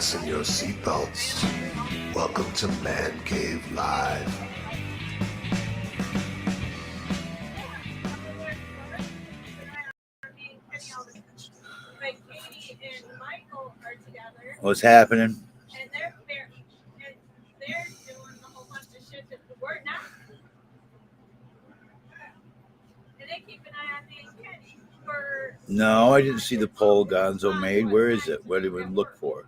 Fasten your seatbelts. Welcome to Man Cave Live. What's happening? And they're doing a whole bunch of shit that we're not. And they keep an eye on me and Kenny for. No, I didn't see the poll Gonzo made. Where is it? What did we look for?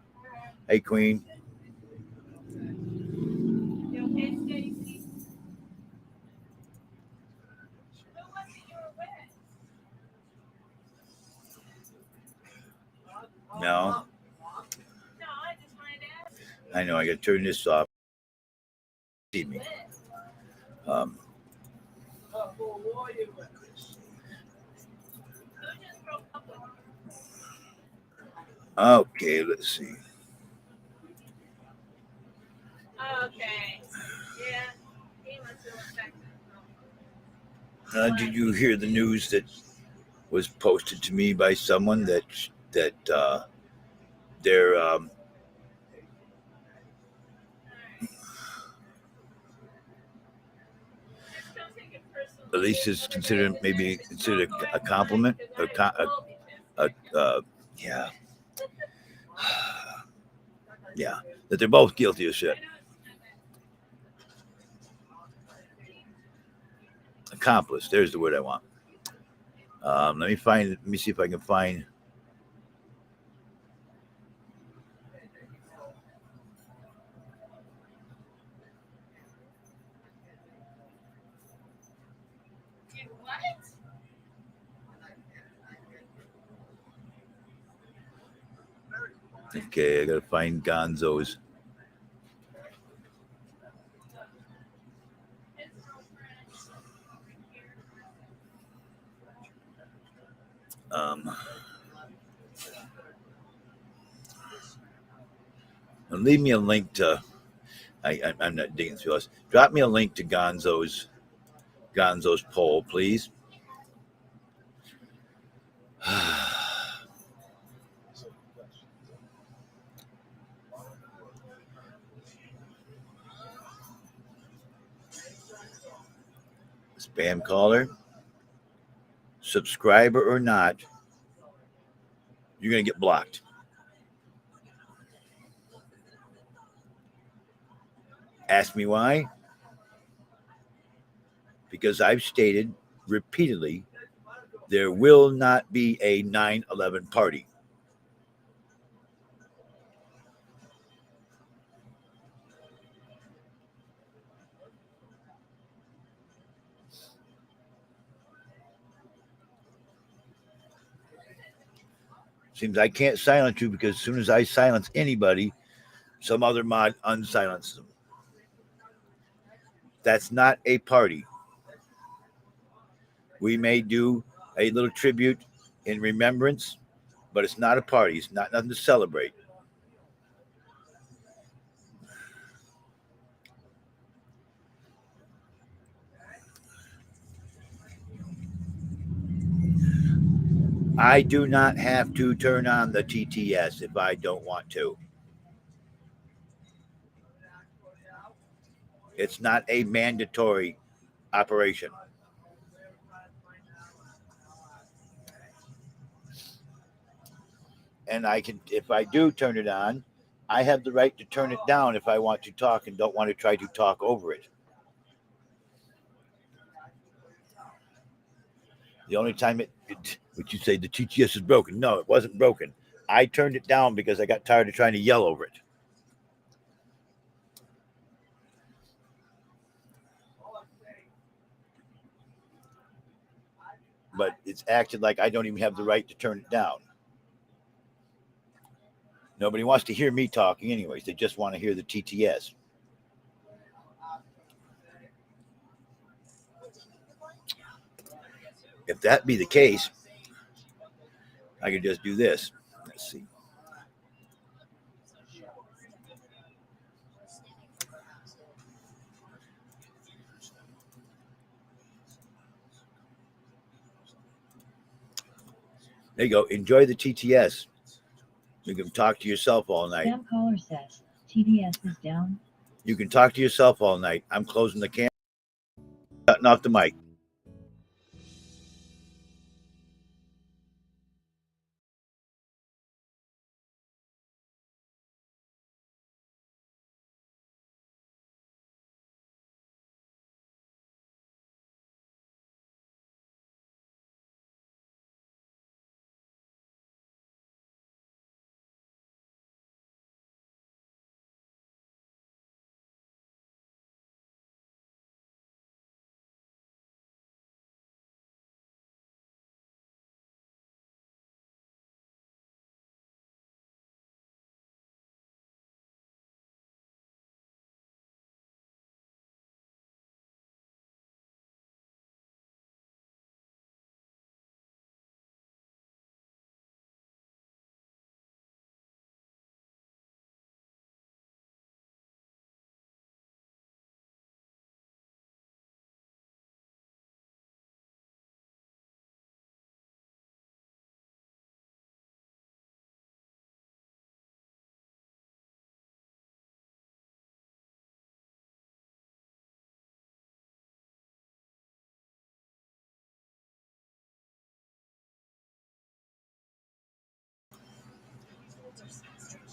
Hey, Queen. You okay, Stacy? Who was it you were with? No. No, I just wanted to ask. I know. I got to turn this off. See me. Okay, let's see. Okay. Yeah. He must have affected. Did you hear the news that was posted to me by someone that their at least is considered a compliment, yeah, that they're both guilty of shit. Accomplice. There's the word I want. Let me see if I can find. Okay, I gotta find Gonzo's. Leave me a link to. I'm not digging through us. Drop me a link to Gonzo's poll, please. Spam caller, subscriber or not, you're going to get blocked. Ask me why? Because I've stated repeatedly there will not be a 9/11 party. Seems I can't silence you because as soon as I silence anybody, some other mod unsilences them. That's not a party. We may do a little tribute in remembrance, but it's not a party. It's not nothing to celebrate. I do not have to turn on the TTS if I don't want to. It's not a mandatory operation. And I can, if I do turn it on, I have the right to turn it down if I want to talk and don't want to try to talk over it. The only time would you say the TTS is broken? No, it wasn't broken. I turned it down because I got tired of trying to yell over it. But it's acted like I don't even have the right to turn it down. Nobody wants to hear me talking anyways. They just want to hear the TTS. If that be the case, I could just do this. Let's see. There you go. Enjoy the TTS. You can talk to yourself all night. Spam caller says, TDS is down. You can talk to yourself all night. I'm closing the camera, cutting off the mic.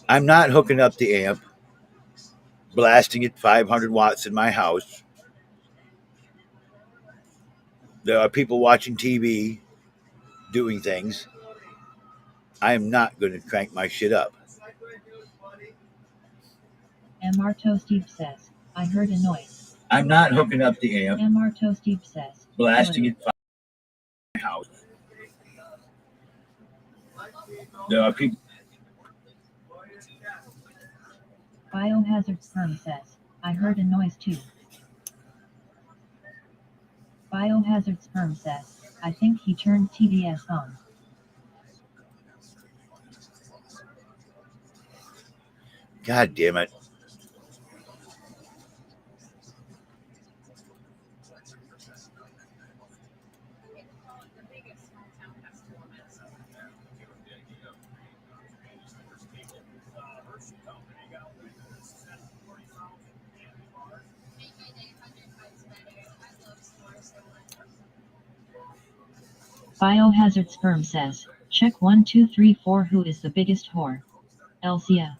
I'm not hooking up the amp, blasting it 500 watts in my house. There are people watching TV, doing things. I am not going to crank my shit up. MR Toasteve says, I heard a noise. I'm not hooking up the amp, MR Toasteve says, blasting it in my house. There are people. Biohazard Sperm says, I heard a noise too. Biohazard Sperm says, I think he turned TDS on. God damn it. Biohazard Sperm says, check 1 2 3 4 who is the biggest whore? Elsia.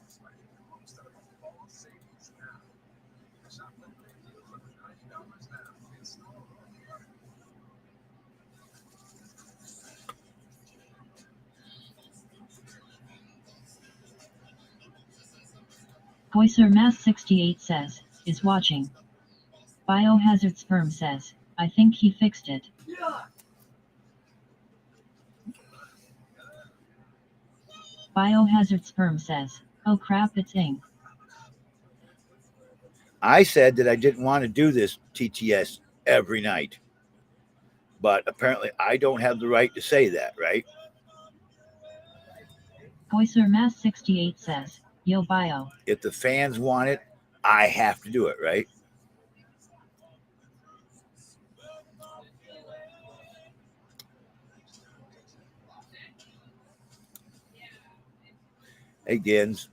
Poiser Mass 68 says, is watching. Biohazard Sperm says, I think he fixed it. Biohazard Sperm says, oh crap, it's ing. I said that I didn't want to do this TTS every night. But apparently I don't have the right to say that, right? Poiser Mass 68 says, yo bio. If the fans want it, I have to do it, right? Hey, Gins.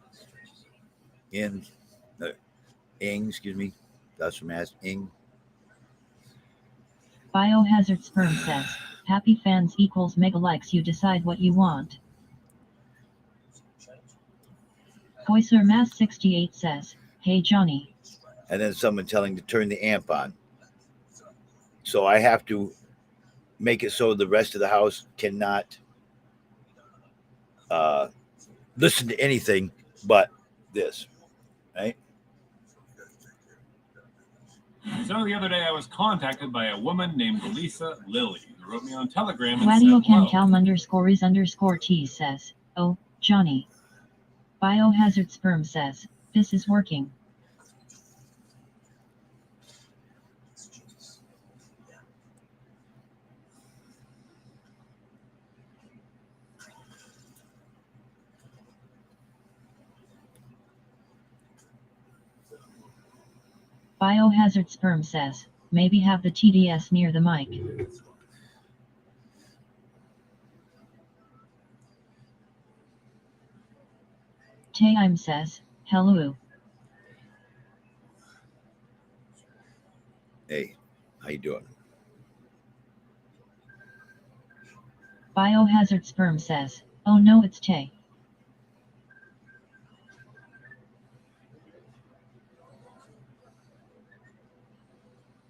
Ing, excuse me. That's from Ing. Biohazard Sperm says, happy fans equals mega likes, you decide what you want. Poiser Mass 68 says, hey Johnny. And then someone telling to turn the amp on. So I have to make it so the rest of the house cannot listen to anything but this, right? So the other day I was contacted by a woman named Lisa Lilly, who wrote me on Telegram and Radio said, hello. Calm_is_T says, oh, Johnny. Biohazard Sperm says, this is working. Biohazard Sperm says, maybe have the TDS near the mic. Taim says, hello. Hey, how you doing? Biohazard Sperm says, oh no, it's Tay.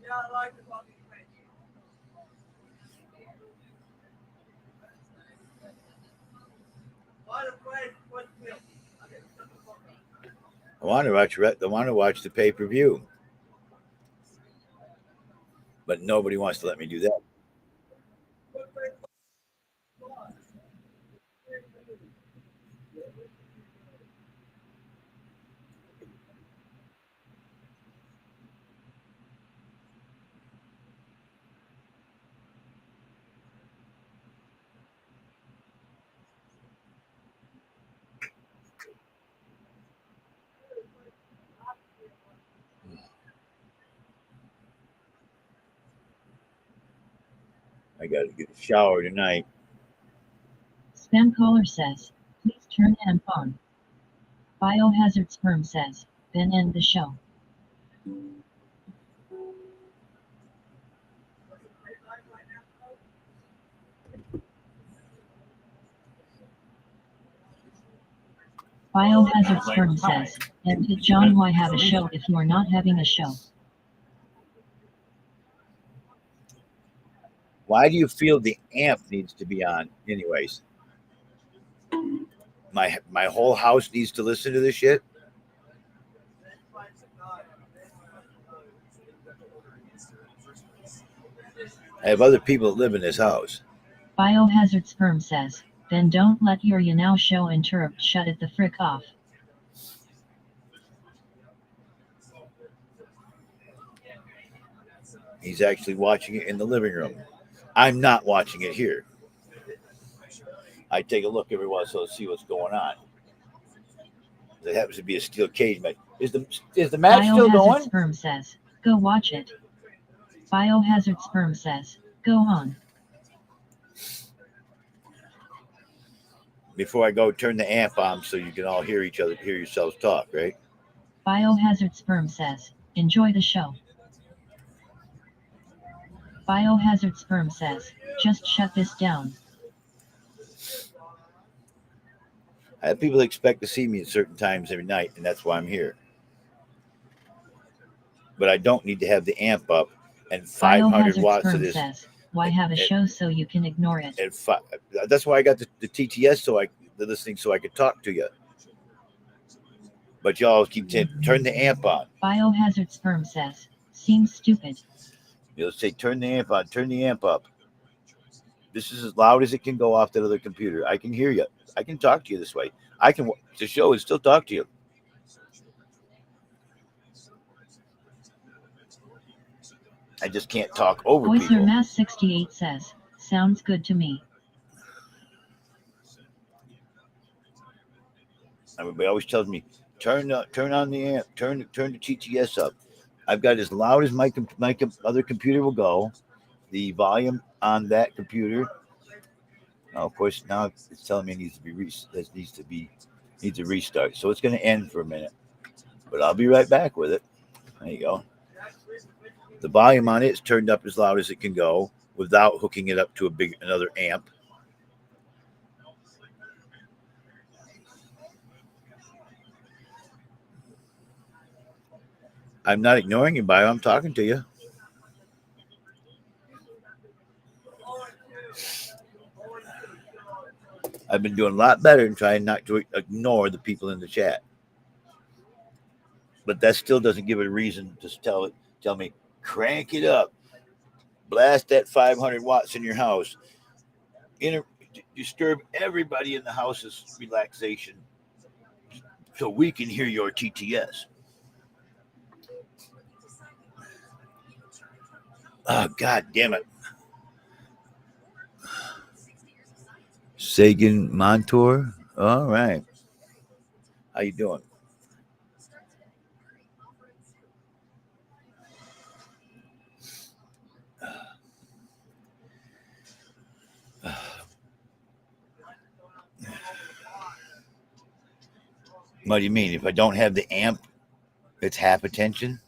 Yeah, I like the fucking French. Why the French? What's milk? I want to watch the pay-per-view, but nobody wants to let me do that. I got to get a shower tonight. Spam caller says, please turn amp on. Biohazard Sperm says, then end the show. Biohazard Sperm says, and did John why have a show if you're not having a show? Why do you feel the amp needs to be on, anyways? My whole house needs to listen to this shit. I have other people that live in this house. Biohazard Sperm says, then don't let your YouNow show interrupt. Shut it the frick off. He's actually watching it in the living room. I'm not watching it here. I take a look every once in a while to see what's going on. It happens to be a steel cage match. Is the match still Biohazard going? Sperm says, go watch it. Biohazard Sperm says, go on. Before I go, turn the amp on so you can all hear yourselves talk, right? Biohazard Sperm says, enjoy the show. Biohazard Sperm says, just shut this down. I have people that expect to see me at certain times every night, and that's why I'm here. But I don't need to have the amp up and 500 Biohazard watts of Sperm this. says, why have a show so you can ignore it? That's why I got the TTS the listening so I could talk to you. But y'all keep saying, turn the amp on. Biohazard Sperm says, seems stupid. You'll say, turn the amp on, turn the amp up. This is as loud as it can go off that other computer. I can hear you. I can talk to you this way. I can watch the show and still talk to you. I just can't talk over Oyster people. Mass 68 says, sounds good to me. Everybody always tells me, turn on the amp, turn the TTS up. I've got as loud as my other computer will go. The volume on that computer. Now, of course, now it's telling me it needs to restart. So it's going to end for a minute, but I'll be right back with it. There you go. The volume on it is turned up as loud as it can go without hooking it up to another amp. I'm not ignoring you, Bio. I'm talking to you. I've been doing a lot better in trying not to ignore the people in the chat. But that still doesn't give it a reason to tell me, crank it up. Blast that 500 watts in your house. Disturb everybody in the house's relaxation so we can hear your TTS. Oh, God damn it. Sagan Montour. All right. How you doing? What do you mean? If I don't have the amp, it's half attention?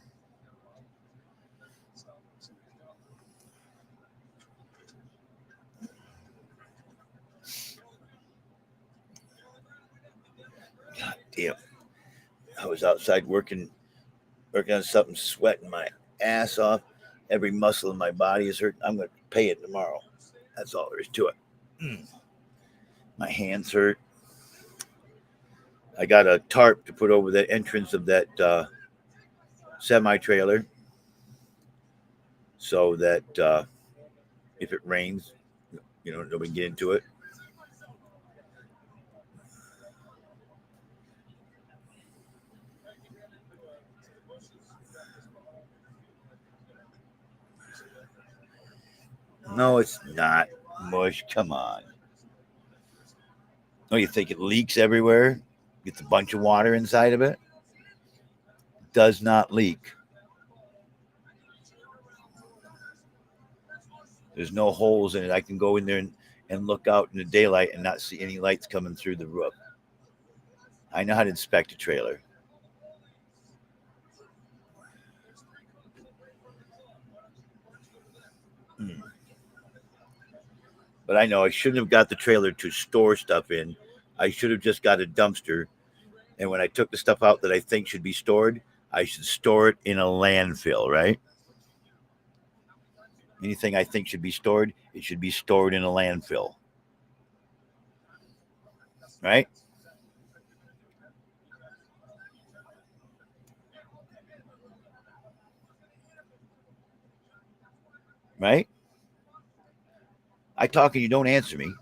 God damn. I was outside working on something, sweating my ass off. Every muscle in my body is hurt. I'm going to pay it tomorrow. That's all there is to it. My hands hurt. I got a tarp to put over the entrance of that semi-trailer so that if it rains, nobody can get into it. No, it's not mush. Come on. Oh, you think it leaks everywhere? Gets a bunch of water inside of it? Does not leak. There's no holes in it. I can go in there and look out in the daylight and not see any lights coming through the roof. I know how to inspect a trailer. But I know I shouldn't have got the trailer to store stuff in. I should have just got a dumpster. And when I took the stuff out that I think should be stored, I should store it in a landfill, right? Anything I think should be stored, it should be stored in a landfill. Right? Right? I talk and you don't answer me.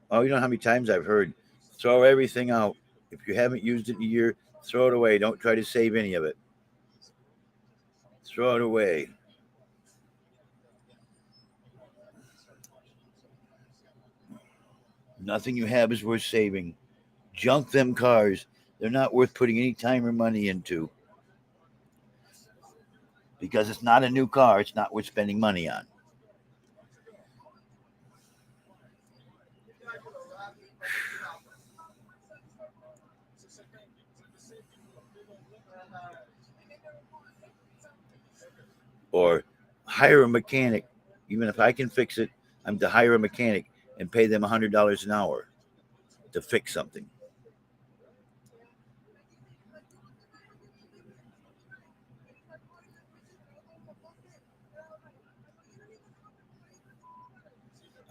Oh, you know how many times I've heard, throw everything out. If you haven't used it in a year, throw it away. Don't try to save any of it. Throw it away. Nothing you have is worth saving. Junk them cars. They're not worth putting any time or money into. Because it's not a new car, it's not worth spending money on. Or hire a mechanic. Even if I can fix it, I'm to hire a mechanic and pay them $100 an hour to fix something.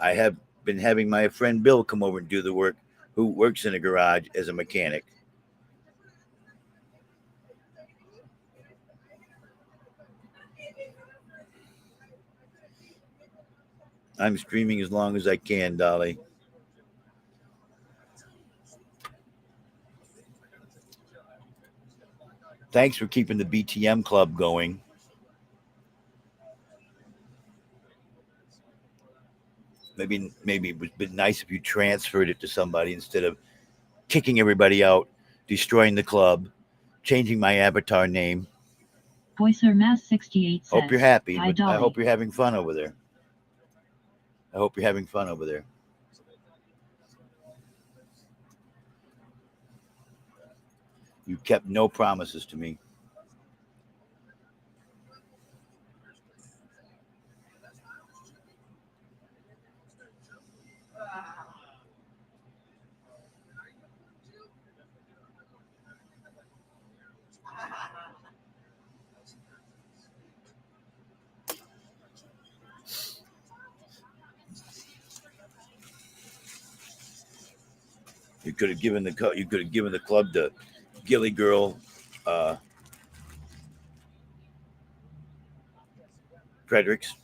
I have been having my friend Bill come over and do the work, who works in a garage as a mechanic. I'm streaming as long as I can, Dolly. Thanks for keeping the BTM club going. Maybe it would be nice if you transferred it to somebody instead of kicking everybody out, destroying the club, changing my avatar name. Voicer Mass 68 says, Hope you're happy. Hi, Dolly. I hope you're having fun over there. You kept no promises to me. You could have given the club to Gilly Girl, Fredericks.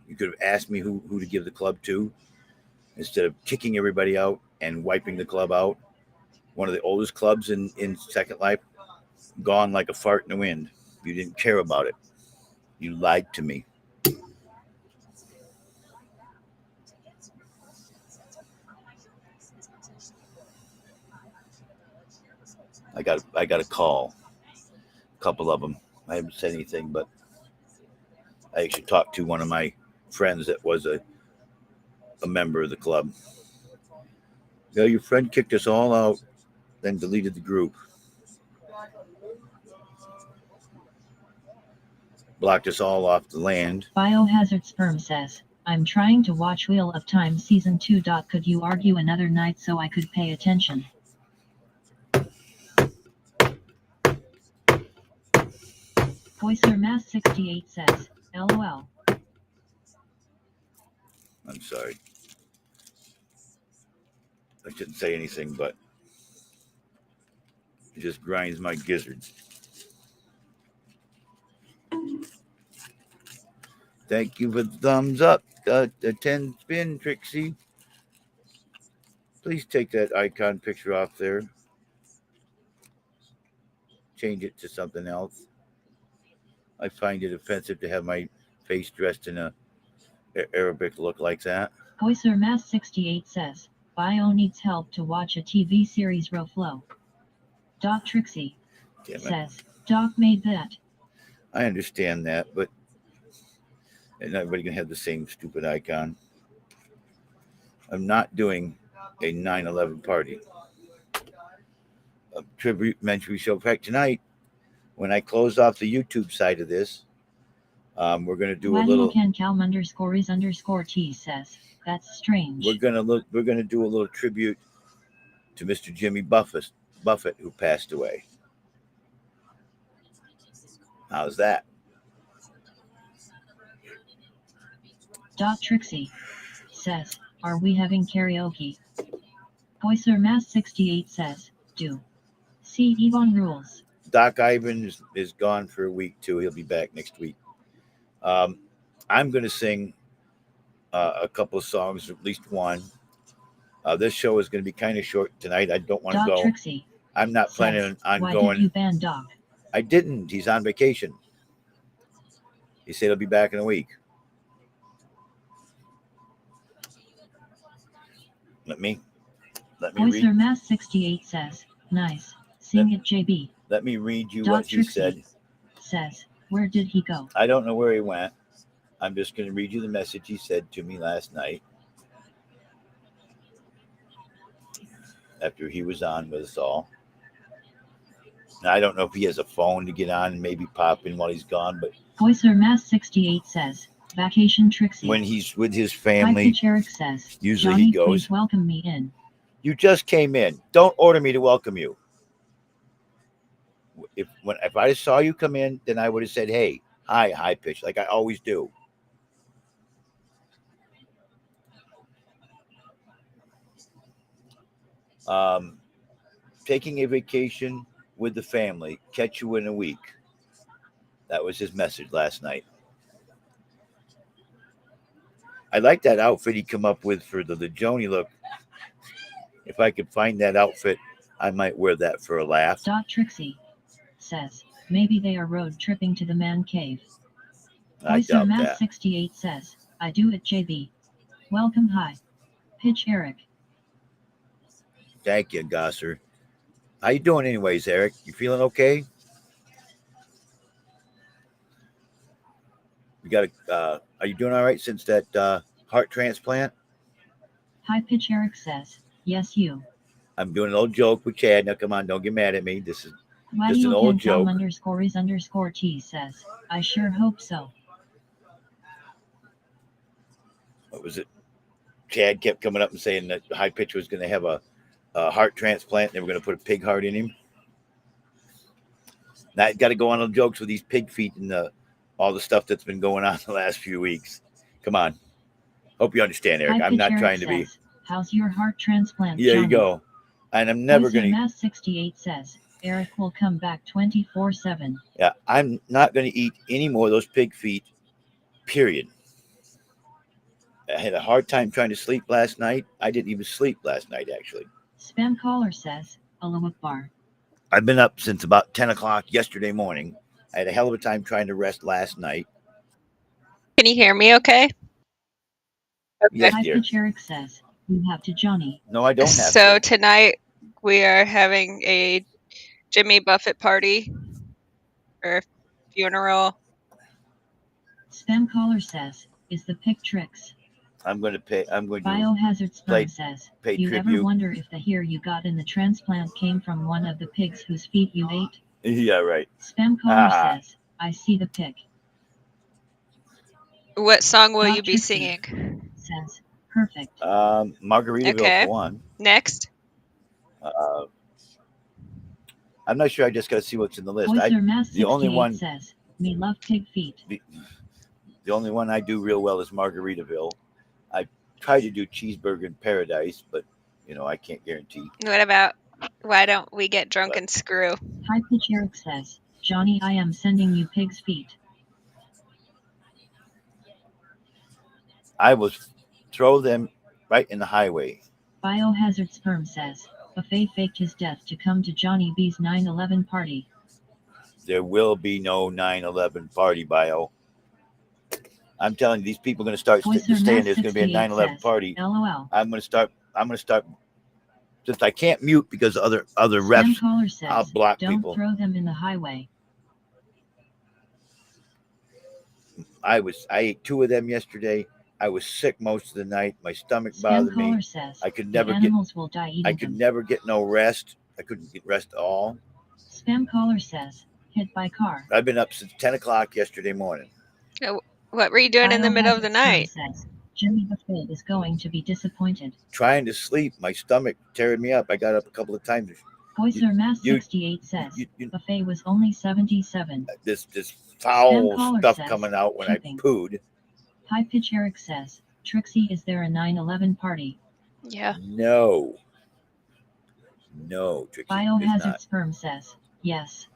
You could have asked me who to give the club to instead of kicking everybody out and wiping the club out. One of the oldest clubs in Second Life, gone like a fart in the wind. You didn't care about it. You lied to me. I got a call. A couple of them. I haven't said anything, but I actually talked to one of my friends that was a member of the club. Yeah, your friend kicked us all out, then deleted the group. Blocked us all off the land. Biohazard Sperm says, I'm trying to watch Wheel of Time Season 2. Could you argue another night so I could pay attention? Voicer Mass 68 says, LOL. I'm sorry. I shouldn't say anything, but it just grinds my gizzards. Thank you for the thumbs up. A 10 spin, Trixie. Please take that icon picture off there. Change it to something else. I find it offensive to have my face dressed in a Arabic look like that. Voicer Mass 68 says, Bio needs help to watch a TV series row flow. Doc Trixie says, Doc made that. I understand that, but not everybody can have the same stupid icon. I'm not doing a 9/11 party. A tribute mentary show. In fact, tonight, when I close off the YouTube side of this, we're going to do a little. Ken_is_T says, that's strange. We're going to do a little tribute to Mr. Jimmy Buffett, who passed away. How's that? Doc Trixie says, are we having karaoke? Voicer Mass 68 says, do. See Yvonne rules. Doc Ivan is gone for a week too. He'll be back next week. I'm going to sing a couple of songs, at least one. This show is going to be kind of short tonight. I don't want to go. Trixie I'm not planning on why going. Why did you ban Doc? I didn't. He's on vacation. He said he'll be back in a week. Let me Voicer read. Mass 68 says, nice. Sing it, JB. Let me read you Doc what he Trixie said. Says, where did he go? I don't know where he went. I'm just going to read you the message he said to me last night after he was on with us all. Now, I don't know if he has a phone to get on and maybe pop in while he's gone, but Voicer Mass 68 says, vacation Trixie. When he's with his family, Eric says, usually Johnny, he goes. Please welcome me in. You just came in. Don't order me to welcome you. If I saw you come in, then I would have said, hey, hi, high pitch, like I always do. Taking a vacation with the family, catch you in a week. That was his message last night. I like that outfit he come up with for the Joni look. If I could find that outfit, I might wear that for a laugh. Doc Trixie says, maybe they are road tripping to the man cave. I Voicer doubt Mass that. 68 says, I do it, JB. Welcome, hi. Pitch Eric. Thank you, Gosser. How you doing anyways, Eric? You feeling okay? You got are you doing all right since that heart transplant? High Pitch Eric says, yes, you. I'm doing an old joke with Chad. Now, come on, don't get mad at me. This is just an old joke. _is_T says, I sure hope so. What was it? Chad kept coming up and saying that High Pitch was going to have a heart transplant and they were going to put a pig heart in him. Now, I got to go on little jokes with these pig feet and all the stuff that's been going on the last few weeks. Come on. Hope you understand, Eric. I'm not trying to be. How's your heart transplant? Yeah, you go. And I'm never going to. Mass 68 says, Eric will come back 24/7. Yeah, I'm not going to eat any more of those pig feet, period. I had a hard time trying to sleep last night. I didn't even sleep last night, actually. Spam caller says, Allahu Akbar. I've been up since about 10 o'clock yesterday morning. I had a hell of a time trying to rest last night. Can you hear me okay? Yes, dear. Eric says, you have to Johnny. No, I don't have So to. tonight we are having a Jimmy Buffett party or funeral. Spam caller says, is the pick tricks? I'm going to pay. I'm going to Biohazard play- Sperm says, pay you ever tribute. wonder if the hair you got in the transplant came from one of the pigs whose feet you ate? Yeah, right. Spam caller Ah. says, I see the pic. What song will Dot you be Trixie singing? says, perfect. Margaritaville Okay. for one. Next. I'm not sure. I just got to see what's in the list. Oyster Mass the only 68 one- says, me love pig feet. The only one I do real well is Margaritaville. I try to do Cheeseburger in Paradise, but I can't guarantee. What about why don't we get drunk What? and screw? High Pitch Eric says, Johnny, I am sending you pig's feet. I will throw them right in the highway. Biohazard Sperm says, Buffet faked his death to come to Johnny B's 9/11 party. There will be no 9/11 party, Bio. I'm telling you, these people are going to start Oyster saying Mass there's going to be a 68 9/11 says, party. LOL. I'm going to start. Since I can't mute because other Spam refs, caller says, I'll block don't people. throw them in the highway. I ate 2 of them yesterday. I was sick most of the night. My stomach Spam bothered me. caller says, I could the never get. animals will die eating I could them. never get no rest. I couldn't get rest at all. Spam caller says, hit by car. I've been up since 10 o'clock yesterday morning. What were you doing in the middle of the Biohazard Sperm night? says, Jimmy Buffet is going to be disappointed. Trying to sleep. My stomach tearing me up. I got up a couple of times. Oyster Mass you- 68 says, you- Buffet was only 77. This foul Spam caller stuff says, coming out when keeping. I pooed. High Pitch Eric says, Trixie, is there a 9/11 party? Yeah. No, Trixie, it's Biohazard not. Sperm says, yes.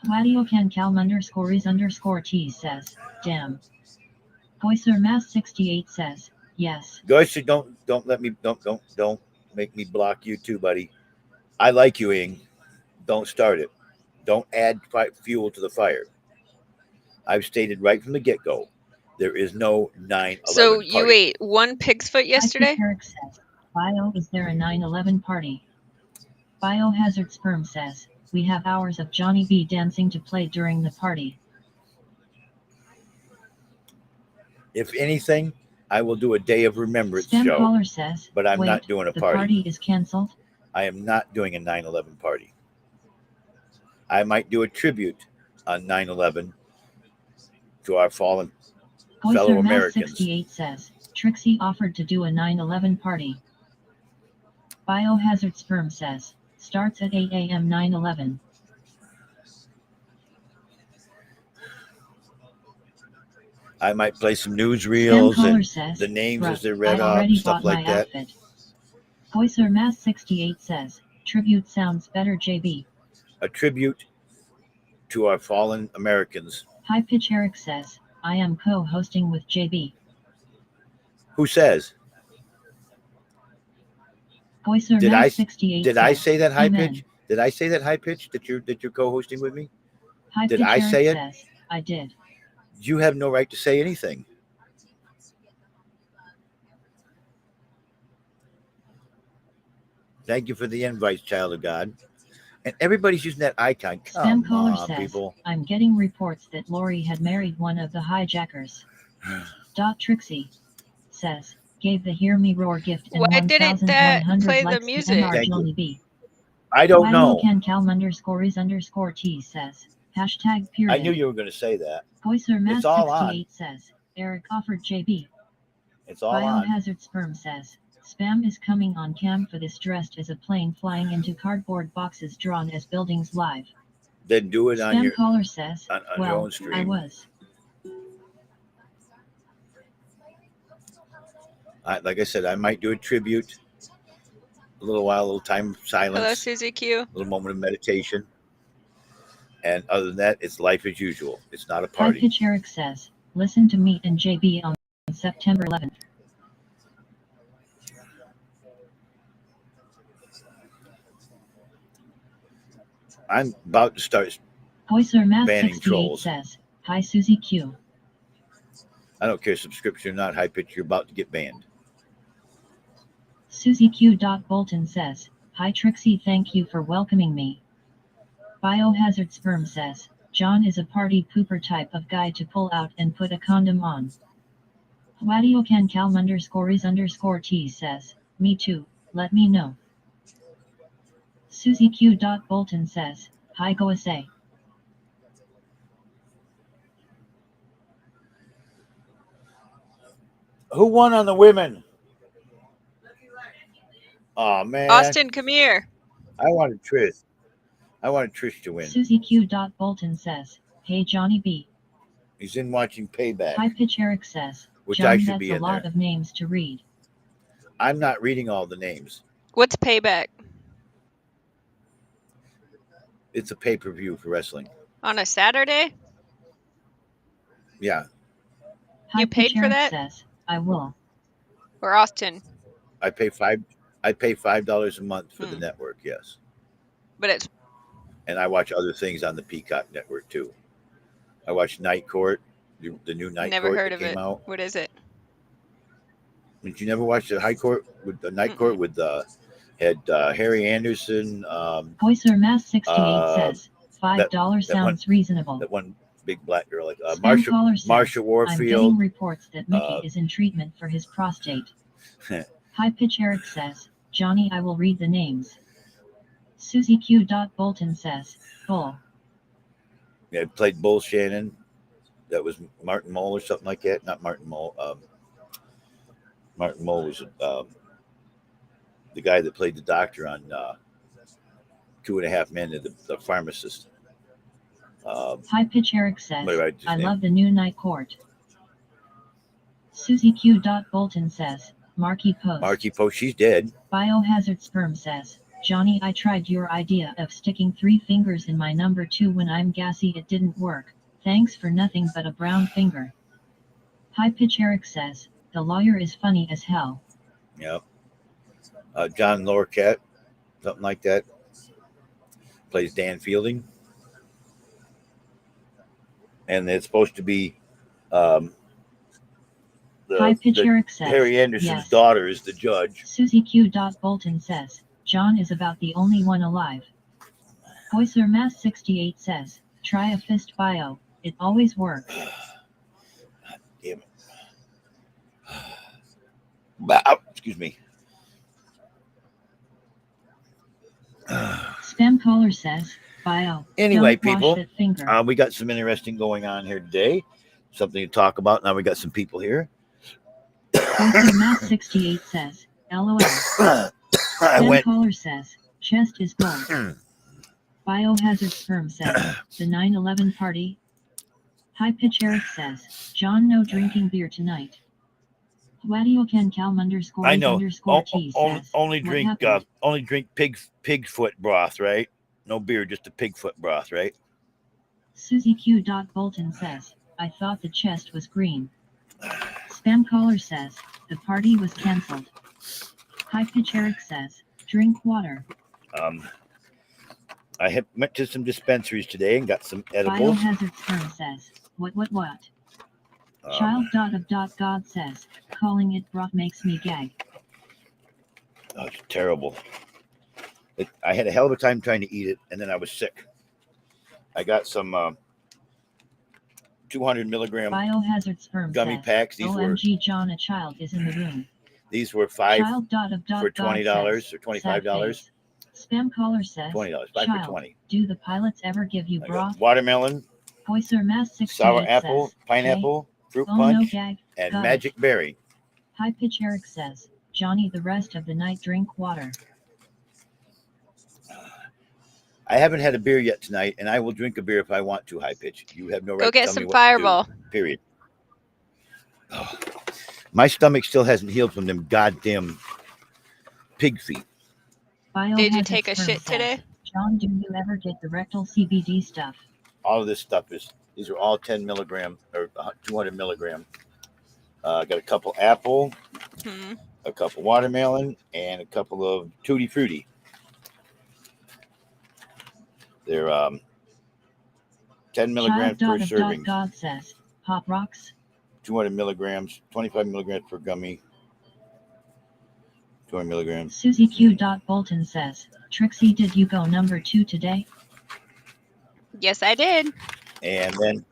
Wadiocan Calm _T says, damn. Oyster Mass 68 says, yes. Gosh, don't let me don't make me block you too, buddy. I like you, Ing. Don't start it. Don't add fuel to the fire. I've stated right from the get-go, there is no 9/11 So party. you ate one pig's foot yesterday? High Pitch Eric says, Bio, is there a 9/11 party? Biohazard Sperm says, we have hours of Johnny B dancing to play during the party. If anything, I will do a day of remembrance Spam show, caller says, but I'm wait, not doing a the party. party is canceled? I am not doing a 9/11 party. I might do a tribute on 9/11 to our fallen fellow Oyster Mass Americans. 68 says, Trixie offered to do a 9/11 party. Biohazard Sperm says, starts at 8 a.m. 9/11. I might play some Spam newsreels caller and says, the names "Bruh, as they're read I off, already stuff bought like my that. outfit." Oyster Mass 68 says, tribute sounds better, JB. A tribute to our fallen Americans. High Pitch Eric says, I am co-hosting with JB. Who says? Oyster Did Mass I- 68 Did says, I say that high Amen. pitch? Did I say that high pitch that you're co-hosting with me? High Did Pitch I Eric say it? says, I did. You have no right to say anything. Thank you for the invite, child of God. And everybody's using that icon. Come Spam caller on, says, people. I'm getting reports that Lori had married one of the hijackers. Trixie says, gave the Hear Me Roar gift and Why didn't that 1,100 play the likes to music? MR Thank you. Johnny B. I don't know. Can Calm _is_T says, hashtag period. I knew you were going to say that. Oyster Mass It's all 68 says, Eric offered JB. It's all on. Biohazard Sperm says, spam is coming on cam for this dressed as a plane flying into cardboard boxes drawn as buildings live. Then do it on Spam your caller says, on your well, own stream. I was. Like I said, I might do a tribute. A little while, a little time of Hello, silence, Susie Q. a little moment of meditation. And other than that, it's life as usual. It's not a High party. Pitch Eric says, listen to me and JB on September 11th. I'm about to start. Oyster Mass Banning 68 trolls. says, hi Susie Q. I don't care subscription or not, high pitch. You're about to get banned. Susie Q. Bolton says, hi Trixie, thank you for welcoming me. Biohazard Sperm says, John is a party pooper type of guy to pull out and put a condom on. Wadiokan Calm _is_T says, me too, let me know. Susie Q. Bolton says, hi go say. Who won on the women? Oh man, Austin, come here. I wanted Trish. I wanted Trish to win. Susie Q. Bolton says, hey Johnny B. He's in watching Payback, High Pitch Eric says, which John, I should that's be a in lot there. of names to read. I'm not reading all the names. What's Payback? It's a pay-per-view for wrestling. On a Saturday? Yeah, High You paid Pitch for Eric that? says, I will. Or Austin? I pay $5 a month for the Hmm. network. Yes, But it's and I watch other things on the Peacock network too. I watch Night Court, the new Night never Court heard that of came it. out. What is it? Did you never watch the High Court with the Night Court with had Harry Anderson? Voicer Mass 68 says, $5 that sounds one- reasonable. That one big black girl, like Spam caller says, Marsha I'm getting Warfield. reports that Mickey is in treatment for his prostate. High Pitch Eric says, Johnny, I will read the names. Susie Q. Bolton says, Bull. Yeah, played Bull Shannon. That was Martin Mull or something like that. Not Martin Mull. Martin Mull was the guy that played the doctor on 2.5 Men, the pharmacist. High Pitch Eric says, what did I write his I name? love the new Night Court. Susie Q. Bolton says, Marky Post. Marky Post, she's dead. Biohazard Sperm says, Johnny, I tried your idea of sticking 3 fingers in my number 2 when I'm gassy. It didn't work. Thanks for nothing but a brown finger. High Pitch Eric says, the lawyer is funny as hell. Yep. John Lorcat, something like that. Plays Dan Fielding. And it's supposed to be High Pitch Eric says, Harry Anderson's yes. daughter is the judge. Susie Q. Bolton says, John is about the only one alive. Voicer Mass 68 says, try a fist bio. It always works. Damn it. Wow, excuse me. Spam caller says, bio. Anyway, Don't wash people, that finger. we got some interesting going on here today. Something to talk about. Now we got some people here. Voicer Mass 68 says, LOL. I Spam went. caller says, chest is gold. Biohazard Sperm says, the 9/11 party. High Pitch Eric says, John, no drinking beer tonight. Wadiokan Calm I know. _T says, Only what drink happened? pig foot broth, right? No beer, just a pig foot broth, right? Susie Q. Bolton says, I thought the chest was green. Spam caller says, the party was cancelled. High Pitch Eric says, drink water. I went to some dispensaries today and got some edibles. Biohazard Sperm says, what? Child of God says, calling it broth makes me gag. Oh, it's terrible. I had a hell of a time trying to eat it, and then I was sick. I got some 200 milligram Biohazard Sperm gummy says, packs. These OMG John, a child is in the room. were 5 Child for $20 says, or $25. Spam caller says, $20, 5 child, for 20. do the pilots ever give you I got broth? watermelon, Voicer Mass 68 sour apple, says, pineapple, fruit oh no punch, gag, and got magic it. berry. High Pitch Eric says, Johnny, the rest of the night drink water. I haven't had a beer yet tonight, and I will drink a beer if I want to. High pitch. You have no right Go to get tell me some what Fireball. to do. Period. Oh, my stomach still hasn't healed from them goddamn pig feet. Did you Biohazard take a Sperm shit says, today? John, do you ever get the rectal CBD stuff? All of this stuff these are all 10 milligram or 200 milligram. I got a couple apple, a couple watermelon, and a couple of Tutti Frutti. They're 10 milligrams per serving. God says, Pop Rocks. 200 milligrams, 25 milligrams per gummy. 200 milligrams. Susie Q. Bolton says, Trixie, did you go number 2 today? Yes, I did. And then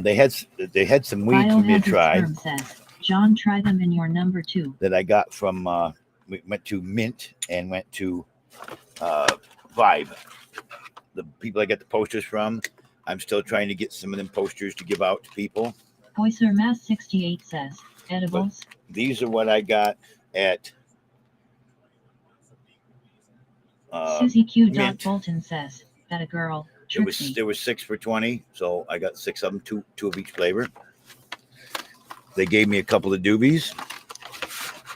they had some weeds for me to Biohazard try Sperm says, John, try them in your number 2. that I got from. We went to Mint and went to Vibe. The people I get the posters from, I'm still trying to get some of them posters to give out to people. Oyster Mass 68 says, edibles. These are what I got at Susie Q. Mint. Bolton says, that a girl. There was 6 for $20, so I got 6 of them, two of each flavor. They gave me a couple of doobies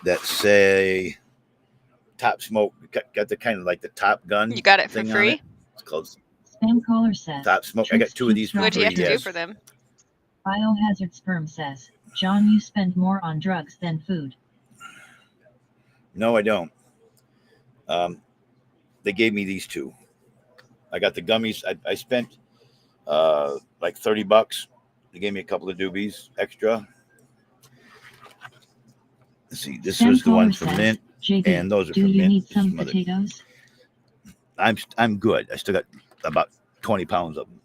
that say Top Smoke. Got the kind of like the Top Gun. You got it for thing on free? it. It's called Spam caller says, Top Smoke. I got 2 of these for What do free. you have to do Yes. for them? Biohazard Sperm says, John, you spend more on drugs than food. No, I don't. They gave me these 2. I got the gummies. I spent like $30. They gave me a couple of doobies extra. Let's see, this was the one from Mint, JB, and those are do from you Mint. need some Some other- potatoes? I'm good. I still got about 20 pounds of them.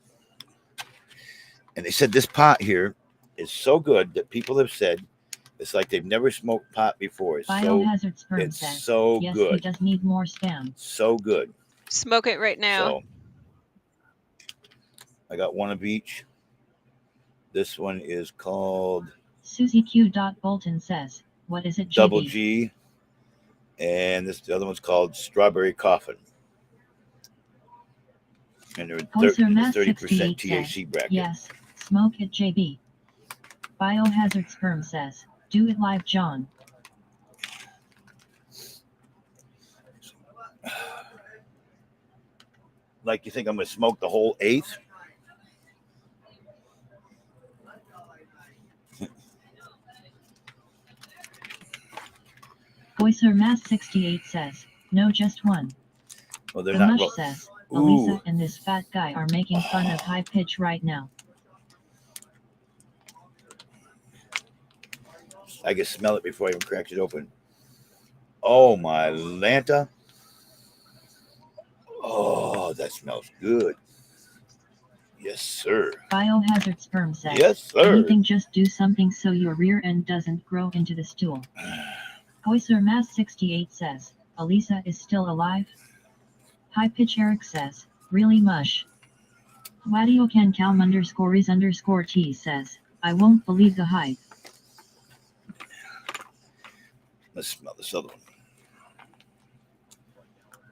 And they said this pot here is so good that people have said it's like they've never smoked pot before. It's Biohazard Sperm it's says, so yes, he good. does need more spam. So good. Smoke it right now. So I got one of each. This one is called Susie Q. Bolton says, what is it, JB? Double G, and the other one's called Strawberry Coffin. And they're Oyster Mass 30% 68 THC says, bracket. yes, smoke it, JB. Biohazard Sperm says, do it live, John. Like, you think I'm going to smoke the whole 8th? Oyster Mass 68 says, no, just one. Well, they're The not. Mush says, Ooh. Elisa and this fat guy are making fun of high pitch right now. I can smell it before I even crack it open. Oh, my Lanta. Oh, that smells good. Yes, sir. Biohazard Sperm says, Yes, sir. anything, just do something so your rear end doesn't grow into the stool. Oyster Mass 68 says, Elisa is still alive? High Pitch Eric says, really mush. Wadiokan Calm _ T says, I won't believe the hype. Let's smell this other one.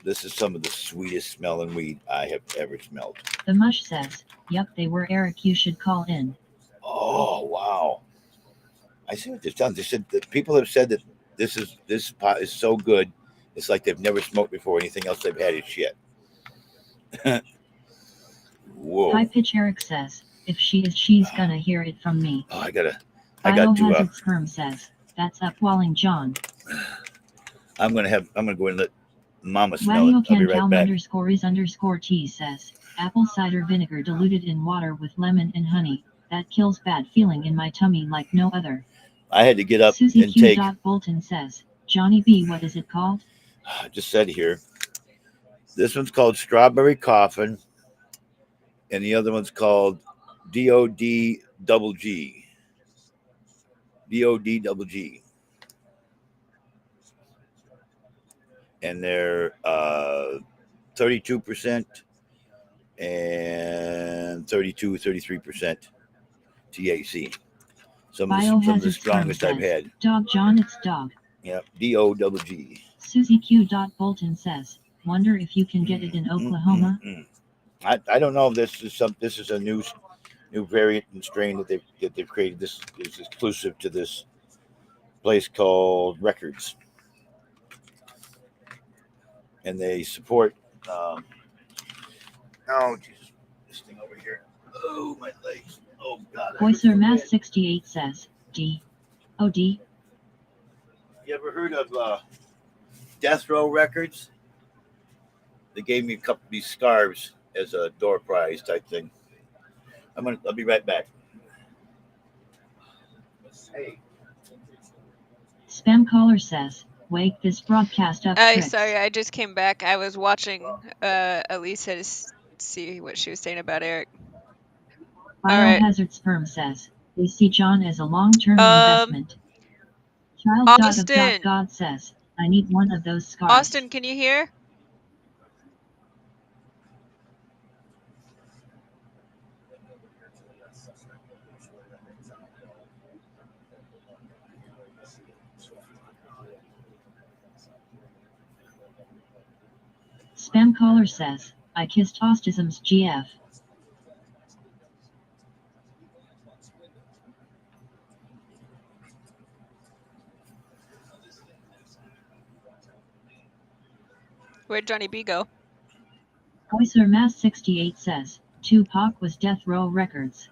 This is some of the sweetest smelling weed I have ever smelled. The Mush says, yep, they were, Eric, you should call in. Oh, wow. I see what they've done. They said that people have said that this pot is so good, it's like they've never smoked before. Anything else they've had is shit. Whoa. High Pitch Eric says, if she's gonna hear it from me. Oh, I got to Biohazard Sperm says, that's upwalling, John. I'm gonna go and let Mama smell it. I'll be right Wadiokan back. Calm _ T says, apple cider vinegar diluted in water with lemon and honey. That kills bad feeling in my tummy like no other. I had to get up Susie and Q. take. Bolton says, Johnny B, what is it called? I just said here. This one's called Strawberry Coffin, and the other one's called DOD Double G. DOD Double G. And they're 32% and 33% THC. Some of the Biohazard strongest Sperm I've says, had. Dog John, it's dog. Yep, DO Double G. Susie Q. Bolton says, wonder if you can get it in Oklahoma. I don't know if this is a new variant and strain that they've created. This is exclusive to this place called Records, and they support. Oh Jesus, this thing over here. Oh, my legs. Oh God. Oyster Mass 68 says, D.O.D. You ever heard of Death Row Records? They gave me a couple of these scarves as a door prize type thing. I'll be right back. Hey. Spam caller says, wake this broadcast up. Chris. Sorry, I just came back. I was watching Elisa Let's see what she was saying about Eric. All right. Biohazard Sperm says, they see John as a long-term Um, investment. Child Austin. God says, I need one of those scarves. Austin, can you hear? Spam caller says, I kissed Ostism's GF. Where'd Johnny B go? Oyster Mass 68 says, Tupac was Death Row Records.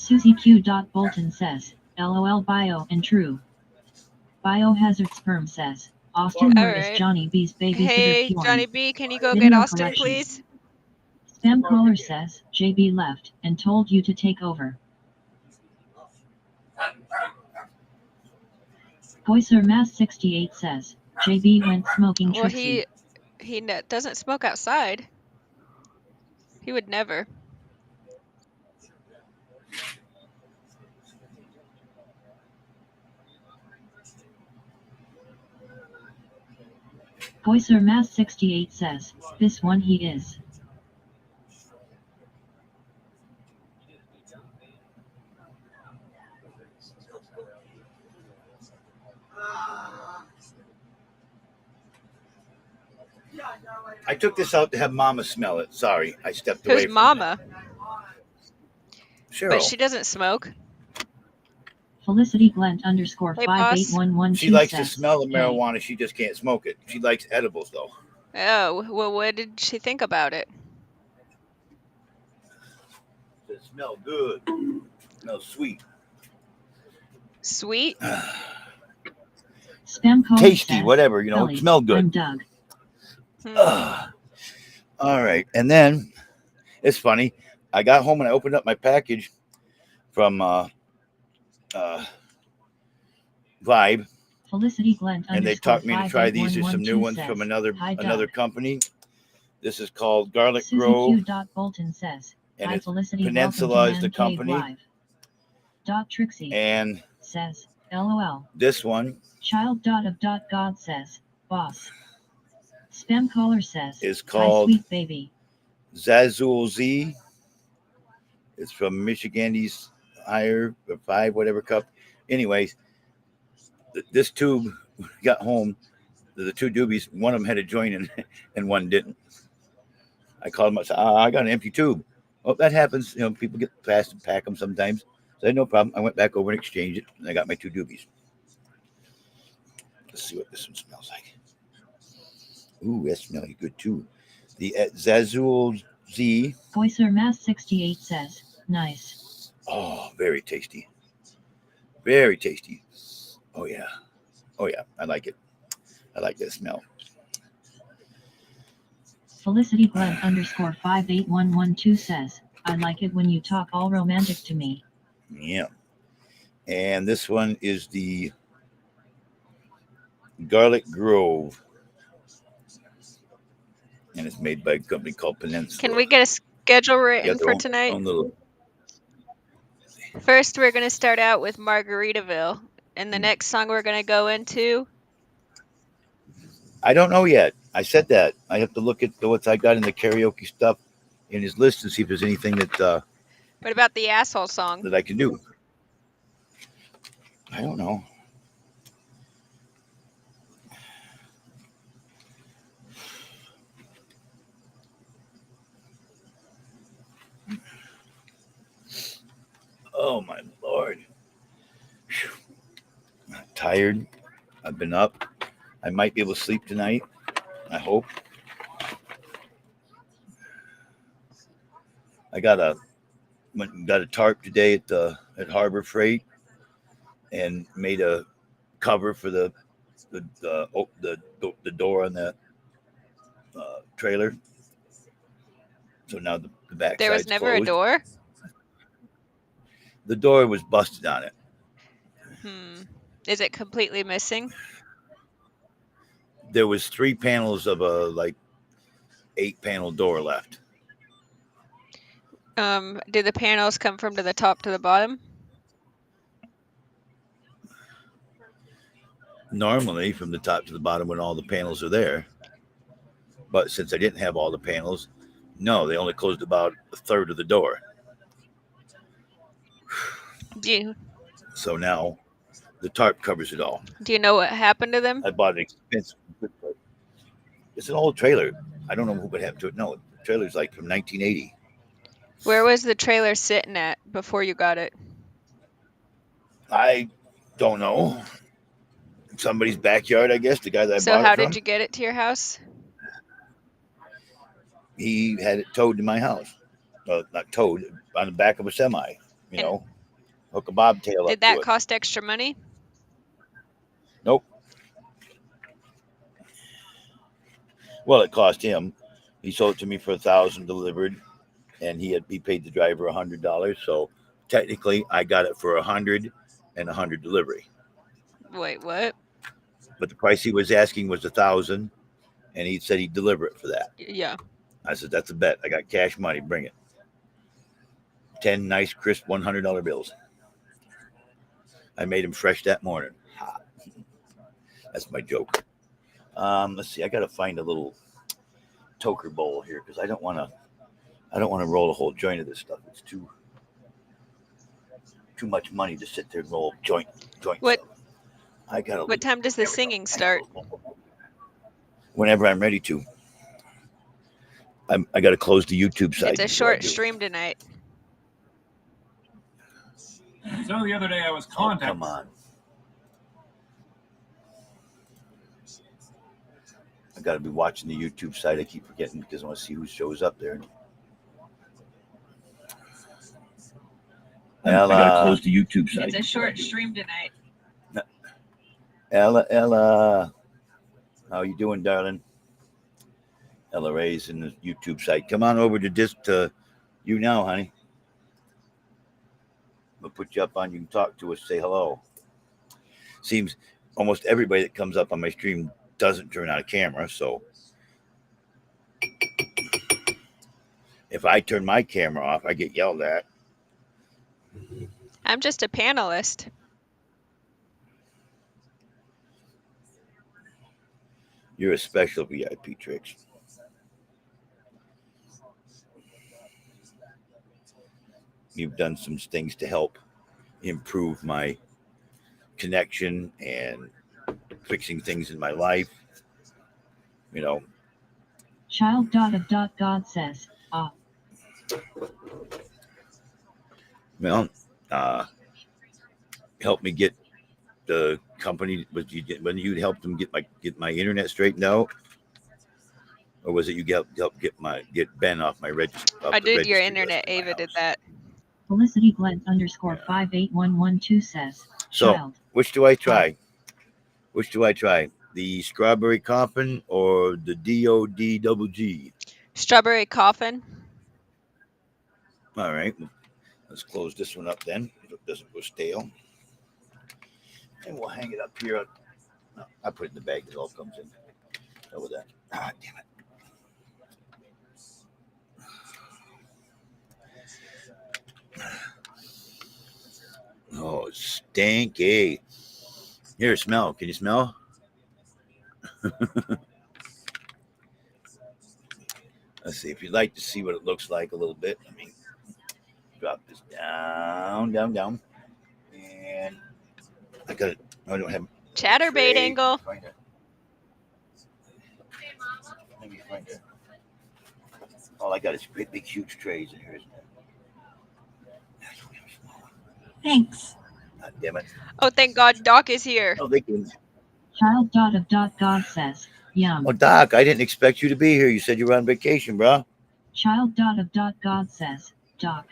Susie Q. Bolton says, LOL bio and true. Biohazard Sperm says, Austin All where right. is Johnny B's babysitter Hey, porn? Johnny B, can you go Video get Austin, collection. please? Spam caller says, JB left and told you to take over. Oyster Mass 68 says, JB went smoking Well, Trixie. he doesn't smoke outside. He would never. Oyster Mass 68 says, this one he is. I took this out to have Mama smell it. Sorry, I stepped away. Who's Mama? Cheryl. But she doesn't smoke. Felicity Glent underscore Hey, boss. 58112 She likes says, to smell the hey. marijuana. She just can't smoke it. She likes edibles, though. Oh, well, what did she think about it? It smells good. It smells sweet. Sweet? Spam caller Tasty, says, whatever, you know, Ellie, smell good. I'm Doug. All right. And then it's funny. I got home and I opened up my package from Vibe. Felicity Glent And they taught me to try these. There's some new ones from another company. This is called Garlic Susie Grove. Q. Bolton says, And Hi it's Felicity, Peninsula is welcome the to Man Cave company. Live. Trixie And says, LOL. this one Child. God says, boss. Spam caller says, is hi called sweet baby. Zazul Z. It's from Michiganese Higher or 5 whatever cup. Anyways, this tube got home. The two doobies, one of them had a joint in and one didn't. I called them. I said, I got an empty tube. Well, that happens. You know, people get fast and pack them sometimes. So I had no problem. I went back over and exchanged it, and I got my two doobies. Let's see what this one smells like. Ooh, that smells good too. The Zazul Z. Oyster Mass 68 says, nice. Oh, very tasty. Very tasty. Oh yeah. Oh yeah. I like it. I like that smell. Felicity Glent underscore 58112 says, I like it when you talk all romantic to me. Yeah. And this one is the Garlic Grove. And it's made by a company called Peninsula. Can we get a schedule written Got their for own tonight? little. First, we're going to start out with Margaritaville. And the next song we're going to go into? I don't know yet. I said that. I have to look at what I got in the karaoke stuff in his list and see if there's anything that What about the asshole song? that I can do. I don't know. Oh my Lord. Whew. I'm tired. I've been up. I might be able to sleep tonight. I hope. I got a tarp today at Harbor Freight and made a cover for the door on trailer. So now the back There was side's never a closed. door. The door was busted on it. Is it completely missing? There was 3 panels of a like 8-panel door left. Do the panels come from the top to the bottom? Normally from the top to the bottom when all the panels are there. But since I didn't have all the panels, no, they only closed about a third of the door. So now the tarp covers it all. Do you know what happened to them? I bought an expensive. It's an old trailer. I don't know what happened to it. No, the trailer's like from 1980. Where was the trailer sitting at before you got it? I don't know. Somebody's backyard, I guess. The guy that I So bought how it from. did you get it to your house? He had it towed to my house. Not towed, on the back of a semi. You know, hook a bobtail up Did to that it. cost extra money? Nope. Well, it cost him. He sold it to me for $1,000 delivered, and he paid the driver $100. So technically, I got it for $100 and $100 delivery. Wait, what? But the price he was asking was $1,000, and he said he'd deliver it for that. Yeah. I said, that's a bet. I got cash money. Bring it. 10 nice, crisp $100 bills. I made him fresh that morning. Ha. That's my joke. Let's see. I got to find a little toker bowl here because I don't want to roll a whole joint of this stuff. It's too much money to sit there and roll joint. What? Stuff. I got. What time does the singing start? Whenever I'm ready to. I got to close the YouTube site. It's a short stream tonight. So the other day I was contacted. Come on. I got to be watching the YouTube site. I keep forgetting because I want to see who shows up there. Ella, I got to close the YouTube site. It's a short stream tonight. Ella, how you doing, darling? Ella Ray's in the YouTube site. Come on over to YouNow, honey. We'll put you up on. You can talk to us. Say hello. Seems almost everybody that comes up on my stream doesn't turn on a camera. So if I turn my camera off, I get yelled at. I'm just a panelist. You're a special VIP, Trix. You've done some things to help improve my connection and fixing things in my life. You know. Child. God says, ah. Well, help me get the company. When you helped them get my internet straightened out, or was it you help get Ben off my register? I did your internet. Ava did that. Felicity Glenn _58112 says, so child. Which do I try? Which do I try? The strawberry coffin or the DOD double G? Strawberry coffin. All right. Let's close this one up then, if it doesn't go stale. And we'll hang it up here. No, I put it in the bag that it all comes in. Over that. Ah, damn it. Oh, stinky. Here, smell. Can you smell? Let's see. If you'd like to see what it looks like a little bit, let me drop this down. And I got it. I don't have Chatterbait angle. Let me find it. All I got is great big huge trays in here, isn't it? Thanks. God damn it. Oh, thank God Doc is here. Oh, they can. Child. God says, yum. Oh, Doc, I didn't expect you to be here. You said you were on vacation, bro. Child. God says, Doc.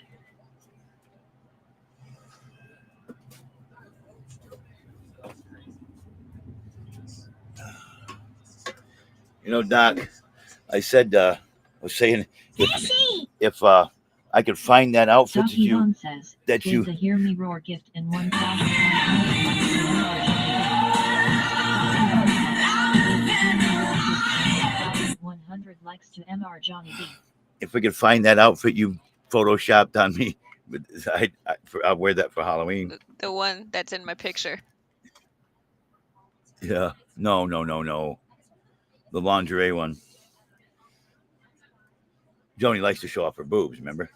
You know, Doc, I said, I was saying, if I could find that outfit Ducky Von says, that gave you, the Hear Me Roar gift and 1,100 likes to MR Johnny B. if we could find that outfit you photoshopped on me, I'll wear that for Halloween. The one that's in my picture. Yeah. No. The lingerie one. Joni likes to show off her boobs, remember?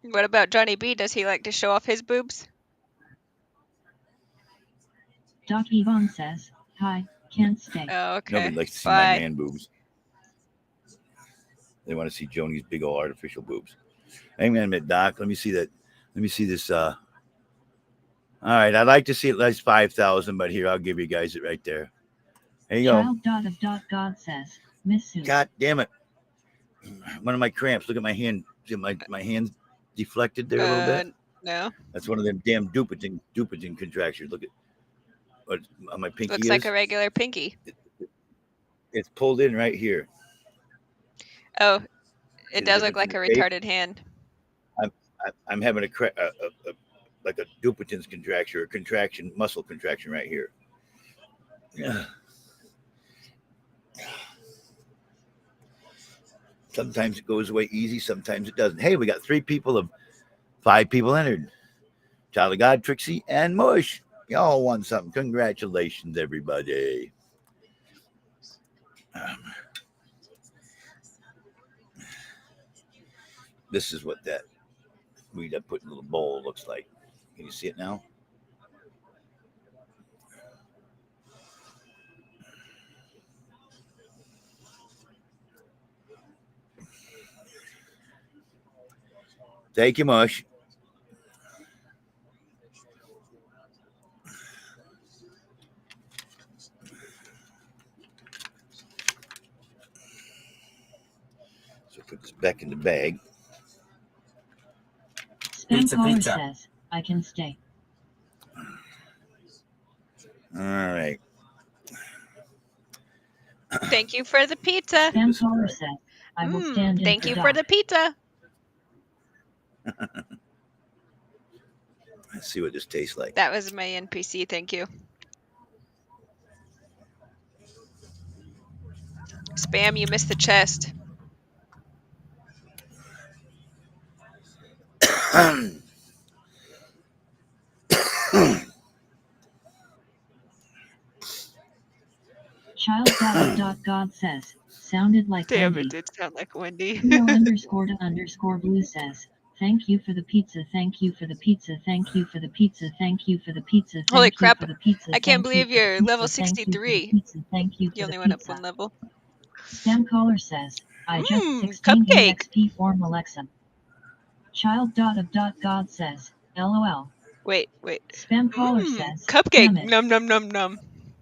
What about Johnny B? Does he like to show off his boobs? Ducky Von says, hi, can't stay. Oh, okay. Nobody likes to see Bye. my man boobs. They want to see Joni's big old artificial boobs. Hang on a minute, Doc. Let me see that. Let me see this. All right. I'd like to see it less 5,000, but here, I'll give you guys it right there. There you go. Child. God says, Miss Sue. God damn it. One of my cramps. Look at my hand. See my hand deflected there a little bit? No. That's one of them damn Dupuytren contractures. Look at what on my pinky Looks is. like a regular pinky. It's pulled in right here. Oh, it Is does it look like a big? retarded hand. I'm having like a Dupuytren's contraction, muscle contraction right here. Yeah. Sometimes it goes away easy, sometimes it doesn't. Hey, we got 5 people entered. Child of God, Trixie, and Mush. Y'all won something. Congratulations, everybody. This is what that weed I put in a little bowl looks like. Can you see it now? Thank you, Mush. So put this back in the bag. Spam caller says, I can stay. All right. Thank you for the pizza. Spam caller says, I will stand in Thank you for the pizza. Let's see what this tastes like. That was my NPC. Thank you. Spam, you missed the chest. Child. God says, sounded like Damn, Wendy. it did sound like Wendy. __blue says, thank you for the pizza, thank you for the pizza, thank you for the pizza, thank you for the pizza. Holy crap, for the pizza, I can't believe you're level 63. Thank you. You only went up one level. Spam caller says, I just 16 cupcake. EXP form Alexa. Child. God says, LOL. Wait. Spam caller says, Cupcake. damn it. Num.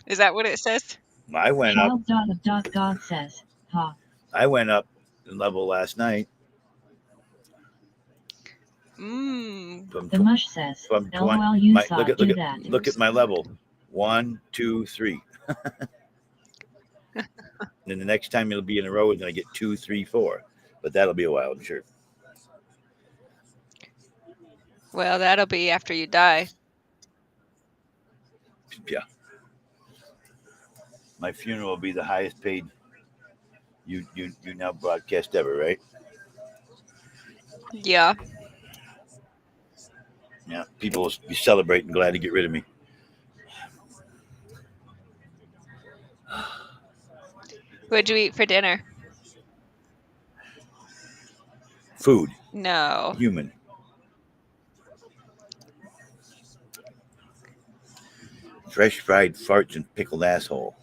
Is that what it says? I went up. Child. God says, ha. I went up in level last night. The mush says, from LOL, you saw look do that. Look at my level. 1, 2, 3. Then the next time it'll be in a row, then I get 2, 3, 4. But that'll be a while, I'm sure. Well, that'll be after you die. Yeah. My funeral will be the highest paid YouNow broadcast ever, right? Yeah. Yeah. People will be celebrating, glad to get rid of me. What'd you eat for dinner? Food. No. Human. Fresh fried farts and pickled asshole.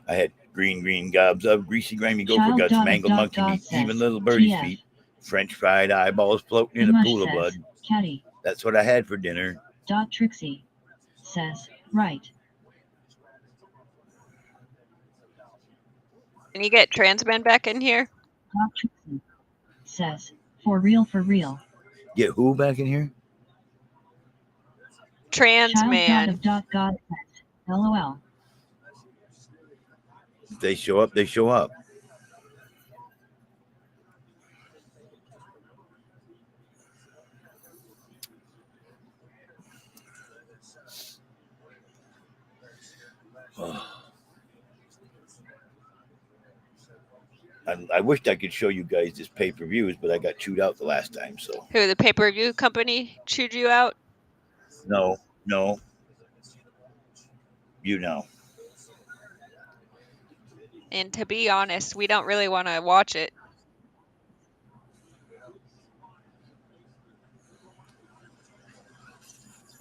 I had green gobs of greasy, grimy gopher guts, mangled monkey meat, even little birdie's feet, French fried eyeballs floating in a pool of blood. Caddy. That's what I had for dinner. Trixie says, right. Can you get Transman back in here? Trixie says, for real. Get who back in here? Trans Child man. God says, LOL. If they show up, they show up. I wished I could show you guys this pay-per-views, but I got chewed out the last time. So Who, the pay-per-view company chewed you out? no, YouNow. And to be honest, we don't really want to watch it.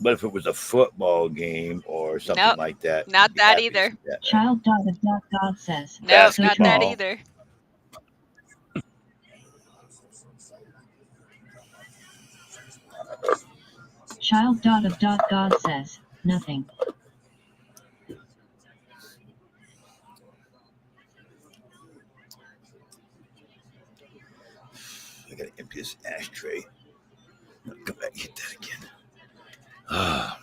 But if it was a football game or something Nope, like that, not you'd be that happy to either. see that, right? Child God says, Nope, not that Basketball. either. Child God says, nothing. I gotta empty this ashtray. I'll come back and hit that again. Ah.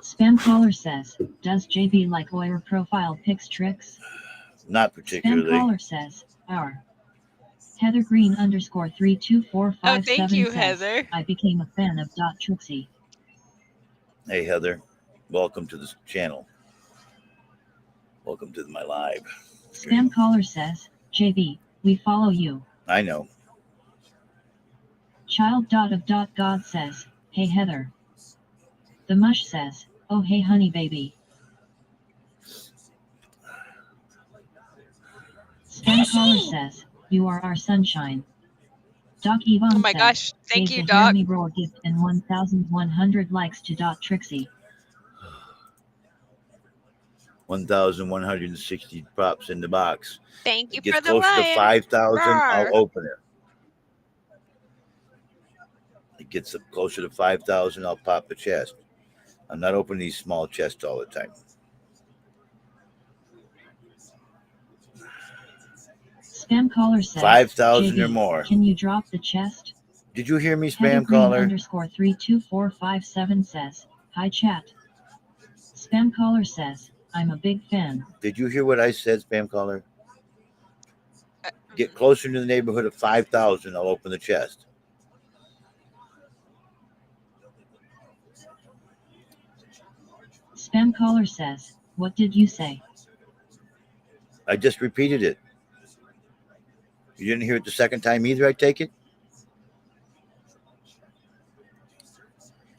Spam caller says, does JB like Oyer profile pics tricks? Not Spam particularly. caller says, our. Heather Green _ 32457 Oh, thank you, says, Heather. I became a fan of Trixie. Hey, Heather. Welcome to this channel. Welcome to my live stream. Spam caller says, JB, we follow you. I know. Child God says, hey Heather. The mush says, oh hey honey baby. Spam caller says, you are our sunshine. Doc Yvonne Oh my says, gosh, thank gave you, the Doc. Hear Me Roar gift and 1,100 likes to Trixie. 1,160 props in the box. Thank you It gets for the closer to lion. 5,000, I'll Rawr. open it. It gets up closer to 5,000, I'll pop the chest. I'm not opening these small chests all the time. Spam caller says, 5,000 or JB, more. can you drop the chest? Did you hear me, Heather spam caller? Green _ 32457 says, hi chat. Spam caller says, I'm a big fan. Did you hear what I said, spam caller? Get closer to the neighborhood of 5,000, I'll open the chest. Spam caller says, what did you say? I just repeated it. You didn't hear it the second time either, I take it?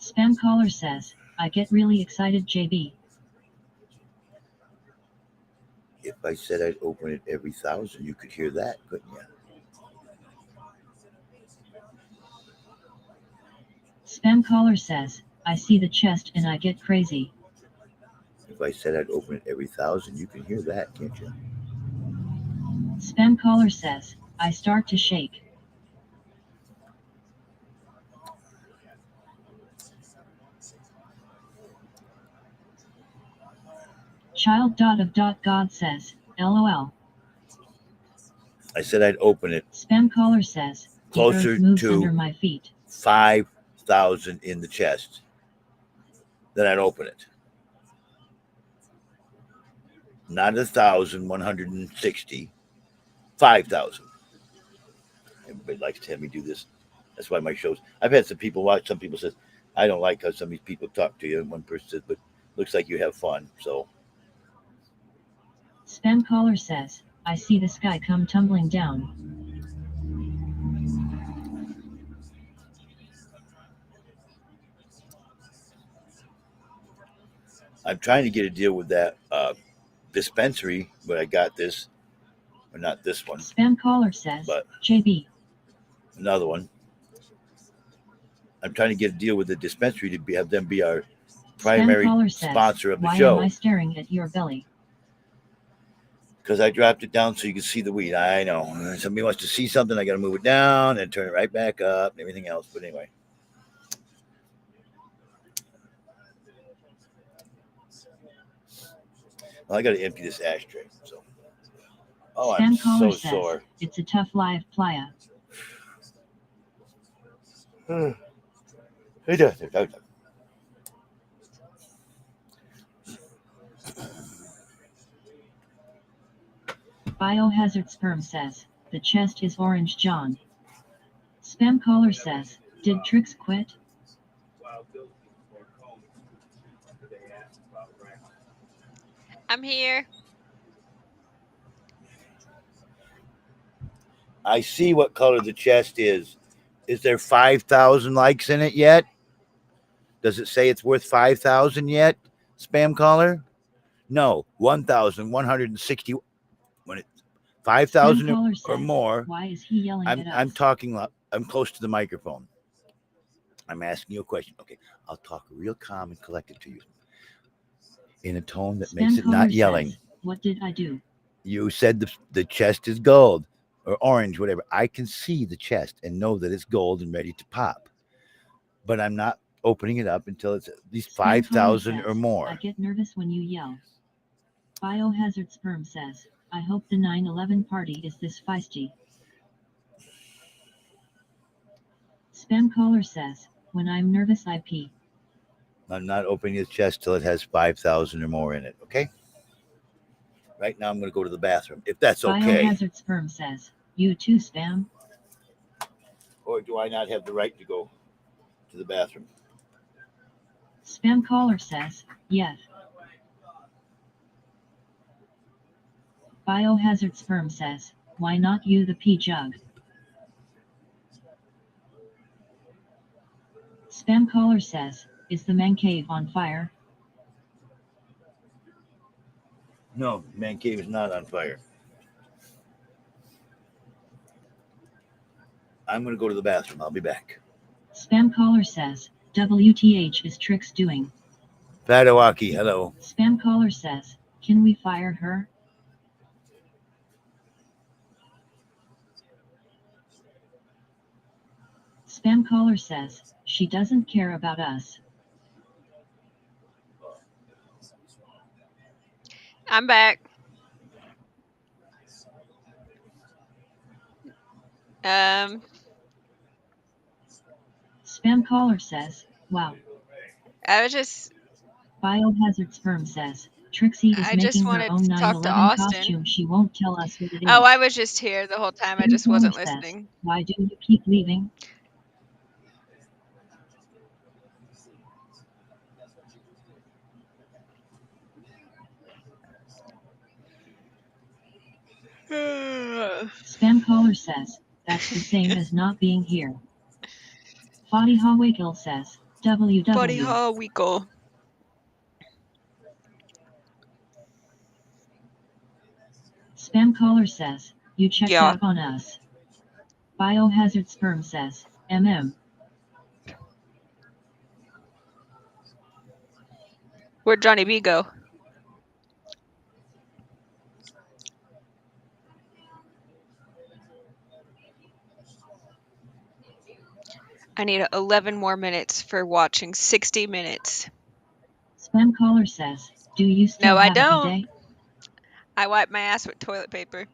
Spam caller says, I get really excited JB. If I said I'd open it every 1,000, you could hear that, couldn't you? Spam caller says, I see the chest and I get crazy. If I said I'd open it every 1,000, you can hear that, can't you? Spam caller says, I start to shake. Child God says, LOL. I said I'd open it Spam caller says, the closer earth moves to under my feet. 5,000 in the chest. Then I'd open it. Not 1,160. 5,000. Everybody likes to have me do this. That's why my shows. I've had some people watch. Some people says I don't like how some of these people talk to you. And one person says, but looks like you have fun. So Spam caller says, I see the sky come tumbling down. I'm trying to get a deal with that dispensary, but I got this, or not this one, Spam caller says, but JB. another one. I'm trying to get a deal with the dispensary to have them be our primary Spam caller says, sponsor of the why show. am I staring at your belly? Because I dropped it down so you can see the weed. I know. Somebody wants to see something, I got to move it down and turn it right back up and everything else. But anyway. Well, I got to empty this ashtray. So, Spam I'm caller so says, sore. it's a tough life, playa. Biohazard Sperm says, the chest is orange John. Spam caller says, did Trix quit? I'm here. I see what color the chest is. Is there 5,000 likes in it yet? Does it say it's worth 5,000 yet? Spam caller? No, 1,160. When it Spam 5,000 caller or says, more, why is he yelling at I'm us? talking. I'm close to the microphone. I'm asking you a question. Okay, I'll talk real calm and collected to you in a tone that makes Spam it caller not yelling. says, what did I do? You said the chest is gold or orange, whatever. I can see the chest and know that it's gold and ready to pop, but I'm not opening it up until it's at least Spam caller 5,000 or says, more. I get nervous when you yell. Biohazard Sperm says, I hope the 9/11 party is this feisty. Spam caller says, when I'm nervous I pee. I'm not opening his chest till it has 5,000 or more in it. Okay. Right now, I'm going to go to the bathroom, if that's okay. Biohazard Sperm says, you too Spam? Or do I not have the right to go to the bathroom? Spam caller says, yes. Biohazard Sperm says, why not you the pee jug? Spam caller says, is the man cave on fire? No, man cave is not on fire. I'm going to go to the bathroom. I'll be back. Spam caller says, WTH is Trix doing? Padawaki, hello. Spam caller says, can we fire her? Spam caller says, she doesn't care about us. I'm back. Spam caller says, wow. I was just Biohazard Sperm says, Trixie is I just making her wanted own to talk to 9/11 Austin. costume. She won't tell us what it is. Oh, I was just here the whole time. I Spam just caller wasn't says, listening. why do you keep leaving? Spam caller says, that's the same as not being here. Fadiha Wakil says, Buddy WW. Ha Weekle. Spam caller says, you checked Yeah. out on us. Biohazard Sperm says, Where'd Johnny B go? I need 11 more minutes for watching 60 minutes. Spam caller says, do you still No, I have a don't. bidet? I wipe my ass with toilet paper.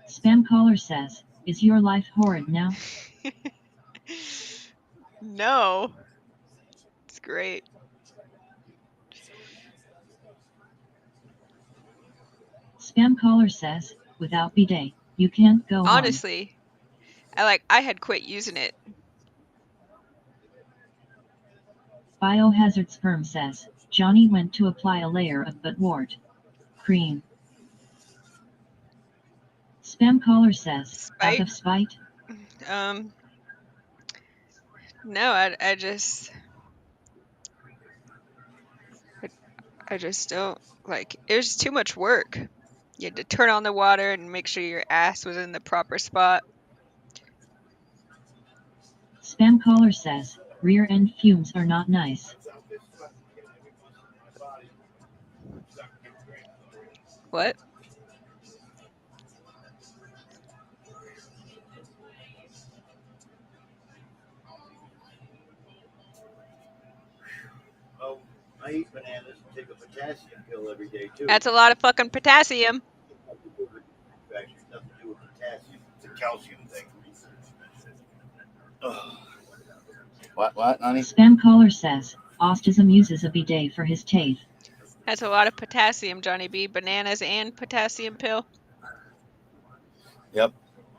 Spam caller says, is your life horrid now? No. It's great. Spam caller says, without bidet, you can't go on. Honestly, I had quit using it. Biohazard Sperm says, Johnny went to apply a layer of butt wart cream. Spam caller says, out Spite? of spite? No, I just don't it was too much work. You had to turn on the water and make sure your ass was in the proper spot. Spam caller says, rear end fumes are not nice. What? I eat bananas and take a potassium pill every day too. That's a lot of fucking potassium. Nothing to do with infections, nothing to do with potassium. It's a calcium thing. Ugh. What, honey? Spam caller says, Ostism uses a bidet for his teeth. That's a lot of potassium, Johnny B. Bananas and potassium pill. Yep.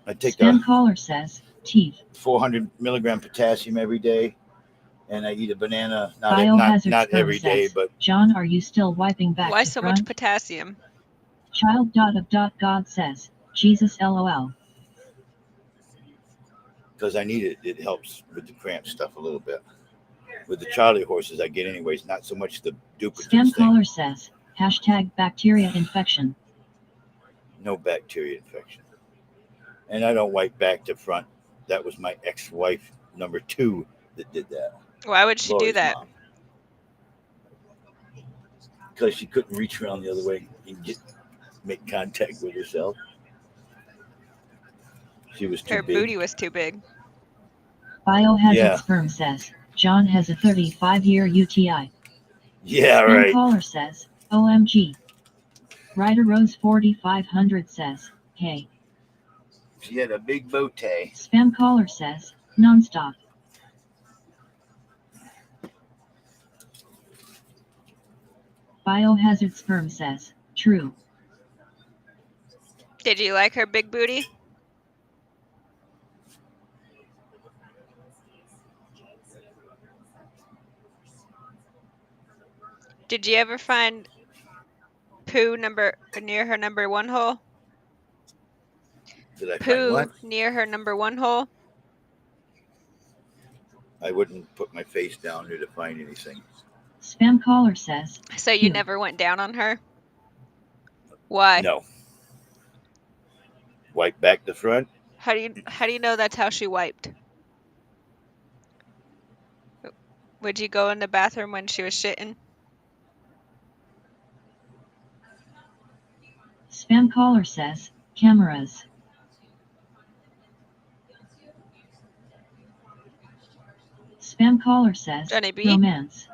I take Spam caller says, teeth. 400 milligram potassium every day, and I eat a banana. Biohazard Not sperm every day, says, but John, are you still wiping back Why to so front? much potassium? Child dot of dot God says, Jesus LOL. because I need it. It helps with the cramp stuff a little bit. With the Charlie horses, I get anyways. Not so much the Duplicate Spam thing. caller says, hashtag bacteria infection. No bacteria infection. And I don't wipe back to front. That was my ex-wife, number 2, that did that. Why would she do Lori's that? mom. Because she couldn't reach around the other way and make contact with herself. She was too Her big. booty was too big. Biohazard Yeah. sperm says, John has a 35-year UTI. Yeah, Spam right. caller says, OMG. Ryder Rose 4500 says, hey. She had a big bow tie. Spam caller says, nonstop. Biohazard sperm says, true. Did you like her big booty? Did you ever find poo near her number 1 hole? Did I find Poo what? near her number 1 hole? I wouldn't put my face down there to find anything. Spam caller says, So you Phew. never went down on her? Why? No. Wipe back the front. How do you know that's how she wiped? Would you go in the bathroom when she was shitting? Spam caller says, cameras. Spam caller says, Johnny B? romance.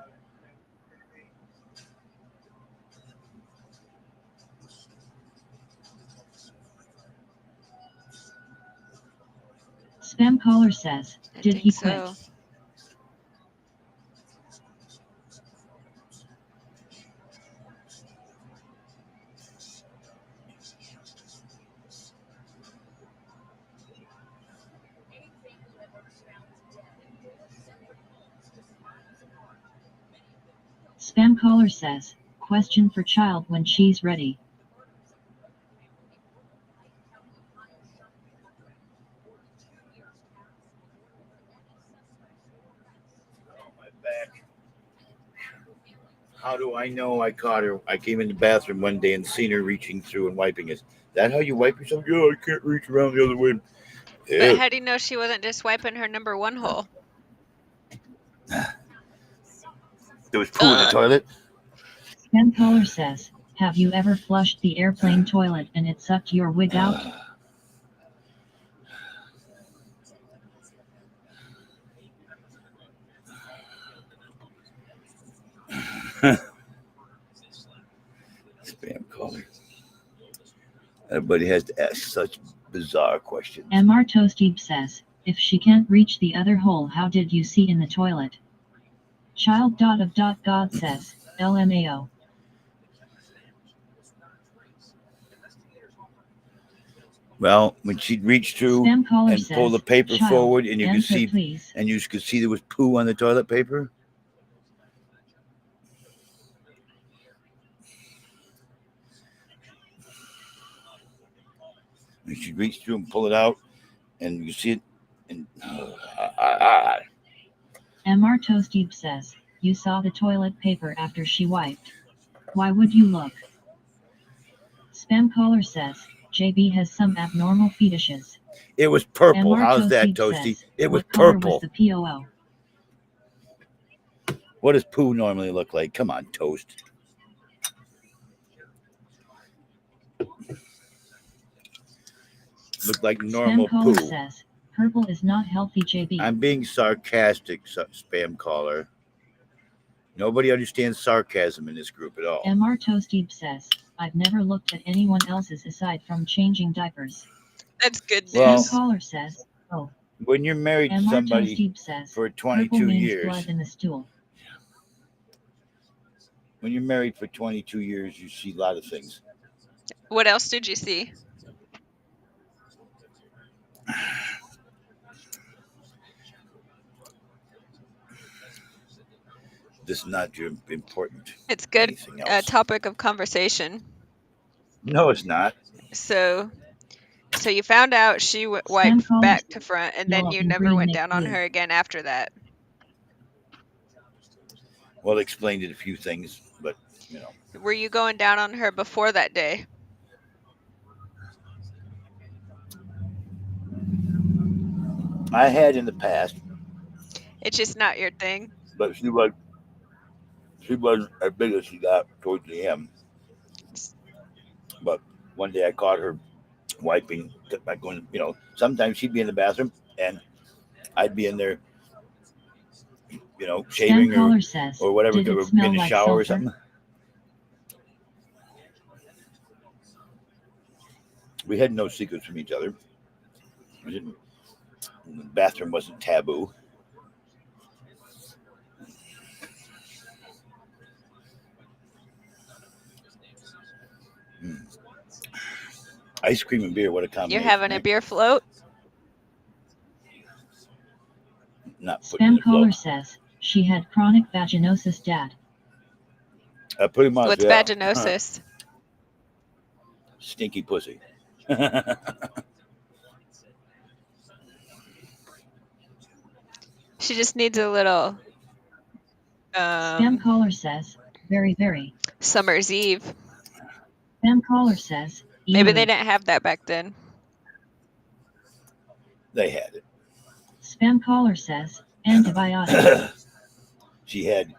Spam caller says, I did think he quit? so. Spam caller says, question for child when she's ready. My back. How do I know I caught her? I came in the bathroom one day and seen her reaching through and wiping it. That how you wipe yourself? Yeah, I can't reach around the other way. But how do you know she wasn't just wiping her number 1 hole? There was poo in the toilet. Spam caller says, have you ever flushed the airplane toilet and it sucked your wig out? Spam caller. Everybody has to ask such bizarre questions. Mr. Toastib says, if she can't reach the other hole, how did you see in the toilet? Child dot of dot God says, LMAO. Well, when she'd reach through Spam caller and says, pull the paper child, forward, and you could answer, see, please. and you could see there was poo on the toilet paper. And she'd reach through and pull it out, and you see it, and Mr. Toastib says, you saw the toilet paper after she wiped. Why would you look? Spam caller says, JB has some abnormal fetishes. it was purple. Mr. How's that, Toastib Toasty? says, It was what color purple. was the POO? What does poo normally look like? Come on, Toast. Look like normal Spam caller poo. says, purple is not healthy, JB. I'm being sarcastic, spam caller. Nobody understands sarcasm in this group at all. Mr. Toasteeb says, I've never looked at anyone else's aside from changing diapers. That's good Well, news. Spam caller says, oh. When you're married to Mr. somebody Toasteeb says, for purple 22 means years, blood in the stool. when you're married for 22 years, you see a lot of things. What else did you see? This is not your important. It's good Anything else? topic of conversation. No, it's not. So you found out she wiped caller back says, to front, and "Yellow then you and never green went make down on blue." her again after that. Well, it explained it a few things, but you know. Were you going down on her before that day? I had in the past, It's just not your thing. but she wasn't as big as she got towards the end. But one day I caught her wiping, like going, you know, sometimes she'd be in the bathroom and I'd be in there, you know, shaving Spam caller says, or whatever, did it or smell in the like shower or sulfur? something. We had no secrets from each other. The bathroom wasn't taboo. Ice cream and beer, what a combination. You're having a beer float? Not putting it in Spam a float. caller says, she had chronic vaginosis, dad. Pretty much. What's yeah. vaginosis? Stinky pussy. She just needs a little Spam caller says, very, very. summer's eve. Spam caller says, Maybe they ew. didn't have that back then. They had it. Spam caller says, antibiotics. She had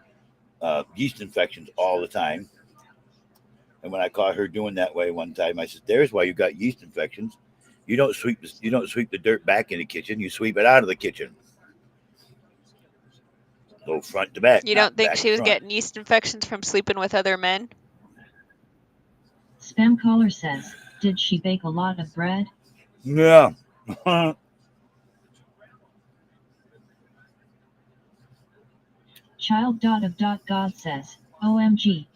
yeast infections all the time. And when I caught her doing that way one time, I said, "There's why you got yeast infections. You don't sweep the dirt back in the kitchen. You sweep it out of the kitchen. Go front to back. You not don't think back she to was front." getting yeast infections from sleeping with other men? Spam caller says, did she bake a lot of bread? Yeah. Child dot of dot God says, OMG.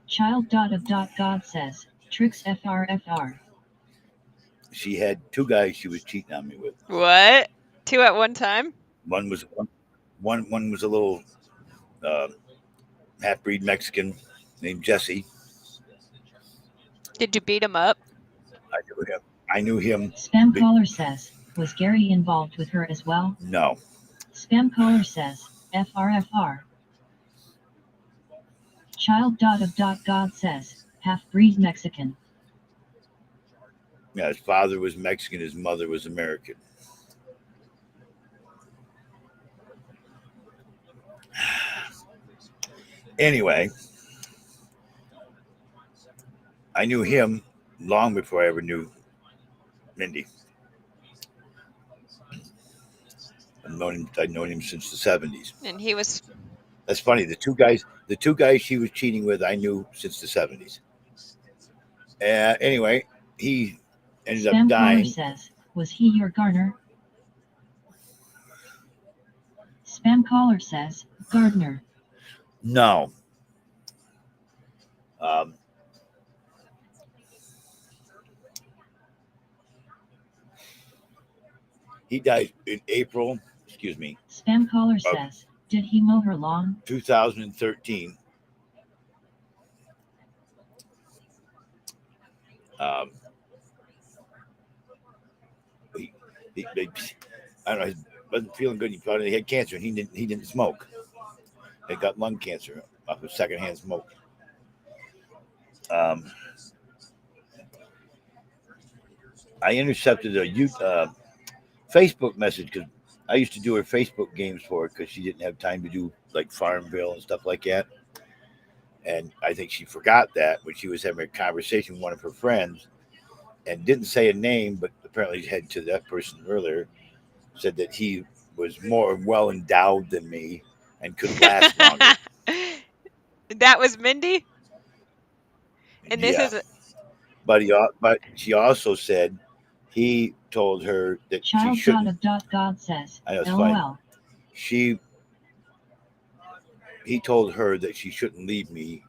Child dot of dot God says, tricks FRFR. She had two guys she was cheating on me with. What? 2 at one time? One was a little half-breed Mexican named Jesse. Did you beat him up? I knew him. Spam caller says, was Gary involved with her as well? No. Spam caller says, FRFR. Child dot of dot God says, half-breed Mexican. Yeah, his father was Mexican. His mother was American. Anyway, I knew him long before I ever knew Mindy. I'd known him since the 70s. And he was. That's funny. The two guys she was cheating with, I knew since the 70s. Anyway, he ended Spam up dying. caller says, was he your gardener? Spam caller says, gardener. No. He died in April, Spam caller says, did he mow her lawn? 2013. I don't know. He wasn't feeling good. He probably had cancer, and he didn't smoke. He got lung cancer off of secondhand smoke. I intercepted a Facebook message because I used to do her Facebook games for her because she didn't have time to do like Farmville and stuff like that. And I think she forgot that when she was having a conversation with one of her friends and didn't say a name, but apparently had to that person earlier, said that he was more well endowed than me and could last longer. That was Mindy? And this Yeah, is but she also said he told her that she Child shouldn't. God says, I know it's fine. LOL. She he told her that she shouldn't leave me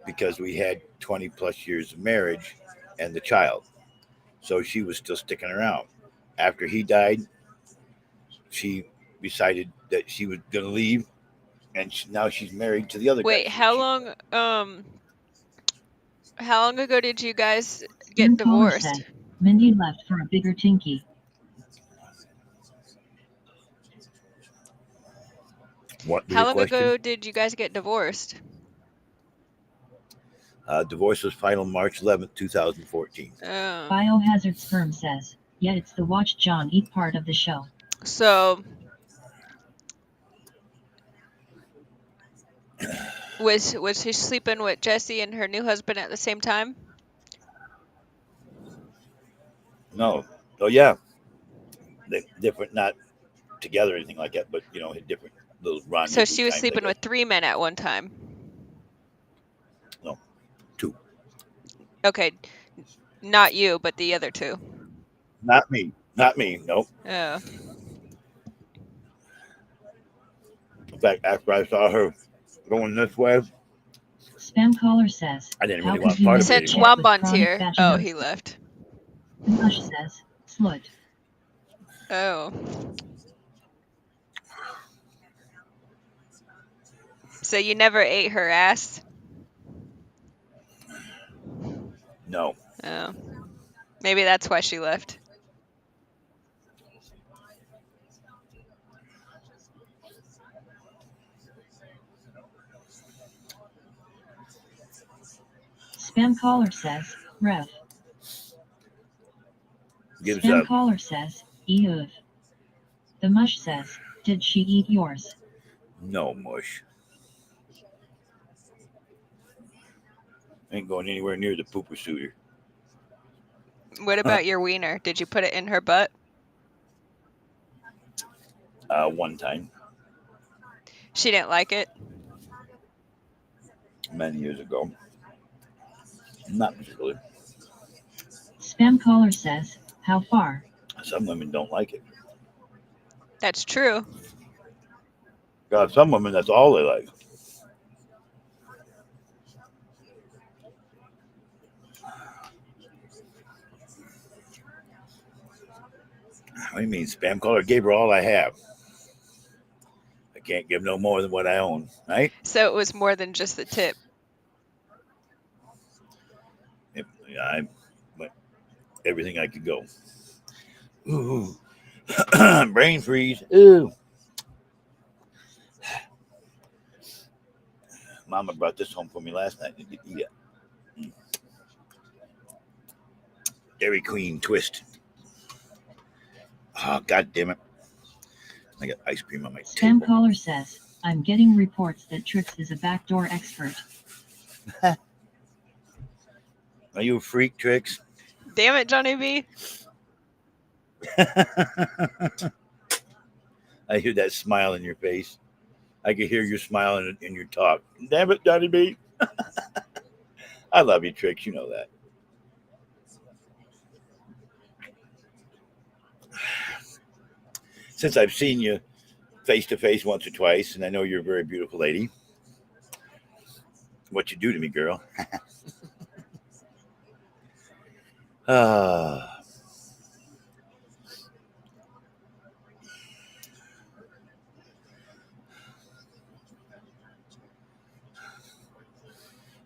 because we had 20 plus years of marriage and the child. So she was still sticking around. After he died, she decided that she was going to leave, and now she's married to the other guy. Wait, how long ago did you guys get Spam caller divorced? says, Mindy left for a bigger tinky. What was How your long question? ago did you guys get divorced? Divorce was final March 11th, 2014. Biohazard Sperm says, yeah, it's the watch John eat part of the show. So was she sleeping with Jesse and her new husband at the same time? No. Oh, yeah. Different, not together or anything like that, but, had different little rendezvous. So she was sleeping with 3 men at one time. No, 2. Okay, not you, but the other 2. Not me. Not me. Nope. Oh. In fact, after I saw her going this way, Spam caller says, I didn't how really could want you part miss of Said it a anymore. chick with Schwambon's chronic here. Oh, vaginosis? he left. Mush says, slut. Oh. So you never ate her ass? No. Oh. Maybe that's why she left. Spam caller says, Rev. Gives Spam up. caller says, Ew. The mush says, did she eat yours? No, mush. Ain't going anywhere near the pooper shooter. What about your wiener? Did you put it in her butt? One time, She didn't like it? many years ago. Not particularly. Spam caller says, how far? Some women don't like it. That's true. God, some women, that's all they like. What do you mean, spam caller? Gave her all I have. I can't give no more than what I own, right? So it was more than just the tip. I went everything I could go. Ooh. Brain freeze. Ooh. Mama brought this home for me last night. Yeah. Dairy Queen twist. Oh, God damn it. I got ice cream on my Spam table. caller says, I'm getting reports that Trix is a backdoor expert. Are you a freak, Trix? Damn it, Johnny B. I hear that smile in your face. I can hear you smiling in your talk. Damn it, Johnny B. I love you, Trix. You know that. Since I've seen you face to face once or twice, and I know you're a very beautiful lady, what you do to me, girl.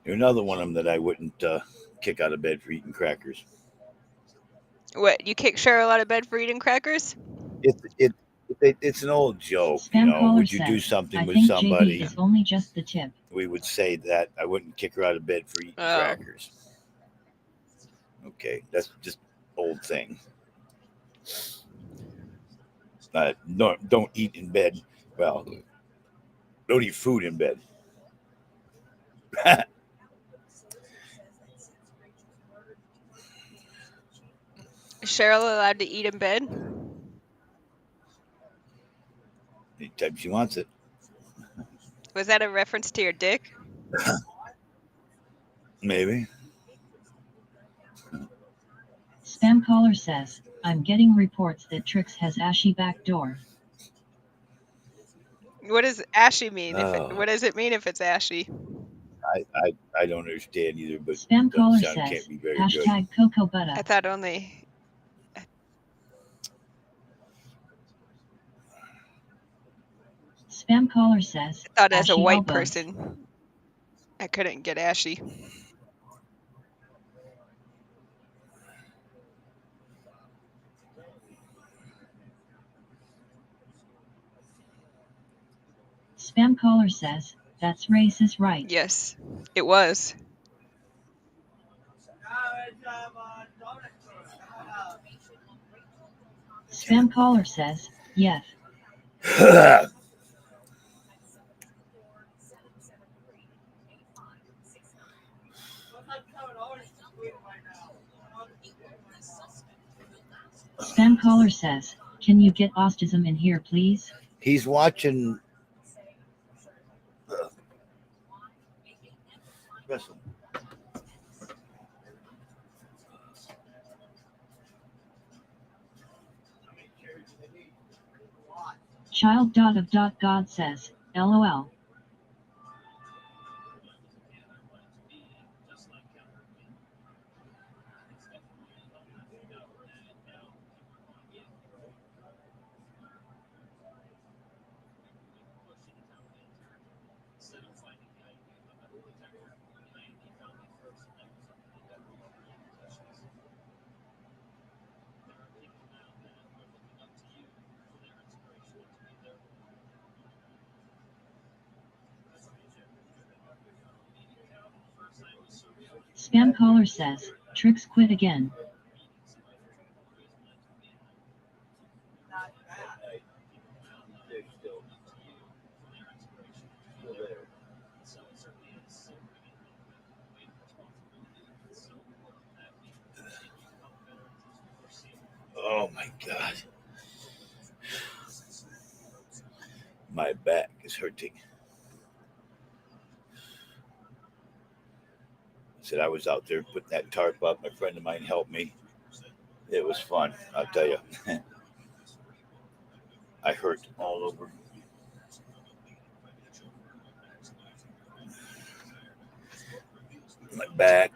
You're another one of them that I wouldn't kick out of bed for eating crackers. What, you kick Cheryl out of bed for eating crackers? It's an old joke, Spam caller Would you says, do something I with think somebody? JB is only just the tip. We would say that I wouldn't kick her out of bed for eating crackers. Okay, that's just old thing. Don't eat in bed. Well, don't eat food in bed. Is Cheryl allowed to eat in bed? Anytime she wants it. Was that a reference to your dick? Maybe. Spam caller says, I'm getting reports that Trix has ashy back door. What does ashy mean? Oh. What does it mean if it's ashy? I don't understand either, but Spam the caller sound says, can't be very hashtag Coco Butter. I thought only. Spam caller says, I thought as a ashy white elbows. person, I couldn't get ashy. Spam caller says, that's racist, right? Yes, it was. Spam caller says, yes. good. Spam caller says, can you get autism in here, please? He's watching. Wrestling. Child.of.God says, LOL. Spam caller says, Trix quit again. Oh my God. My back is hurting. Said I was out there putting that tarp up. My friend of mine helped me. It was fun, I'll tell you. I hurt all over. My back,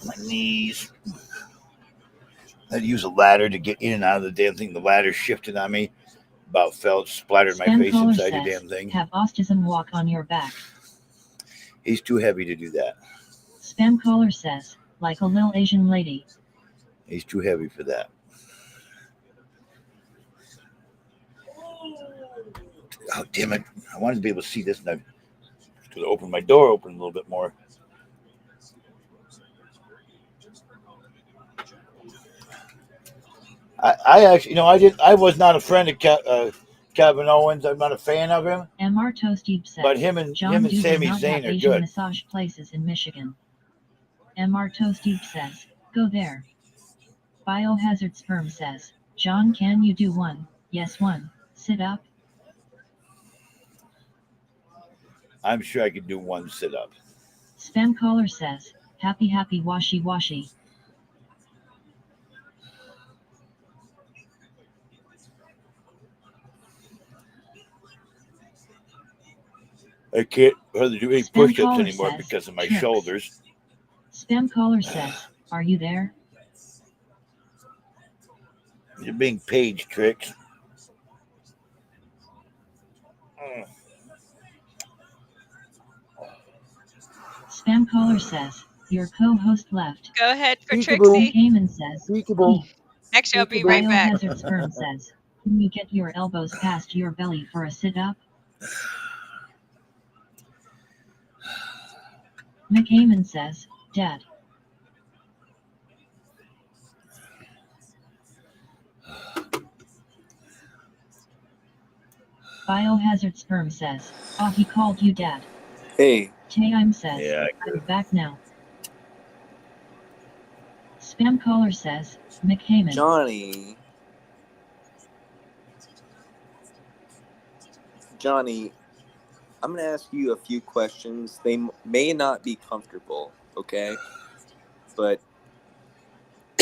my knees. I had to use a ladder to get in and out of the damn thing. The ladder shifted on me. About fell, splattered my Spam face caller inside the says, damn thing. have autism walk on your back. He's too heavy to do that. Spam caller says, like a little Asian lady. He's too heavy for that. Oh, damn it. I wanted to be able to see this, and I could have opened my door open a little bit more. I actually, I was not a friend of Kevin Owens. I'm not a fan of him. Mr. Toasty says, But him and John, do Sami they not Zayn have are Asian good. massage places in Michigan? Mr. Toasty says, go there. Biohazard Sperm says, John, can you do one? Yes, one. Sit up. I'm sure I could do one sit up. Spam caller says, happy washy washy. I can't hardly do any Spam push-ups caller anymore says, because of my Trix. shoulders. Spam caller says, are you there? You're being paged, Tricks. Spam caller says, your co-host left. Go ahead for Peekaboo. Trixie. Cayman says, Peekaboo. Actually, I'll be right back. Biohazard Sperm says, can you get your elbows past your belly for a sit-up? McCaman says, Dad. Biohazard Sperm says, oh, he called you Dad. Hey. Taim says, Yeah, I'm back now. Spam caller says, McCaman. Johnny. Johnny, I'm going to ask you a few questions. They may not be comfortable, okay? But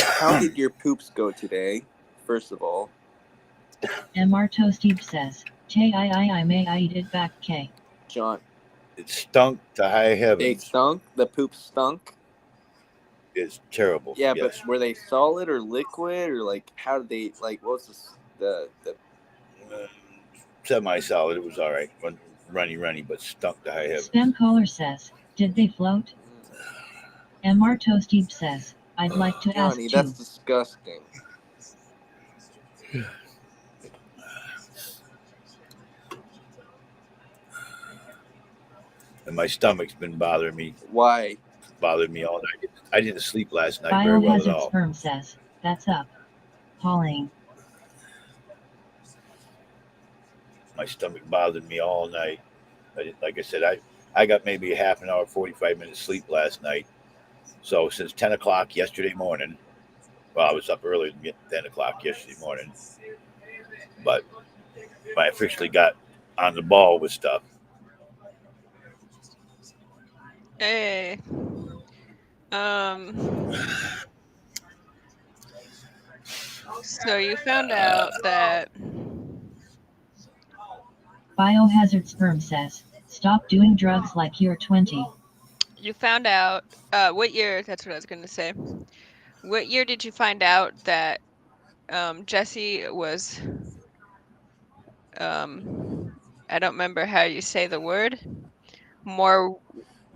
how did your poops go today, first of all? Mr. Toasty says, Tay I may I eat it back K. John, It stunk to high they heavens. stunk? The poop stunk? It's terrible. Yeah, yes. but were they solid or liquid, or like how did they, like, what was this, the Semi-solid. It was all right. Runny, but stunk to high heavens. Spam caller says, did they float? Mr. Toasty says, I'd like to ask Johnny, too. that's disgusting. And my stomach's been bothering me. Why? Bothered me all night. I didn't sleep last night very well at Biohazard all. Sperm says, that's up. Pauling. My stomach bothered me all night. Like I said, I got maybe a half an hour, 45 minutes sleep last night. So since 10 o'clock yesterday morning, well, I was up earlier than 10 o'clock yesterday morning, but I officially got on the ball with stuff. Hey. So you found out that Biohazard Sperm says, stop doing drugs like you're 20. you found out what year? That's what I was going to say. What year did you find out that Jesse was I don't remember how you say the word. More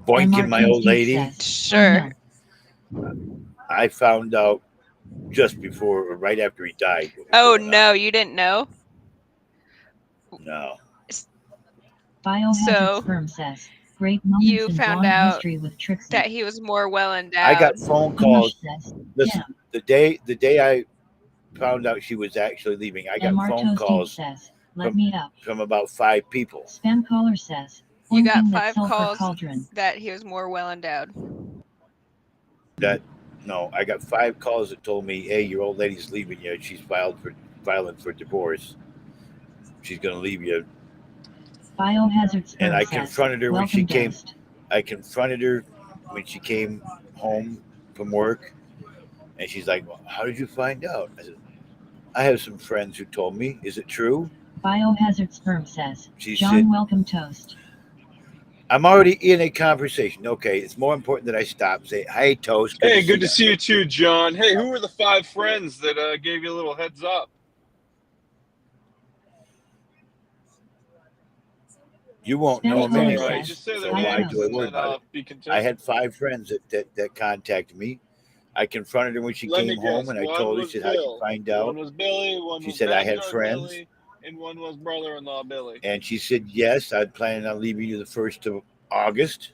Boinking my old lady. Says, sure. I found out just before or right after he died. Oh no, you didn't know? No. Biohazard Sperm says, great moments You in found blonde out history with Trixie. that he was more well endowed. I got phone calls. Says, Listen, the day I found out she was actually leaving, I got phone calls says, let me up. from about 5 people. Spam caller says, you got pointing 5 that calls cauldron. that he was more well endowed. No, I got 5 calls that told me, hey, your old lady's leaving you. She's filing for divorce. She's going to leave you. Biohazard Sperm And I says, confronted her when she came. I confronted her when she came home from work. And she's like, well, how did you find out? I said, I have some friends who told me. Is it true? Biohazard Sperm says, She John, said, welcome toast. I'm already in a conversation. Okay, it's more important that I stop. Say, hey, Toast. Hey, good to see you too, John. Hey, who were the 5 friends that gave you a little heads up? You won't know them anyway. Just say So their why names do I and worry then about it? be content. I had 5 friends that contacted me. I confronted her when she came home, and I told her, she said, how'd you find out? One was Billy, one She was said, I had Backyard friends. Billy, and one was brother-in-law Billy. And she said, yes, I'd planning on leaving you the 1st of August.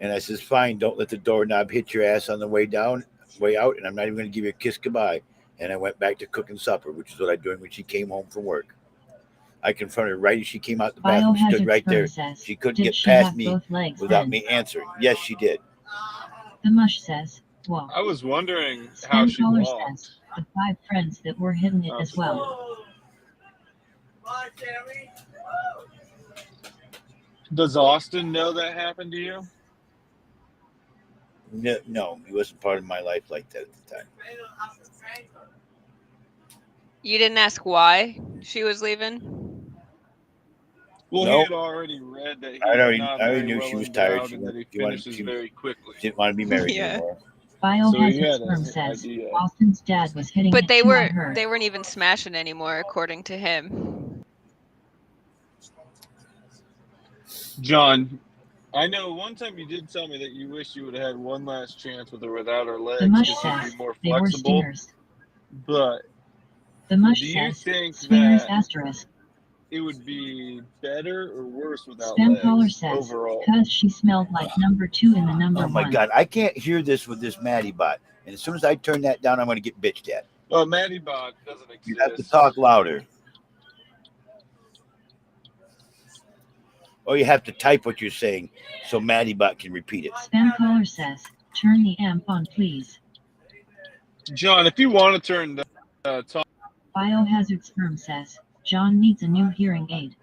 And I says, fine, don't let the doorknob hit your ass on the way out, and I'm not even going to give you a kiss goodbye. And I went back to cooking supper, which is what I'm doing when she came home from work. I confronted her right as she came out the bathroom. She stood right there. She couldn't get past me without me answering. Yes, she did. The mush says, whoa. I was wondering how she walked. Says, the 5 friends that were hitting it as well. Does Austin know that happened to you? No, he wasn't part of my life like that at the time. You didn't ask why she was leaving? Well, Nope. he had already read that he I already knew she was tired. and that he finishes very quickly. She didn't want to be married Yeah. anymore. Biohazard Sperm says, Austin's dad was hitting But it they too, I weren't heard. they weren't even smashing anymore, according to him. John, I know one time you did tell me that you wish you would have had one last chance with or without her legs The mush because says, you'd be more they were flexible. stingers. But The mush do you says, think swingers that asterisk. it would be better or worse without Spam caller legs says, overall? because she smelled like number 2 in the number 1. Oh my God, I can't hear this with this Maddie bot. And as soon as I turn that down, I'm going to get bitched at. Well, Maddie Bot doesn't exist. You have to talk louder. Or you have to type what you're saying so Maddie bot can repeat it. Spam caller says, turn the amp on please. John, if you want to turn the talk. Biohazard Sperm says, John needs a new hearing aid.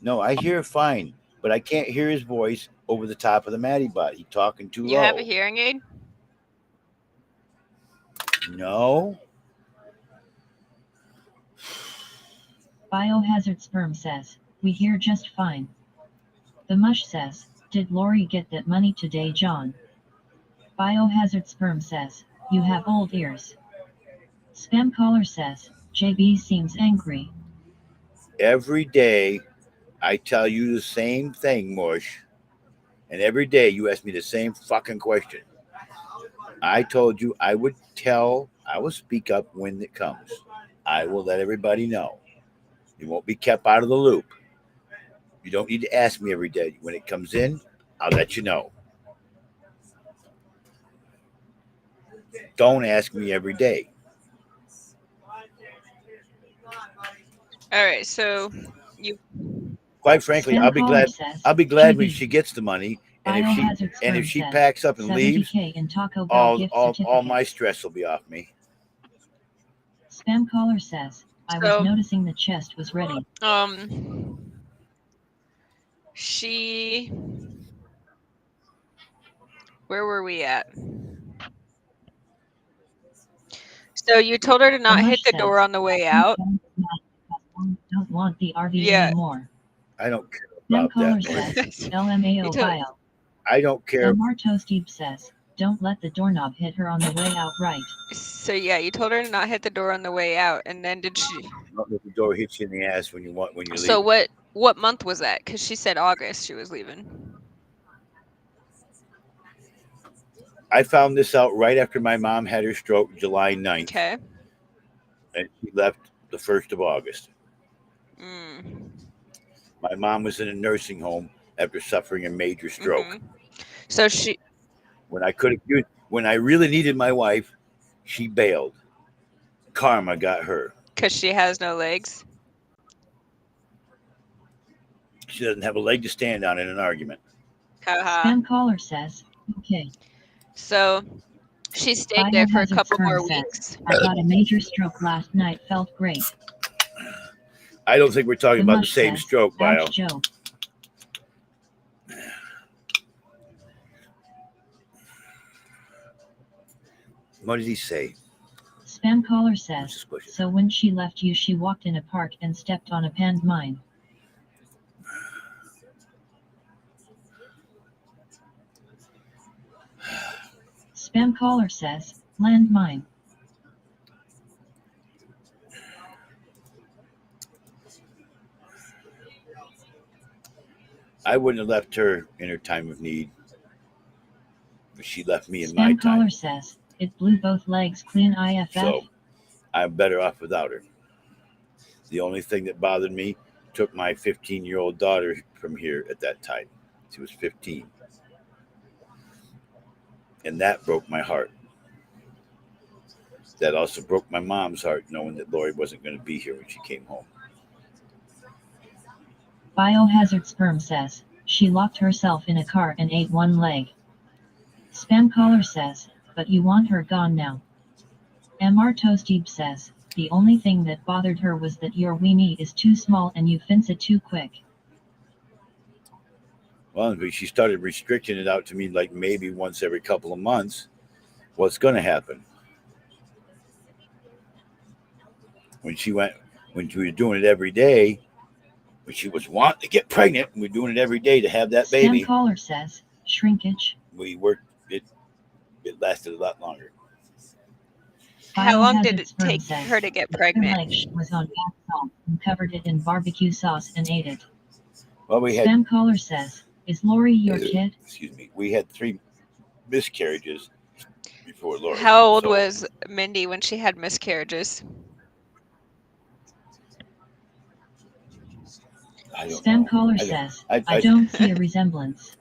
No, I hear fine, but I can't hear his voice over the top of the Matty Bot. He's talking too You have a low. hearing aid? No, Biohazard Sperm says, we hear just fine. The Mush says, did Lori get that money today, John? Biohazard Sperm says, you have old ears. Spam caller says, JB seems angry. every day I tell you the same thing, Mush, and every day you ask me the same fucking question. I told you I would speak up when it comes. I will let everybody know. You won't be kept out of the loop. You don't need to ask me every day. When it comes in, I'll let you know. Don't ask me every day. All right, so you Quite frankly, Spam I'll be caller glad. says, I'll be glad when JB. she gets the money, and Biohazard if Sperm she says, packs up and leaves, 70K in Taco Bell gift all my certificates. stress will be off me. Spam caller says, I was So- noticing the chest was ready. she where were we at? So you told her to not hit the door on the way out. Don't want the RV Yeah. anymore. I don't care Spam about caller that. says, You LMAO told- bio. I don't care. Marto Steve says, don't let the doorknob hit her on the way out, right? So yeah, you told her to not hit the door on the way out, and then did she? Don't let the door hit you in the ass when you're So leaving. what month was that? Because she said August she was leaving. I found this out right after my mom had her stroke, July 9th, Okay. and she left the 1st of August. Mm. My mom was in a nursing home after suffering a major stroke. Mhm. So she. When I really needed my wife, she bailed. Karma got her. Because she has no legs. She doesn't have a leg to stand on in an argument. Haha. Spam caller says, okay. So she stayed there for a Biohazard couple Sperm more says, weeks. I got a major stroke last night, felt great. I don't think we're talking about the same Mush says, stroke, Bio. ouch, Joe. What did he say? Spam caller What's says, this question? so when she left you, she walked in a park and stepped on a panned mine. Spam caller says, landmine. I wouldn't have left her in her time of need, but she left me in my Spam caller time. says, it blew both legs clean IFF. So I'm better off without her. The only thing that bothered me took my 15-year-old daughter from here at that time. She was 15. And that broke my heart. That also broke my mom's heart, knowing that Lori wasn't going to be here when she came home. Biohazard Sperm says, she locked herself in a car and ate one leg. Spam caller says, but you want her gone now. Mr. Toastib says, the only thing that bothered her was that your weenie is too small and you fince it too quick. Well, but she started restricting it out to me like maybe once every couple of months. What's going to happen? When we were doing it every day, when she was wanting to get pregnant, and we were doing it every day to have that baby. Spam caller says, shrinkage. We worked it. It lasted a lot longer. How long did Biohazard it Sperm take says, her to get her leg pregnant? was on bath salt and covered it in barbecue sauce and ate it. Well, we had. Spam caller says, is Lori your kid? Excuse me. We had 3 miscarriages before Lori. How old So, was Mindy when she had miscarriages? I don't Spam know. caller says, I don't see a resemblance.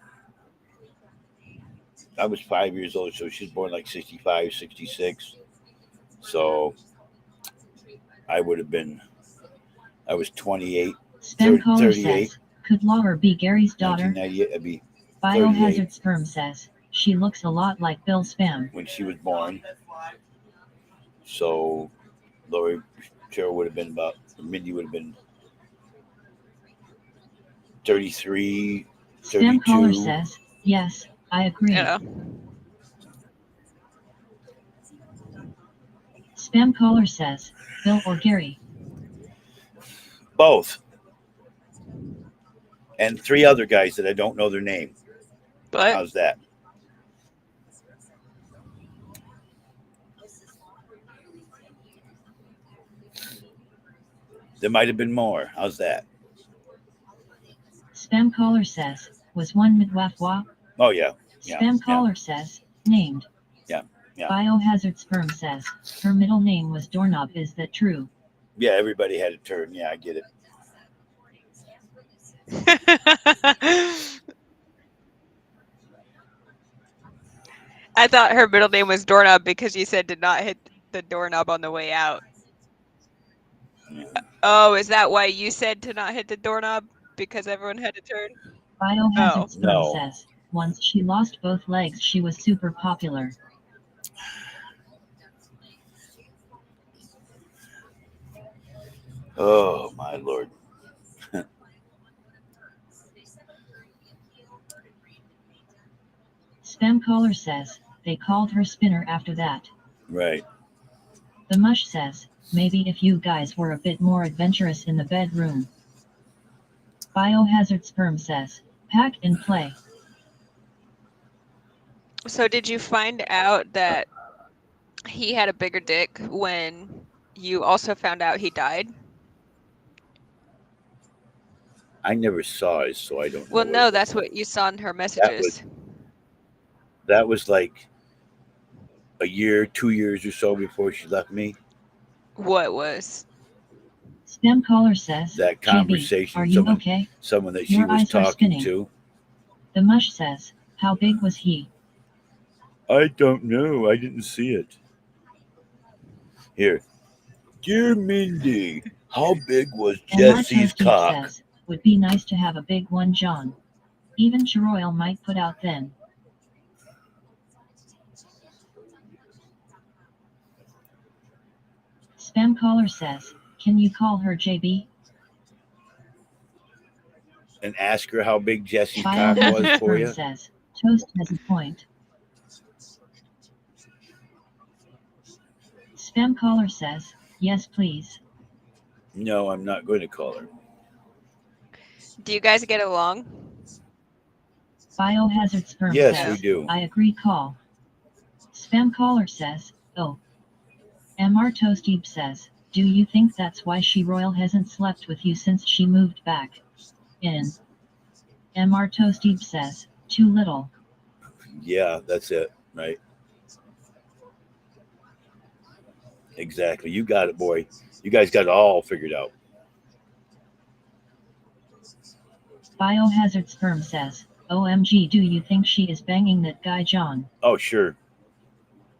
I was 5 years old, so she's born like 65, 66. So I was 28, Spam caller 38, says, could Laura be Gary's daughter? 1998. I'd be Biohazard 38 Sperm says, she looks a lot like Bill Spam. when she was born. So Lori Cheryl would have been Mindy would have been 33, Spam caller 32. says, yes, I agree. Yeah. Spam caller says, Bill or Gary. Both. And 3 other guys that I don't know their name. But How's that? There might have been more. How's that? Spam caller says, was one midwafwa? Oh, yeah. Yeah, Spam yeah. caller says, named. Yeah. Biohazard sperm says, her middle name was Doorknob. Is that true? Yeah, everybody had a turn. Yeah, I get it. I thought her middle name was Doorknob because you said did not hit the doorknob on the way out. Oh, is that why you said to not hit the doorknob? Because everyone had to turn? Biohazard Oh. sperm No. says, once she lost both legs, she was super popular. Oh, my Lord. Spam caller says, they called her Spinner after that. Right. The Mush says, maybe if you guys were a bit more adventurous in the bedroom. Biohazard sperm says, pack and play. So did you find out that he had a bigger dick when you also found out he died? I never saw it, so I don't know. Well, what no, it that's was. what you saw in her messages. That was like a year, 2 years or so before she left me. What was? Spam caller says, That JB, conversation, are you okay? someone that she Your was eyes are talking spinning. to. The Mush says, how big was he? I don't know. I didn't see it. Here. Dear Mindy, how big was And my Jesse's toasty cock? says, would be nice to have a big one, John. Even Chiroil might put out then. Spam caller says, can you call her JB? And ask her how big Jesse's cock was Biohazard for sperm you? says, Toast has a point. Spam caller says, yes please. No, I'm not going to call her. Do you guys get along? Biohazard sperm Yes, says, we do. I agree call. Spam caller says, oh. MR Toasty says, do you think that's why she Royal hasn't slept with you since she moved back in? MR Toasty says, too little. Yeah, that's it, right? Exactly. You got it, boy. You guys got it all figured out. Biohazard sperm says, OMG, do you think she is banging that guy John? Oh, sure.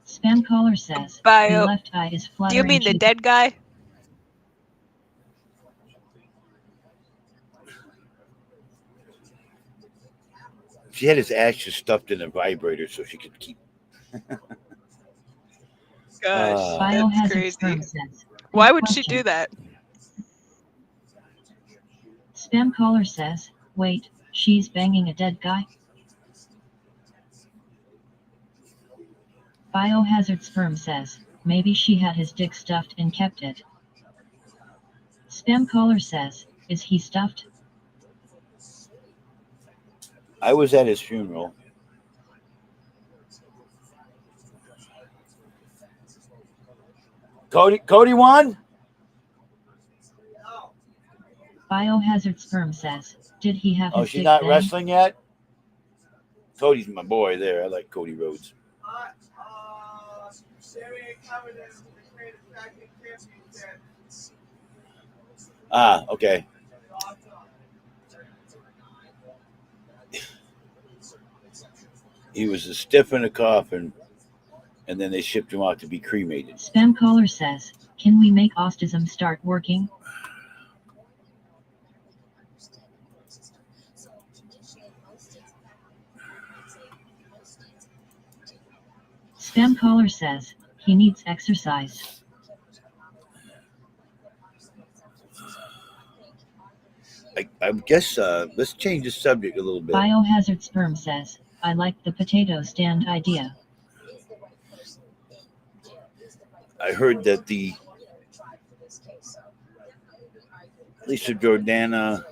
Spam caller says, Bio- your left eye is Do fluttering. you mean the dead guy? She had his ashes stuffed in a vibrator so she could keep. Gosh, that's Biohazard crazy. sperm says, Why good would she question. do that? Spam caller says, wait, she's banging a dead guy? Biohazard sperm says, maybe she had his dick stuffed and kept it. Spam caller says, is he stuffed? I was at his funeral. Cody won? Biohazard sperm says, did he have Oh, his she's dick not banged? wrestling yet? Cody's my boy there. I like Cody Rhodes. Ah, okay. He was a stiff in a coffin, and then they shipped him out to be cremated. Spam caller says, can we make ostism start working? Spam caller says, he needs exercise. I guess let's change the subject a little bit. Biohazard Sperm says, I like the potato stand idea. I heard that the Lisa Jordana,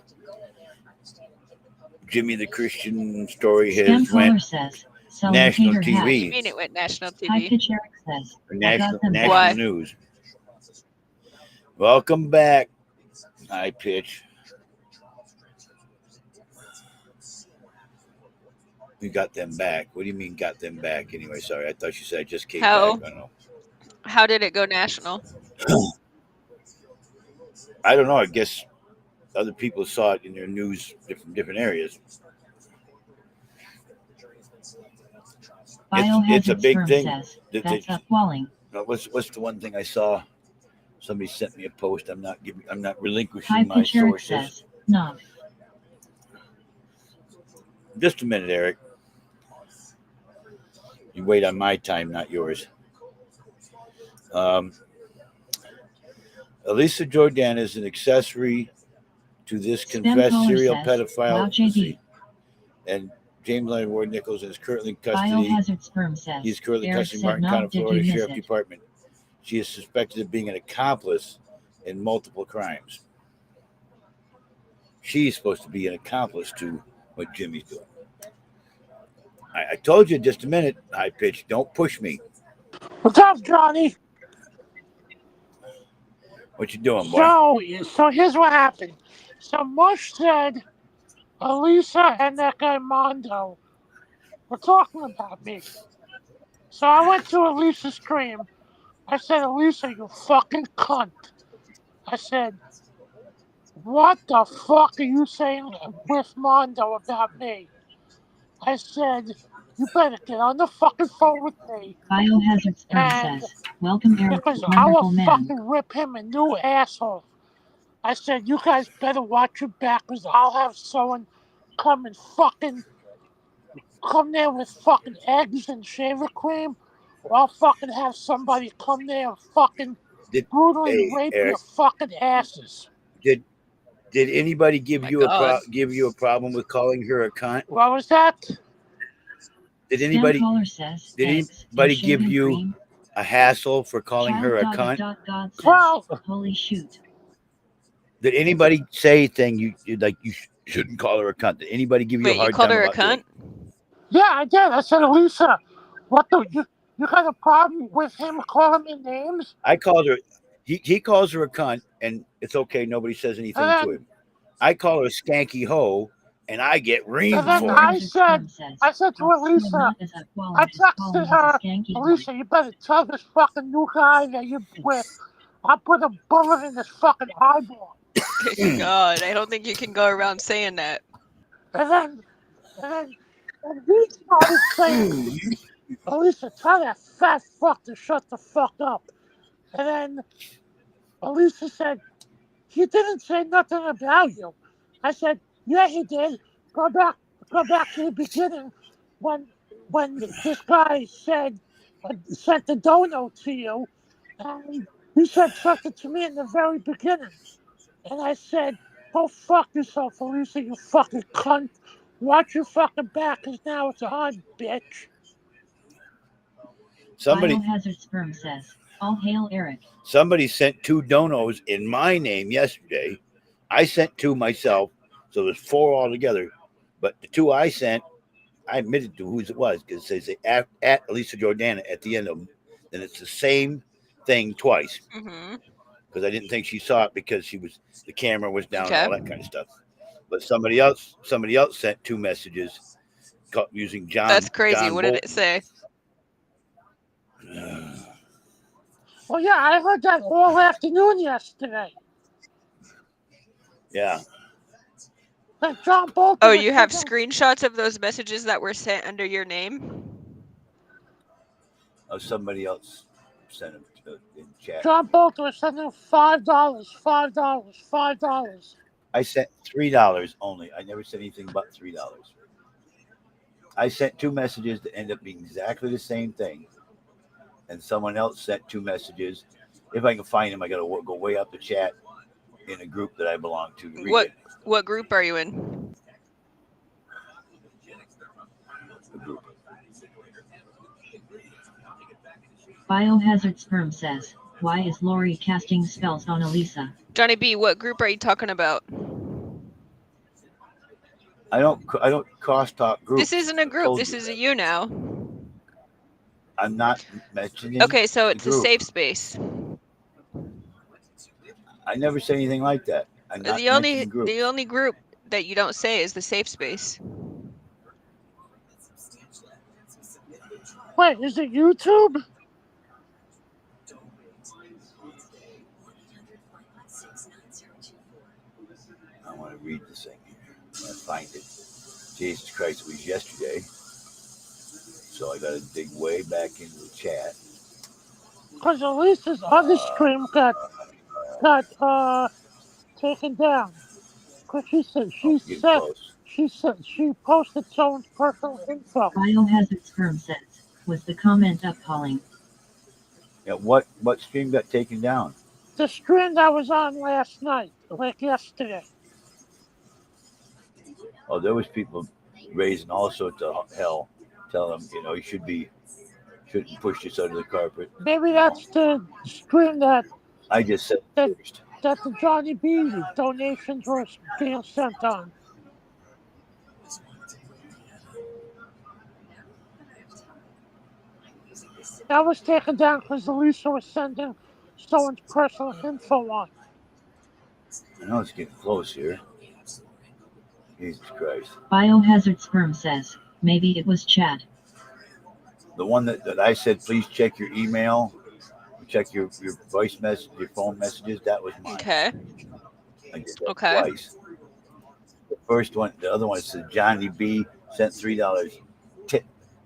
Jimmy the Christian story Scam has caller went says, selling national tater What do TV, you hats. mean it went national High TV? pitch Eric says, or I got them national Why? back. news. Welcome back, High Pitch. We got them back. What do you mean got them back? Anyway, sorry, I thought you said I just came How back. I don't know. how did it go national? I don't know. I guess other people saw it in their news from different areas. It's a Biohazard big Sperm thing. says, That- that's that- upwalling. What's the one thing I saw? Somebody sent me a post. I'm not High relinquishing my pitch Eric sources. says, knock. Just a minute, Eric. You wait on my time, not yours. Elisa Jordan is an accessory to this Spam confessed caller serial says, pedophile. wow Let's JD. see. And James Leonard Ward Nichols is currently in custody. Biohazard Sperm says, He's currently in Eric custody of said Martin knock, County, did you Florida miss Sheriff it? Department. She is suspected of being an accomplice in multiple crimes. She's supposed to be an accomplice to what Jimmy's doing. I told you just a minute, High Pitch. Don't push me. What's up, Johnny? What you doing, boy? So here's what happened. So Mush said Elisa and that guy Mondo were talking about me. So I went to Elisa's stream. I said, Elisa, you fucking cunt. I said, what the fuck are you saying with Mondo about me? I said, you better get on the fucking phone with me. Biohazard Sperm And says, welcome Eric, because I will wonderful man. fucking rip him a new asshole. I said, you guys better watch your back because I'll have someone come and fucking come there with fucking eggs and shaver cream. Or I'll fucking have somebody come there and fucking Did brutally hey, rape Eric, your fucking asses. did anybody give My you God. give you a problem with calling her a cunt? What was that? Did Spam anybody caller says, did eggs and anybody give shaving you cream. a hassle for calling her a Child. cunt? God says, Well, holy shoot. Did anybody say anything you like you shouldn't call her a cunt? Did anybody give you a Wait, you hard called time her a about doing cunt? it? yeah, I did. I said, Elisa, what the you got a problem with him calling me names? I called her. He calls her a cunt, and it's okay. Nobody says anything And to then him. I call her a skanky hoe, and I get reamed and then for it. I Biohazard said Sperm says, I said to it's still Elisa, not as upwalling I as calling texted us a her, skanky whore. Elisa, you better tell this fucking new guy that you're with. I'll put a bullet in his fucking eyeball. Good God, I don't think you can go around saying that. And he started saying, Elisa, tell that fat fuck to shut the fuck up. And then Elisa said, he didn't say nothing about you. I said, yeah, he did. Go back to the beginning when this guy said, sent the dono to you, and he said something to me in the very beginning. And I said, go fuck yourself, Elisa, you fucking cunt. Watch your fucking back, because now it's on, bitch. Somebody Biohazard Sperm says, all hail Eric. somebody sent 2 donos in my name yesterday. I sent 2 myself, so there's 4 altogether. But the 2 I sent, I admitted to whose it was because it says at Elisa Jordana at the end of them. Then it's the same thing twice Mm-hmm. because I didn't think she saw it because the camera was down and Okay. all that kind of stuff. But somebody else sent 2 messages using John. That's crazy. John What did Bolt. it say? Well, yeah, I heard that all afternoon yesterday. Yeah. Like John Bolton. Oh, was you have thinking- screenshots of those messages that were sent under your name? Oh, somebody else sent them in chat. John Bolton was sending $5. I sent $3 only. I never said anything but $3. I sent 2 messages that end up being exactly the same thing. And someone else sent 2 messages. If I can find them, I got to go way up the chat in a group that I belong to. Read What it. what group are you in? The group. Biohazard Sperm says, why is Lori casting spells on Elisa? Johnny B, what group are you talking about? I don't crosstalk groups. This isn't a I group. told This you is that. a YouNow. I'm not mentioning. Okay, so the it's a group. safe space. I never say anything like that. I'm not The mentioning groups. only group that you don't say is the safe space. Wait, is it YouTube? I want to read this thing here. I want to find it. Jesus Christ, it was yesterday. So I got to dig way back into the chat. Because Elisa's other stream got taken down. Because she said she posted someone's personal info. Biohazard Sperm says, was the comment up calling? Yeah, what stream got taken down? The stream that was on last night, like yesterday. Oh, there was people raising all sorts of hell, telling them, you shouldn't push this under the carpet. Maybe that's the stream that I just said first. that the Johnny B donations were being sent on. That was taken down because Elisa was sending someone's personal info on. I know it's getting close here. Jesus Christ. Biohazard Sperm says, maybe it was Chad. The one that I said, please check your email, check your voice message, your phone messages, that was mine. Okay. I did that Okay. twice. The first one, the other one said Johnny B sent $3.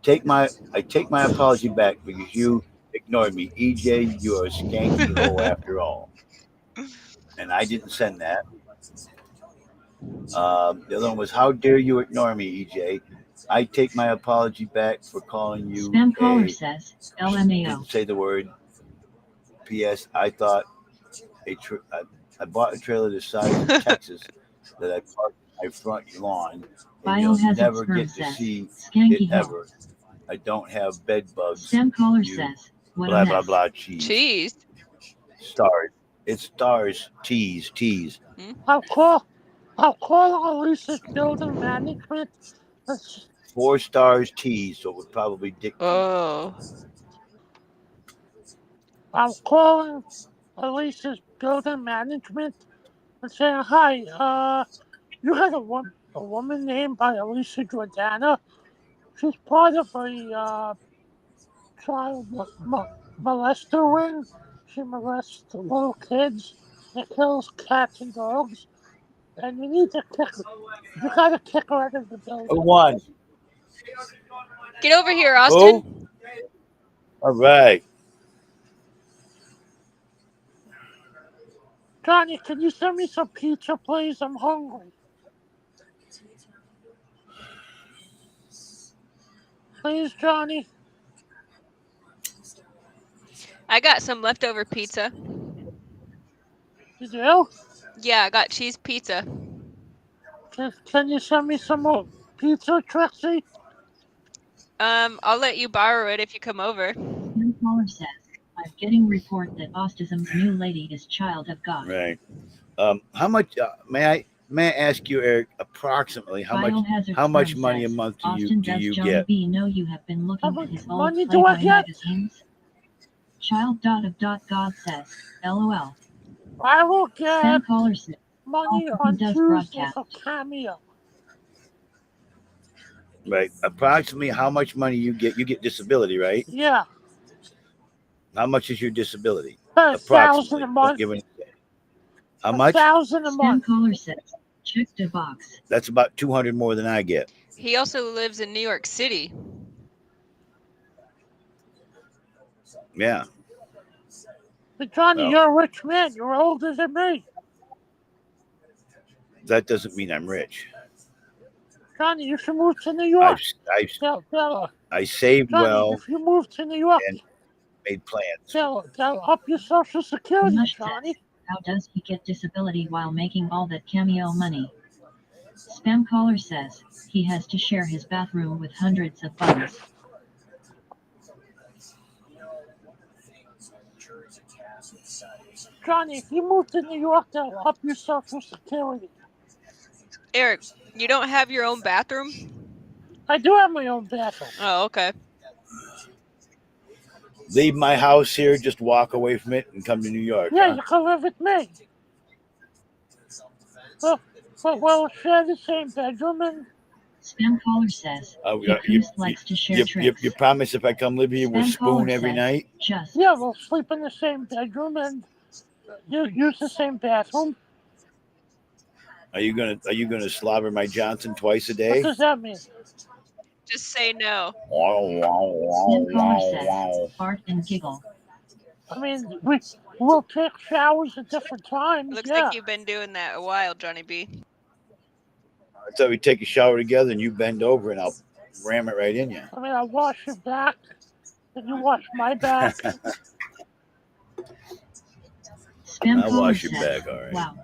I take my apology back because you ignored me. EJ, you are a skanky hoe after all. And I didn't send that. The other one was, how dare you ignore me, EJ? I take my apology back for calling you. Spam caller says, LMAO. Didn't say the word. P.S. I thought I bought a trailer the size of Texas that I parked in my front lawn, and you'll Biohazard never Sperm get to says, see skanky it hoe. ever. I don't have bed bugs. Spam caller You says, what blah a blah mess. blah cheese. Cheese. Stars. It's stars. Tease. I'll call Elisa's building management. 4 stars tease, so it would probably dictate. Oh. I'm calling Elisa's building management and saying, hi, you had a woman named by Elisa Jordana. She's part of a child molester ring. She molests little kids and kills cats and dogs. And you gotta kick her out of the building. Who won? Get over here, Austin. Who? All right. Johnny, can you send me some pizza, please? I'm hungry. Please, Johnny. I got some leftover pizza. You do? Yeah, I got cheese pizza. Can you send me some more pizza, Trixie? I'll let you borrow it if you come over. Spam caller says, I'm getting report that Ostism's new lady is child of God. Right. How much? May I ask you, Eric, approximately how much money a month do Austin, you Johnny get? B know you have been looking at his old money do I Playboy get? magazines? Child of God says, LOL. I will get Spam caller says, money Austin on does Tuesday broadcast. for Cameo. Right. Approximately how much money you get? You get disability, right? Yeah. How much is your disability? 1,000 a month. How much? 1,000 a Spam month. caller says, check the box. That's about 200 more than I get. He also lives in New York City. Yeah. But Johnny, Well, you're a rich man. You're older than me. that doesn't mean I'm rich. Johnny, you should move to New York. I saved Johnny, well if you move to New York, and made plans. they'll up your Social Security, Johnny. How does he get disability while making all that cameo money? Spam caller says he has to share his bathroom with hundreds of bums. Johnny, if you move to New York, they'll up your Social Security. Eric, you don't have your own bathroom? I do have my own bathroom. Oh, okay. Leave my house here, just walk away from it, and come to New York. Yeah, huh? you can live with me. But we'll share the same bedroom and Spam caller says You, likes to share tricks. you promise if I come live here, we'll Spam caller spoon every says, night? Just yeah, we'll sleep in the same bedroom and use the same bathroom. Are you gonna slobber my Johnson twice a What day? does that mean? Just say no. Spam caller says fart and giggle. I mean, we'll take showers at different times. Looks yeah. like you've been doing that a while, Johnny B. I thought we'd take a shower together and you bend over and I'll ram it right in you. I mean, I wash your back, and you wash my back. Spam I'll caller wash your says, back, all right. wow.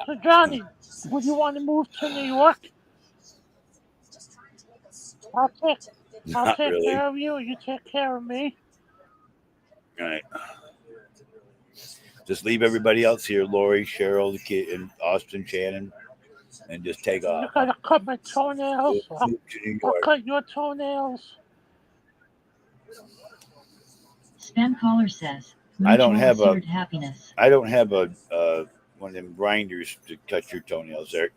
So, Johnny, would you want to move to New York? I'll Not take really. care of you. You take care of me. All right. Just leave everybody else here, Lori, Cheryl, the kid, and Austin, Shannon, and just take You off. gotta cut my toenails. To New I'll York. cut your toenails. Spam caller says, I don't mutual have a- assured happiness. I don't have a one of them grinders to cut your toenails, Eric.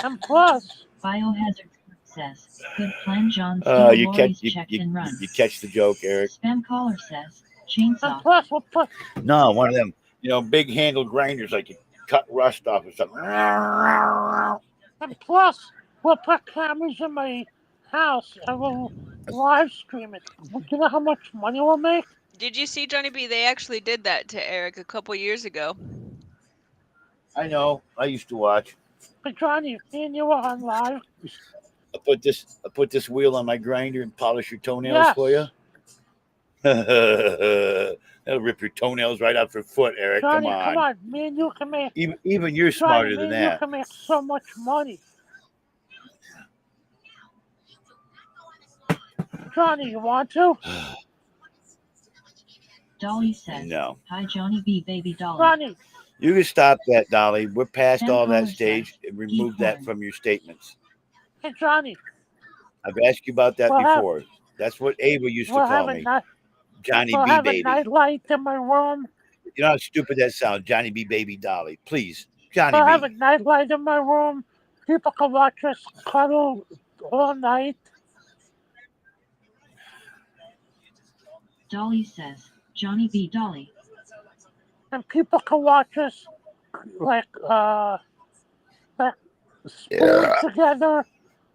And plus, Biohazard says, good plan, John. You Lori's catch checked and run. you catch the joke, Eric. Spam caller says, and chainsaw. plus, we'll put No, one of them, big handled grinders like you cut rust off or something. we'll put cameras in my house and we'll live stream it. You know how much money we'll make? Did you see, Johnny B? They actually did that to Eric a couple years ago. I know. I used to watch. But Johnny, if me and you were on live, I put this wheel on my grinder and polish your toenails Yes. for you. That'll rip your toenails right off your foot, Eric. Johnny, come on. me and you can make. Even you're Johnny, smarter me than and you that. can make so much money. Johnny, you want to? Dolly says, No. hi Johnny B, baby Dolly. Johnny, You can stop that, Dolly. We're past Sam all that Collins stage says, and remove eat that corn. from your statements. hey Johnny, I've asked you about that We'll have- before. That's what Ava used to we'll call have me. Johnny we'll B. have a Baby. night light in my room. You know how stupid that sounds? Johnny B. Baby Dolly. Please. Johnny We'll have B. a night light in my room. People can watch us cuddle all night. Dolly says, Johnny B. Dolly. And people can watch us like spoon together.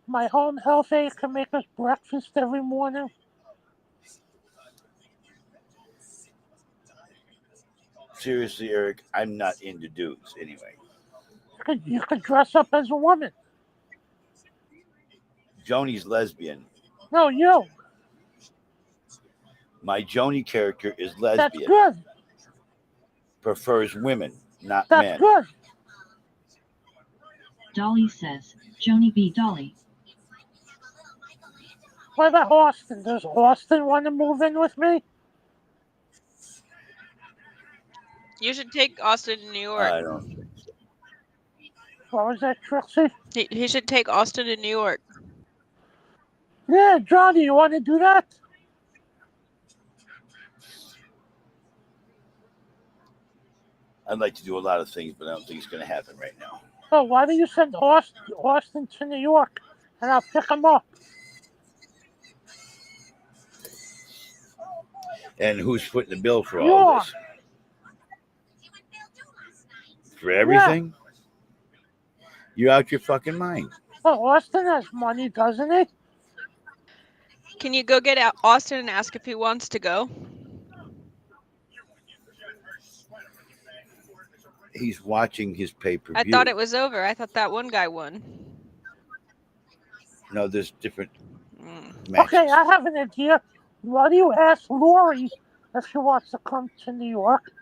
My home health aide can make us breakfast every morning. Seriously, Eric, I'm not into dudes anyway. You could dress up as a woman. Joni's lesbian. No, you. My Joni character is That's lesbian. good. Prefers women, not That's men. good. Dolly says, Johnny B. Dolly. What about Austin? Does Austin want to move in with me? You should take Austin to New York. I don't. What was that, Trixie? He should take Austin to New York. Yeah, Johnny, you want to do that? I'd like to do a lot of things, but I don't think it's going to happen right now. Oh, why don't you send Austin to New York and I'll pick him up? And who's footing the bill for You all are. this? For everything? You're out your fucking mind. Well, Austin has money, doesn't he? Can you go get Austin and ask if he wants to go? He's watching his pay-per-view. I thought it was over. I thought that one guy won. No, there's different Mm. matches. Okay, I have an idea. Why do you ask Lori if she wants to come to New York,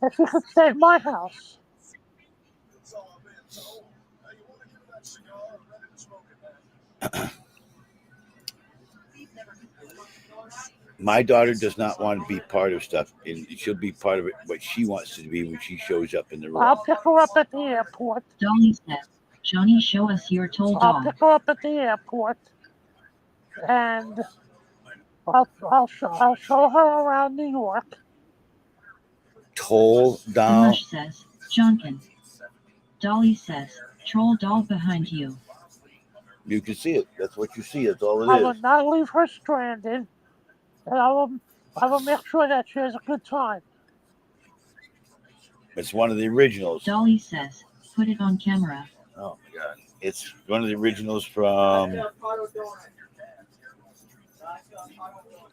if she could stay at my house. My daughter does not want to be part of stuff, and she'll be part of it what she wants to be when she shows up in the room. I'll pick her up at the airport. Dolly says, Johnny, show us your toll I'll doll. pick her up at the airport, and I'll show her around New York. Toll doll. Mush says, Johnkin. Dolly says, troll doll behind you. You can see it. That's what you see. That's all I it will is. not leave her stranded, and I will make sure that she has a good time. It's one of the originals. Dolly says, put it on camera. Oh my God! It's one of the originals from.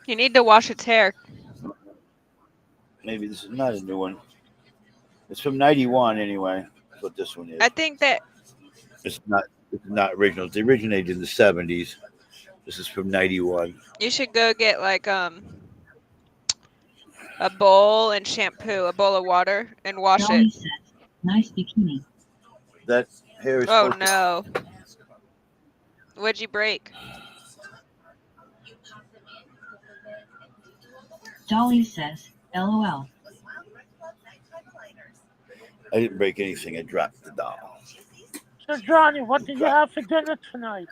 You need to wash its hair. Maybe this is not a new one. It's from '91 anyway. That's what this one is. I think that It's not original. It originated in the '70s. This is from '91. you should go get like a bowl and shampoo, a bowl of water, and wash Dolly it. says, nice bikini. That hair is. Oh supposed no! What'd you break? Dolly says, LOL. I didn't break anything. I dropped the doll. So, Johnny, what did you have for dinner tonight?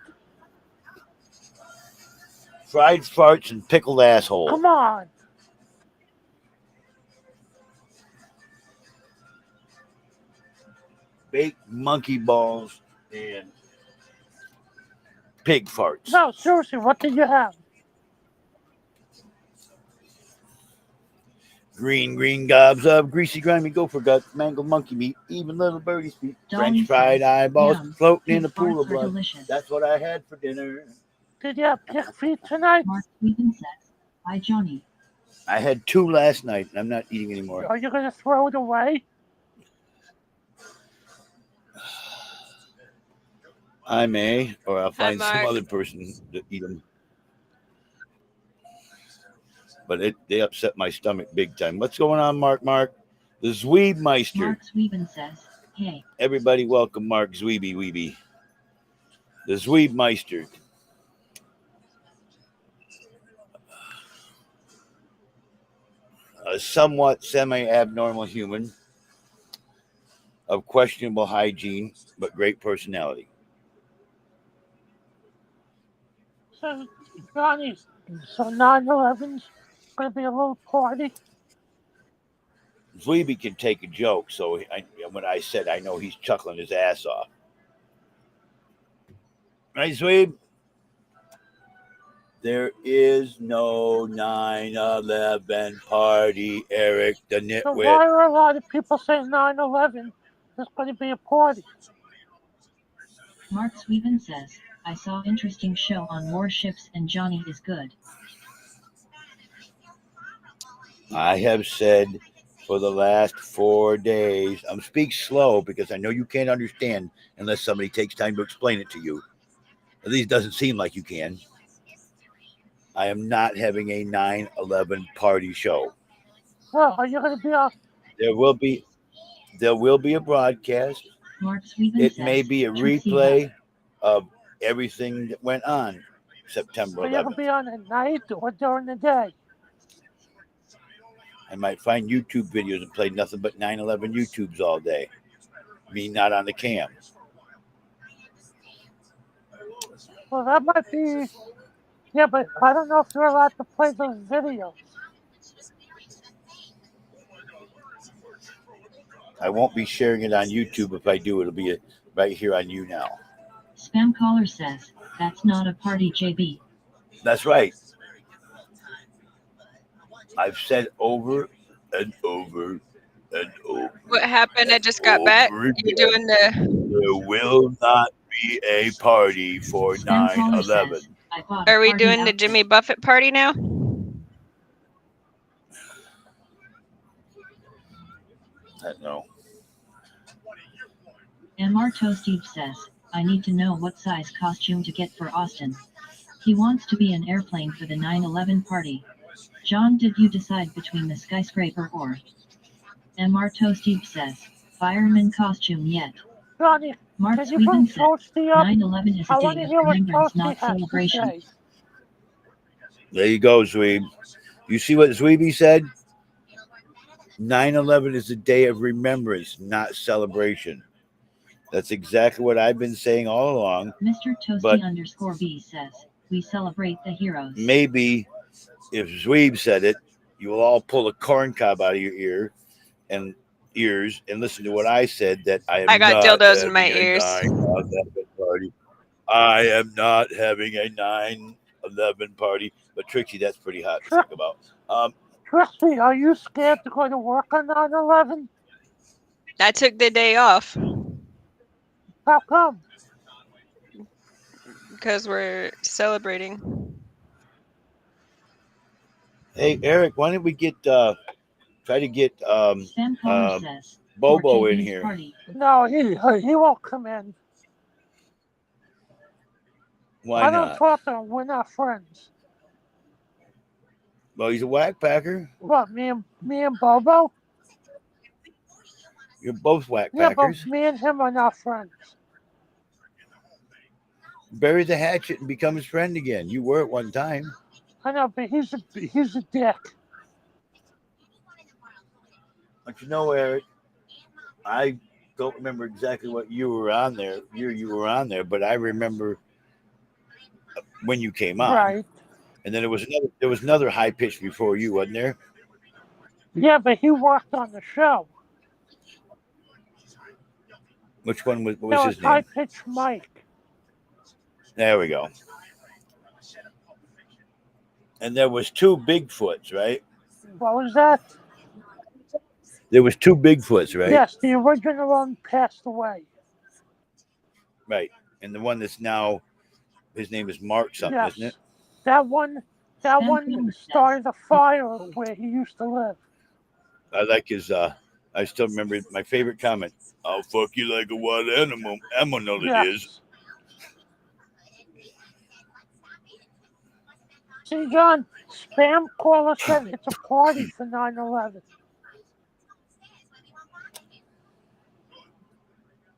Fried farts and pickled asshole. Come on. Baked monkey balls and pig farts. No, seriously, what did you have? Green gobs of greasy, grimy gopher guts, mangled monkey meat, even little birdie's feet, Dolly French fried says, eyeballs yum, floating in pig a pool of farts are blood. delicious. That's what I had for dinner. Did you have pig feet tonight? Mark Stephen says, hi Johnny. I had 2 last night, and I'm not eating anymore. Are you going to throw it away? I may, or I'll Hi, find some Mark. other person to eat them. But they upset my stomach big time. What's going on, Mark? The Zweebmeister. Mark Sweden says, hey. Everybody welcome Mark Weeby. The Zweebmeister. A somewhat semi-abnormal human of questionable hygiene, but great personality. So, Johnny, so 9/11's going to be a little party? Zweeby can take a joke, so when I said I know he's chuckling his ass off. Right, Zweeb? There is no 9/11 party, Eric the So nitwit. why are a lot of people saying 9/11 is going to be a party? Mark Sweden says, I saw interesting show on warships and Johnny is good. I have said for the last 4 days, I'm speak slow because I know you can't understand unless somebody takes time to explain it to you. At least it doesn't seem like you can. I am not having a 9/11 party show. Well, are you going to be on? There will be a broadcast. Mark Sweden It says, may be a Trixie replay of everything that went on September Are you going to 11th. be on at night or during the day? I might find YouTube videos and play nothing but 9/11 YouTubes all day. Me not on the cam. Well, that might be. Yeah, but I don't know if you're allowed to play those videos. I won't be sharing it on YouTube. If I do, it'll be right here on YouNow. Spam caller says, that's not a party, JB. That's right. I've said over and over and over. What happened? I just got back. Over again. You're doing the. There will not be a party for Spam caller 9/11. says, I bought a Are we party doing the outfit. Jimmy Buffett party now? No. MR Toasty says, I need to know what size costume to get for Austin. He wants to be an airplane for the 9/11 party. John, did you decide between the skyscraper or MR Toasty says, fireman costume yet? Johnny, Mark can you bring Sweden said, Toasty up? 9/11 is I a want day to of hear what remembrance, Toasty not has to celebration. say. There you go, Zweeb. You see what Zweeby said? 9/11 is a day of remembrance, not celebration. That's exactly what I've been saying all along. Mr. But Toasty_B says, we celebrate the heroes. maybe if Zweeb said it, you will all pull a corn cob out of your ears and listen to what I said, that I am I got not dildos in my having a ears. 9/11 party. I am not having a 9/11 party. But Trixie, that's pretty hot to think about. Trixie, are you scared to go to work on 9/11? I took the day off How come? because we're celebrating. Hey, Eric, why don't we try to get Sam Palmer says, Bobo for in JB's here? party. No, he won't come in. Why I don't not? talk to him. We're not friends. Well, he's a whack packer. What, me and Bobo? You're both whack Yeah, but packers. me and him are not friends. Bury the hatchet and become his friend again. You were at one time. I know, but he's a dick. But you know, Eric, I don't remember exactly what you were on there. You were on there, but I remember when you came on. Right. And then there was another high pitch before you, wasn't there? Yeah, but he worked on the show. Which one was That was his High name? Pitch Mike. There we go. And there was two Bigfoots, right? What was that? There was two Bigfoots, right? Yes, the original one passed away. Right. And the one that's now, his name is Mark something, Yes. isn't it? That one started a fire where he used to live. I like his. I still remember my favorite comment. I'll fuck you like a wild animal. Animal it is. See, John, spam caller said it's a party for 9/11.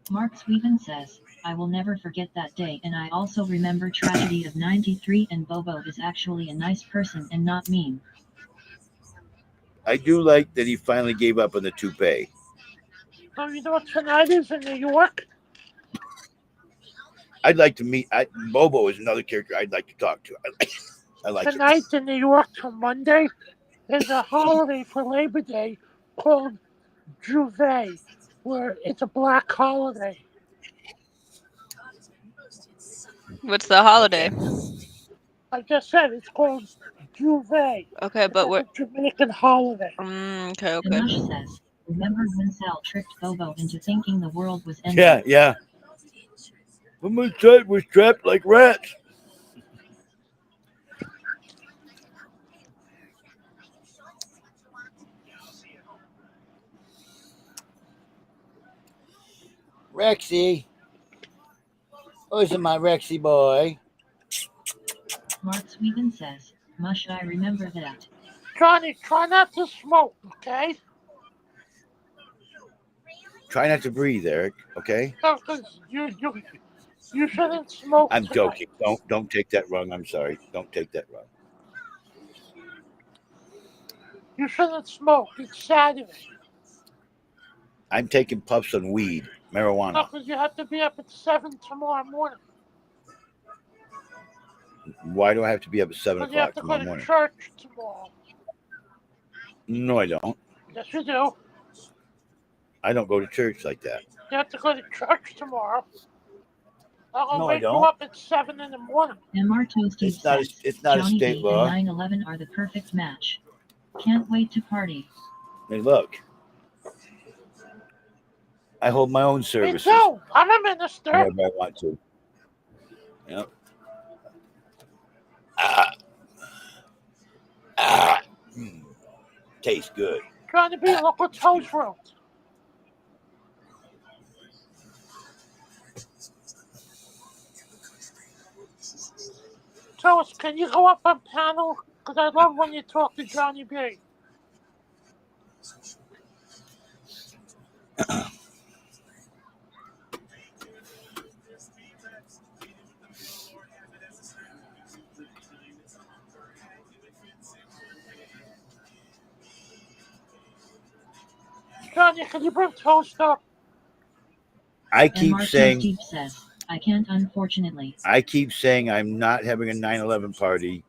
Mark Sweden says, I will never forget that day, and I also remember tragedy of 93, and Bobo is actually a nice person and not mean. I do like that he finally gave up on the toupee. Oh, you know what tonight is in New York? I'd like to meet. Bobo is another character I'd like to talk to. I like Tonight in New York till Monday is a holiday for Labor Day called Juve, where it's a black holiday. What's the holiday? I just said it's called Juve. Okay, but what? It's a Jamaican holiday. Okay. Dinesh says, remember when Sal tricked Bobo into thinking the world was ending? Yeah. Women's side was trapped like rats. Rexy. Where's my Rexy boy? Mark Sweden says, mush, I remember that. Johnny, try not to smoke, okay? Try not to breathe, Eric. Okay. No, because you shouldn't smoke. I'm tonight. joking. Don't take that wrong. I'm sorry. Don't take that wrong. You shouldn't smoke. It's Saturday. I'm taking puffs on weed, marijuana. No, because you have to be up at 7 tomorrow morning. Why do I have to be up at 7 Because you have o'clock to go tomorrow to morning? church tomorrow. No, I don't. Yes, you do. I don't go to church like that. You have to go to church tomorrow. I'll No, I wake you don't. up at 7 in the morning. MR Toasty says, It's not a Johnny state B law. and 9/11 are the perfect match. Can't wait to party. Hey, look. I hold my own Me services too. I'm a minister. whenever I want to. Yep. Tastes good. Trying to be a local toast room. Toast, can you go up on panel because I love when you talk to Johnny B. Johnny, can you bring toast up? I And keep Mark saying Deep says, I can't unfortunately. I keep saying I'm not having a 9/11 party.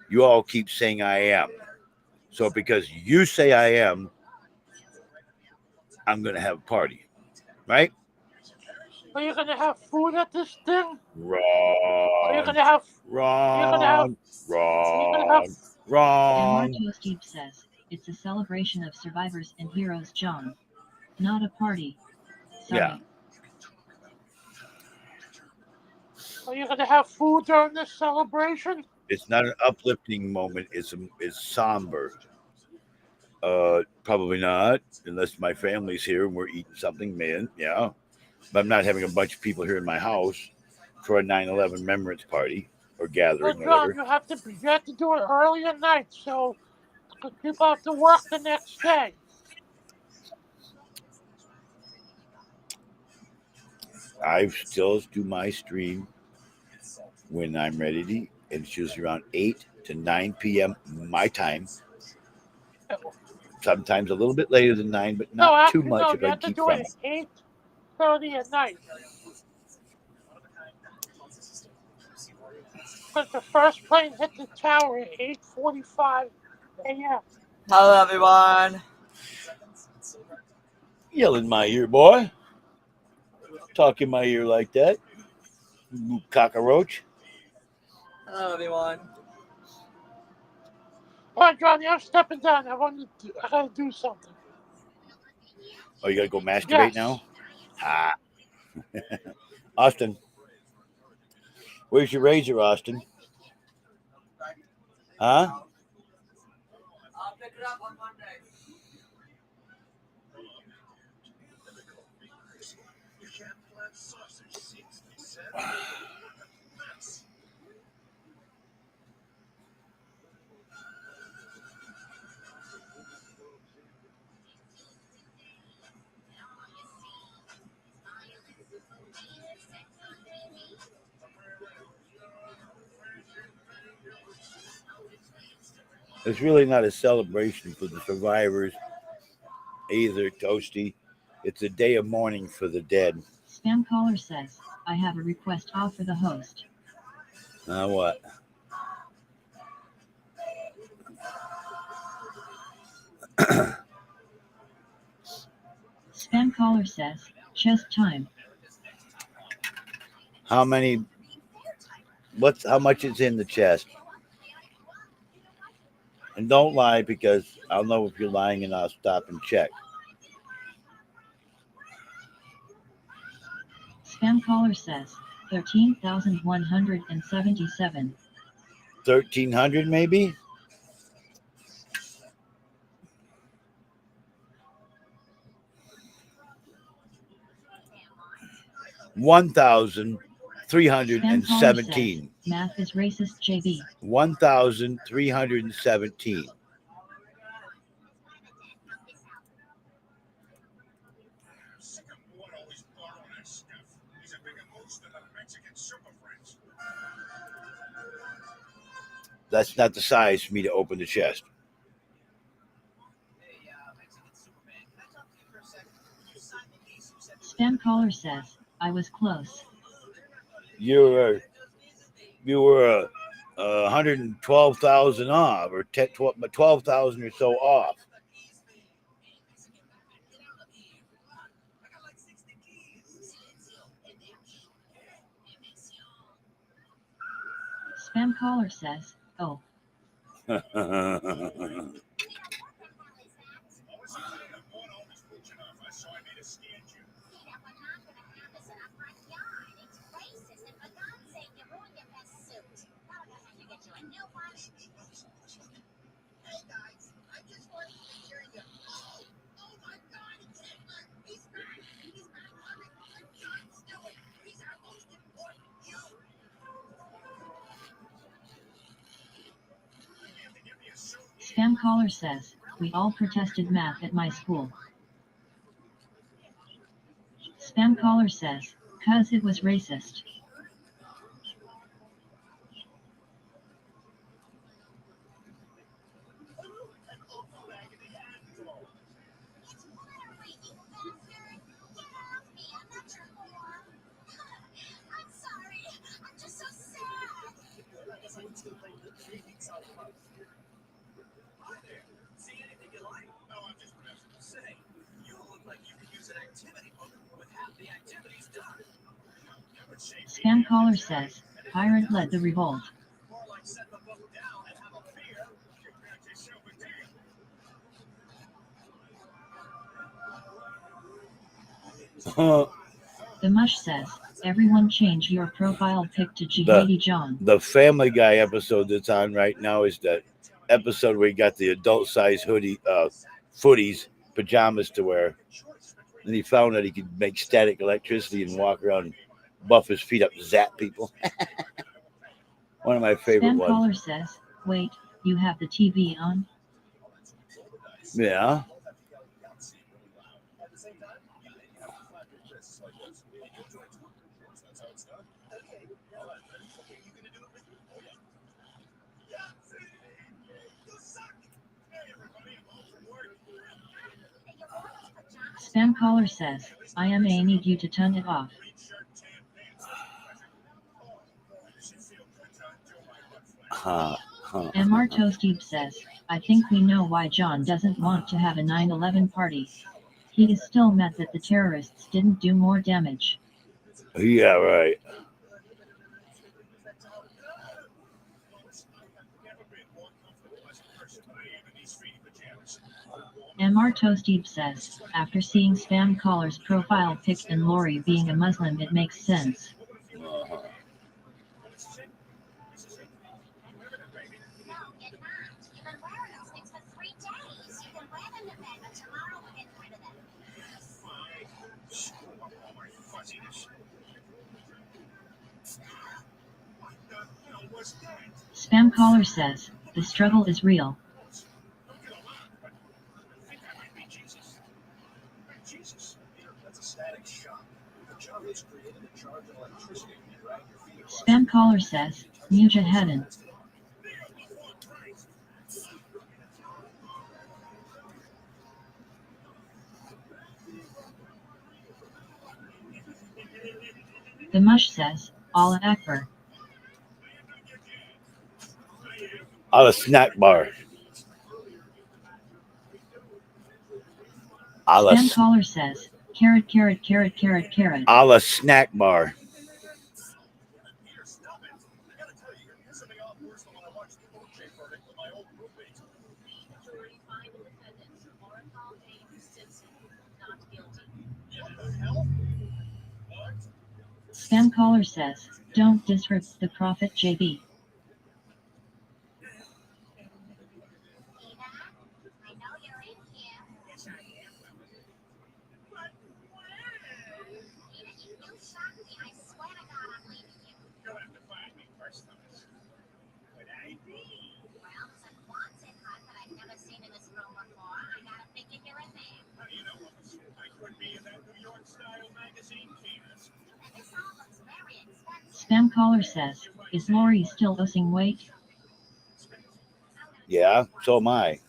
You all keep saying I am. So because you say I am, I'm going to have a party, right? Are you gonna have food at this thing? Are you Wrong, gonna have? Are you gonna have? wrong, Are you gonna have? wrong, And Mark wrong. Deep says, it's a celebration of survivors and heroes, John. Not a party. Yeah, Sorry. Are you gonna have food during this celebration? it's not an uplifting moment. It's somber. Probably not, unless my family's here and we're eating something, man. Yeah, but I'm not having a bunch of people here in my house for a 9/11 remembrance party or Well, gathering, John, whatever. you have to do it early at night, so 'cause people have to work the next day. I still do my stream when I'm ready to eat, and it's usually around 8 to 9 p.m. my time. Sometimes a little bit later than 9, but No, not too actually, much no. if You I have can to keep do it from at it. 8:30 at night. Because the first plane hit the tower at 8:45 a.m. Hello, everyone. Yell in my ear, boy. Talk in my ear like that. You cockroach. Hello, everyone. All right, Johnny, I'm stepping down. I gotta do something. Oh, you got to go masturbate Yes. now? Ha. Austin, where's your razor, Austin? Huh? I'll pick it up on Monday. It's really not a celebration for the survivors either, Toasty. It's a day of mourning for the dead. Spam caller says, I have a request off for the host. What? Spam caller says, chest time. How many? How much is in the chest? And don't lie because I'll know if you're lying and I'll stop and check. Spam caller says, 13,177. 1,300 maybe? $1,317. Math is racist, JB. 1,317. That's not the size for me to open the chest. Spam caller says, I was close. You were 112,000 off, or 12,000 or so off. Spam caller says, oh. Spam caller says, we all protested math at my school. Spam caller says, 'cause it was racist. Spam caller says, Pirate led the revolt. The Mush says, everyone change your profile pic to Jihadi John. The Family Guy episode that's on right now is that episode where he got the adult size hoodie, footies, pajamas to wear. And he found that he could make static electricity and walk around and buff his feet up to zap people. One of my favorite Spam ones. caller says, wait, you have the TV on? Yeah. Spam caller says, I need you to turn it off. MR Toasty says, I think we know why John doesn't want to have a 9/11 party. He is still mad that the terrorists didn't do more damage. Yeah, right. MR Toasty says, after seeing Spam caller's profile pic and Lori being a Muslim, it makes sense. Spam caller says, the struggle is real. Spam caller says, Mujahedin. The Mush says, Allah Akbar. Allah snack bar. Spam caller says, carrot, carrot, carrot, carrot, carrot. Allah snack bar. Spam caller says, don't disrupt the Prophet JB. Spam caller says, is Lori still losing weight? Yeah, so am I.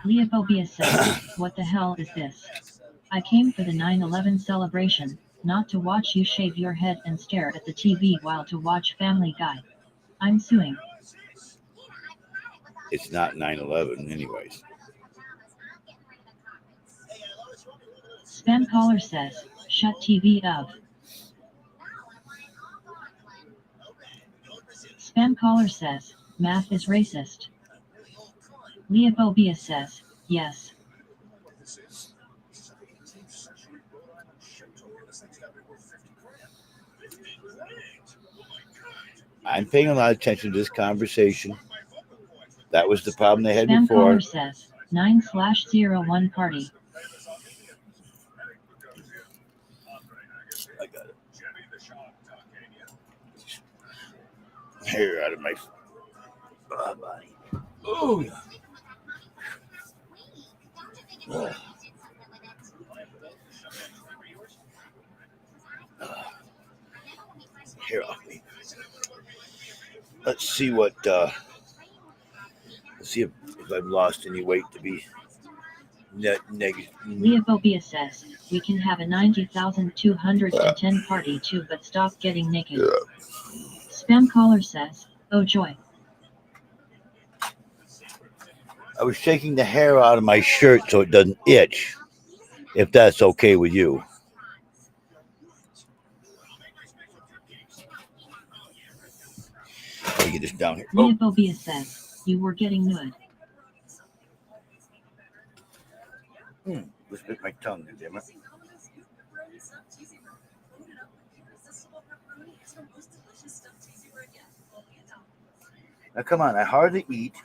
Leophobia says, what the hell is this? I came for the 9/11 celebration, not to watch you shave your head and stare at the TV while to watch Family Guy. I'm suing. It's not 9/11 anyways. Spam caller says, shut TV up. Spam caller says, math is racist. Leophobia says, yes. I'm paying a lot of attention to this conversation. That was the problem they had Spam before. caller says, 9/01 party. hair out of my body. Oh, yeah. Hair off me. Let's see what. Let's see if I've lost any weight to be negative. Leophobia says, we can have a 90,210 party too, but stop getting naked. Spam caller says, oh joy. I was shaking the hair out of my shirt so it doesn't itch, if that's okay with you. Let me get this down here. Oh. Leophobia says, you were getting nude. Let's bit my tongue, damn it. Now come on, I hardly eat.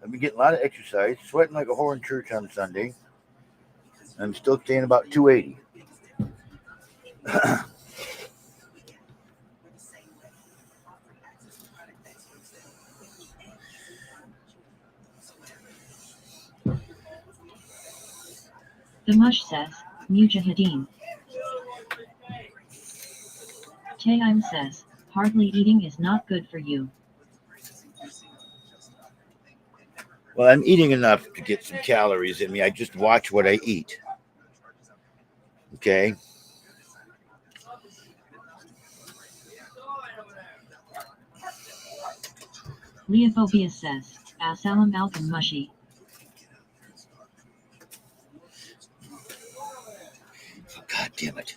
I've been getting a lot of exercise, sweating like a whore in church on Sunday. I'm still staying about 280. The Mush says, Mujahideen. Tayyim says, hardly eating is not good for you. Well, I'm eating enough to get some calories in me. I just watch what I eat. Okay? Leophobia says, Assalamu alaikum mushy. God damn it.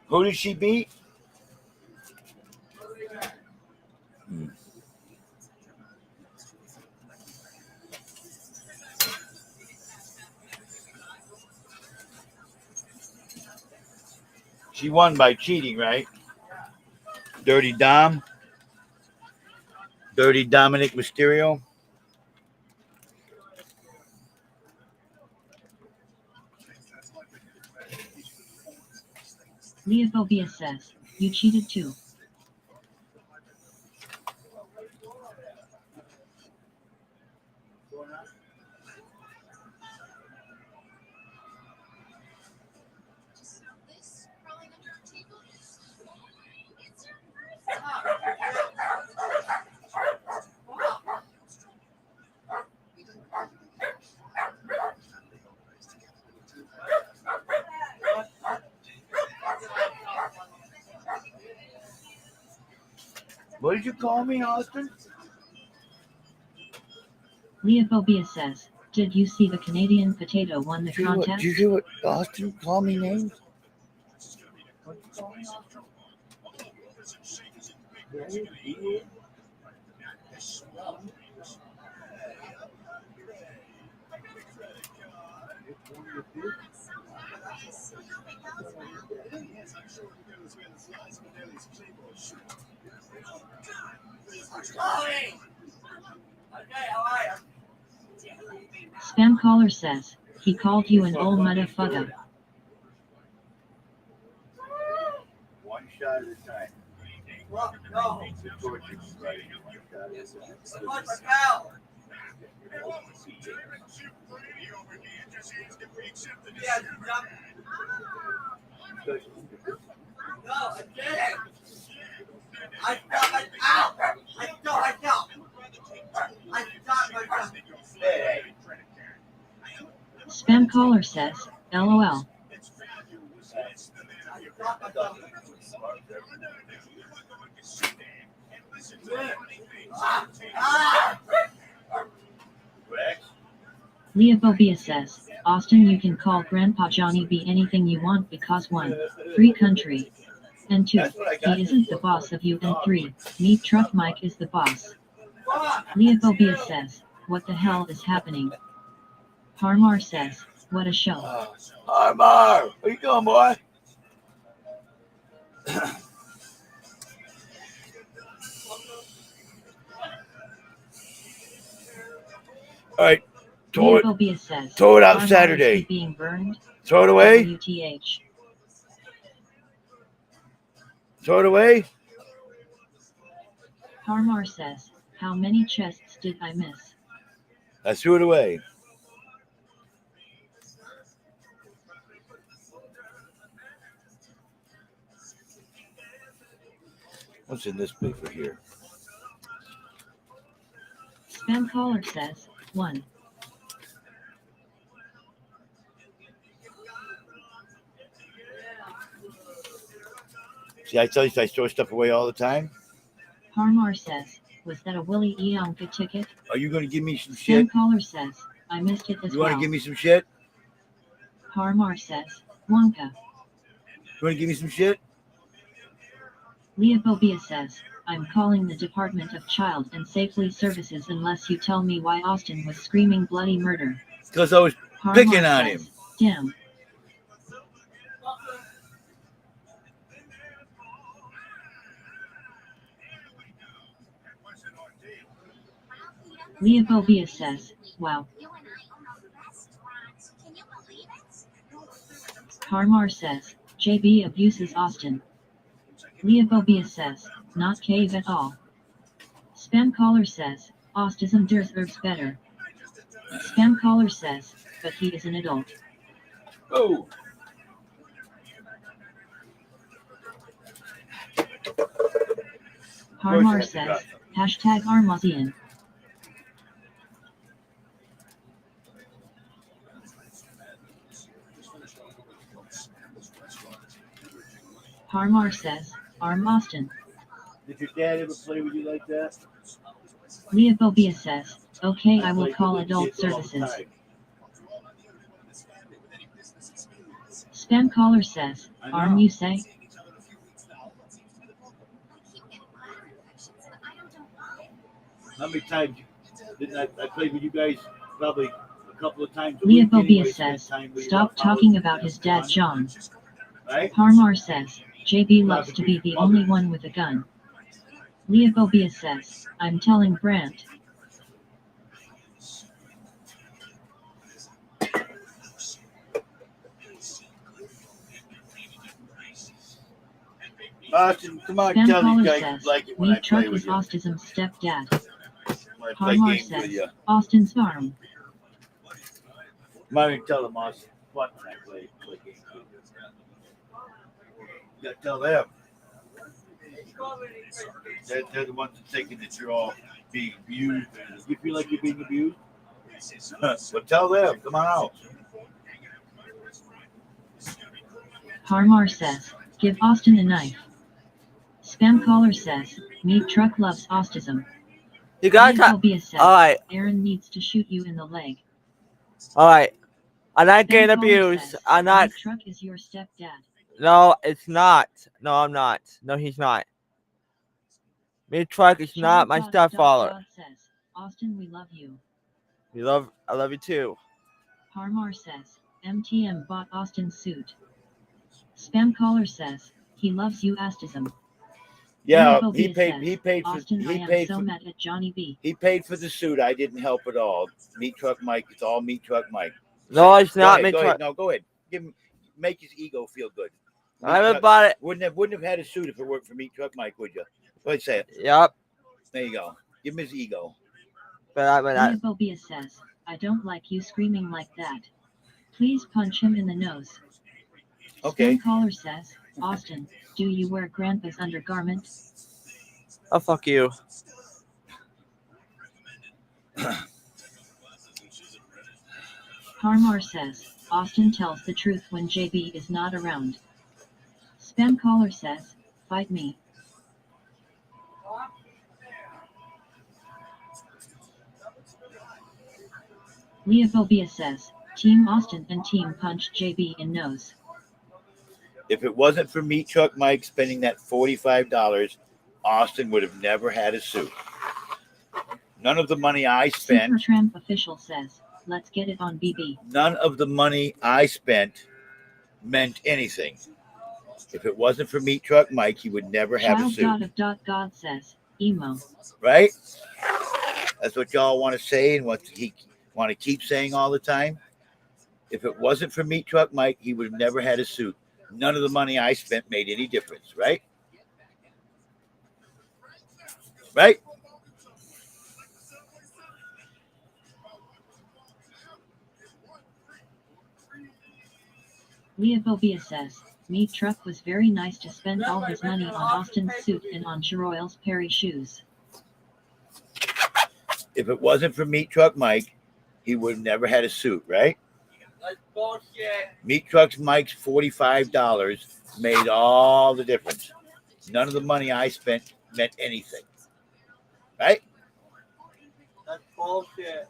Who did she beat? She won by cheating, right? Dirty Dom? Dirty Dominic Mysterio? Leophobia says, you cheated too. What did you call me, Austin? Leophobia says, did you see the Canadian potato won the contest? Did you hear what Austin called me names? Spam caller says, he called you an old motherfucker. One shot at a time. Spam caller says, LOL. Leophobia says, Austin, you can call Grandpa Johnny B anything you want because 1, free country, and 2, he isn't the boss of you, and 3, Meat Truck Mike is the boss. Leophobia says, what the hell is happening? Harmar says, what a show. Harmar, where you going, boy? All right. Leophobia says, Throw it out "Are Saturday. Mars being burned? Throw it away. WTH. Throw it away. Harmar says, how many chests did I miss? I threw it away. What's in this paper here? Spam caller says, 1. See, I tell you, I throw stuff away all the time. Harmar says, was that a Willie Eonka ticket? Are you going to give me some shit? Spam caller says, I missed it as You well. want to give me some shit? Harmar says, Wonka. You want to give me some shit? Leophobia says, I'm calling the Department of Child and Safety Services unless you tell me why Austin was screaming bloody murder. Because I was Harmar picking on says, him. Damn. Leophobia says, wow. Harmar says, JB abuses Austin. Leophobia says, not cave at all. Spam caller says, autism deserves better. Spam caller says, but he is an adult. Oh. Harmar says, hashtag Armazian. Harmar says, Arm Austin. Did your dad ever play with you like that? Leophobia says, okay, I will call adult services. Spam caller says, Arm you say? How many times didn't I played with you guys? Probably a couple of times. A week Leophobia anyway, says, spent time with you stop about talking college. about his dad John. Right? Harmar says, JB loves to be the only one with a gun. Leophobia says, I'm telling Brant. Austin, come on, Spam tell these caller guys says, like it when I Meat Truck play with is you. autism's stepdad. When I play Harmar games with says, you. Austin's farm. I'm not even tell them, Austin, what when I play games with you. You gotta tell them. They're the ones that thinking that you're all being abused. You feel like you're being abused? But tell them, come on out. Harmar says, give Austin a knife. Spam caller says, Meat Truck loves autism. You gotta Leophobia says, Alright, Aaron needs to shoot you in the leg. alright. I'm not Spam getting caller abused. says, I'm not. Meat Truck is your stepdad. No, it's not. No, I'm not. No, he's not. Meat Truck is not my stepfather. God says, Austin, we love you. I love you too. Harmar says, MTM bought Austin's suit. Spam caller says, he loves you astism. Yeah, Leophobia he paid. says, He paid for. Austin, I He am paid so for. mad at Johnny B. He paid for the suit. I didn't help at all. Meat Truck Mike. It's all Meat Truck Mike. No, it's Go not ahead, Meat go Truck. ahead. No, go ahead. Make his ego feel good. I haven't bought it. Wouldn't have had a suit if it weren't for Meat Truck Mike, would you? Go ahead, say it. Yep. There you go. Give him his ego. But Leophobia says, I don't like you screaming like that. Please punch him in the nose. Okay. Spam caller says, Austin, do you wear grandpa's undergarment? oh, fuck you. Harmar says, Austin tells the truth when JB is not around. Spam caller says, fight me. Leophobia says, Team Austin and Team Punch JB in nose. If it wasn't for Meat Truck Mike spending that $45, Austin would have never had a suit. None of the money I spent. Supertramp official says, let's get it on BB. None of the money I spent meant anything. If it wasn't for Meat Truck Mike, he would never have a Child suit. God of God says, emo. Right? That's what y'all want to say and what want to keep saying all the time. If it wasn't for Meat Truck Mike, he would have never had a suit. None of the money I spent made any difference, right? Right? Leophobia says, Meat Truck was very nice to spend all his money on Austin's suit and on Cheroyle's Perry shoes. If it wasn't for Meat Truck Mike, he would have never had a suit, right? That's bullshit. Meat Truck Mike's $45 made all the difference. None of the money I spent meant anything, right? That's bullshit.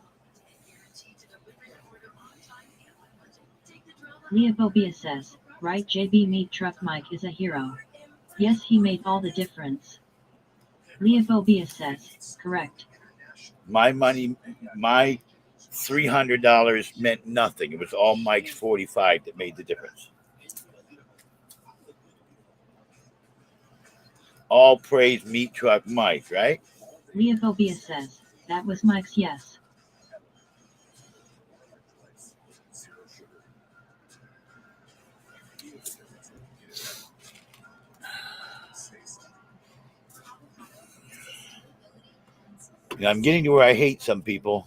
Leophobia says, right, JB Meat Truck Mike is a hero. Yes, he made all the difference. Leophobia says, correct. My money, my $300 meant nothing. It was all Mike's 45 that made the difference. All praise Meat Truck Mike, right? Leophobia says, that was Mike's yes. I'm getting to where I hate some people.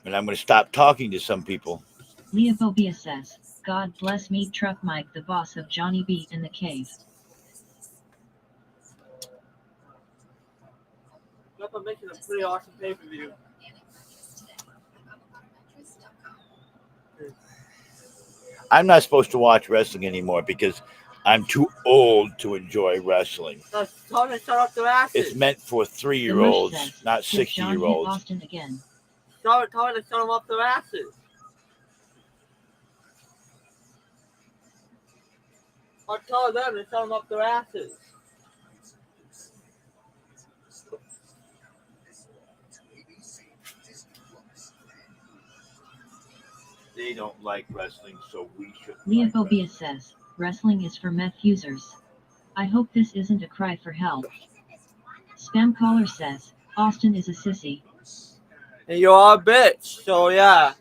And I'm going to stop talking to some people. Leophobia says, God bless Meat Truck Mike, the boss of Johnny B in the cave. I'm making a pretty awesome pay-per-view. I'm not supposed to watch wrestling anymore because I'm too old to enjoy wrestling. Tell them to shut up their asses. It's meant for 3-year-olds, not 60-year-olds. Austin again. Tell them to shut them up their asses. I'll tell them to shut them up their asses. They don't like wrestling, so we should. Leophobia says, wrestling is for meth users. I hope this isn't a cry for help. Spam caller says, Austin is a sissy. And you're a bitch, so yeah.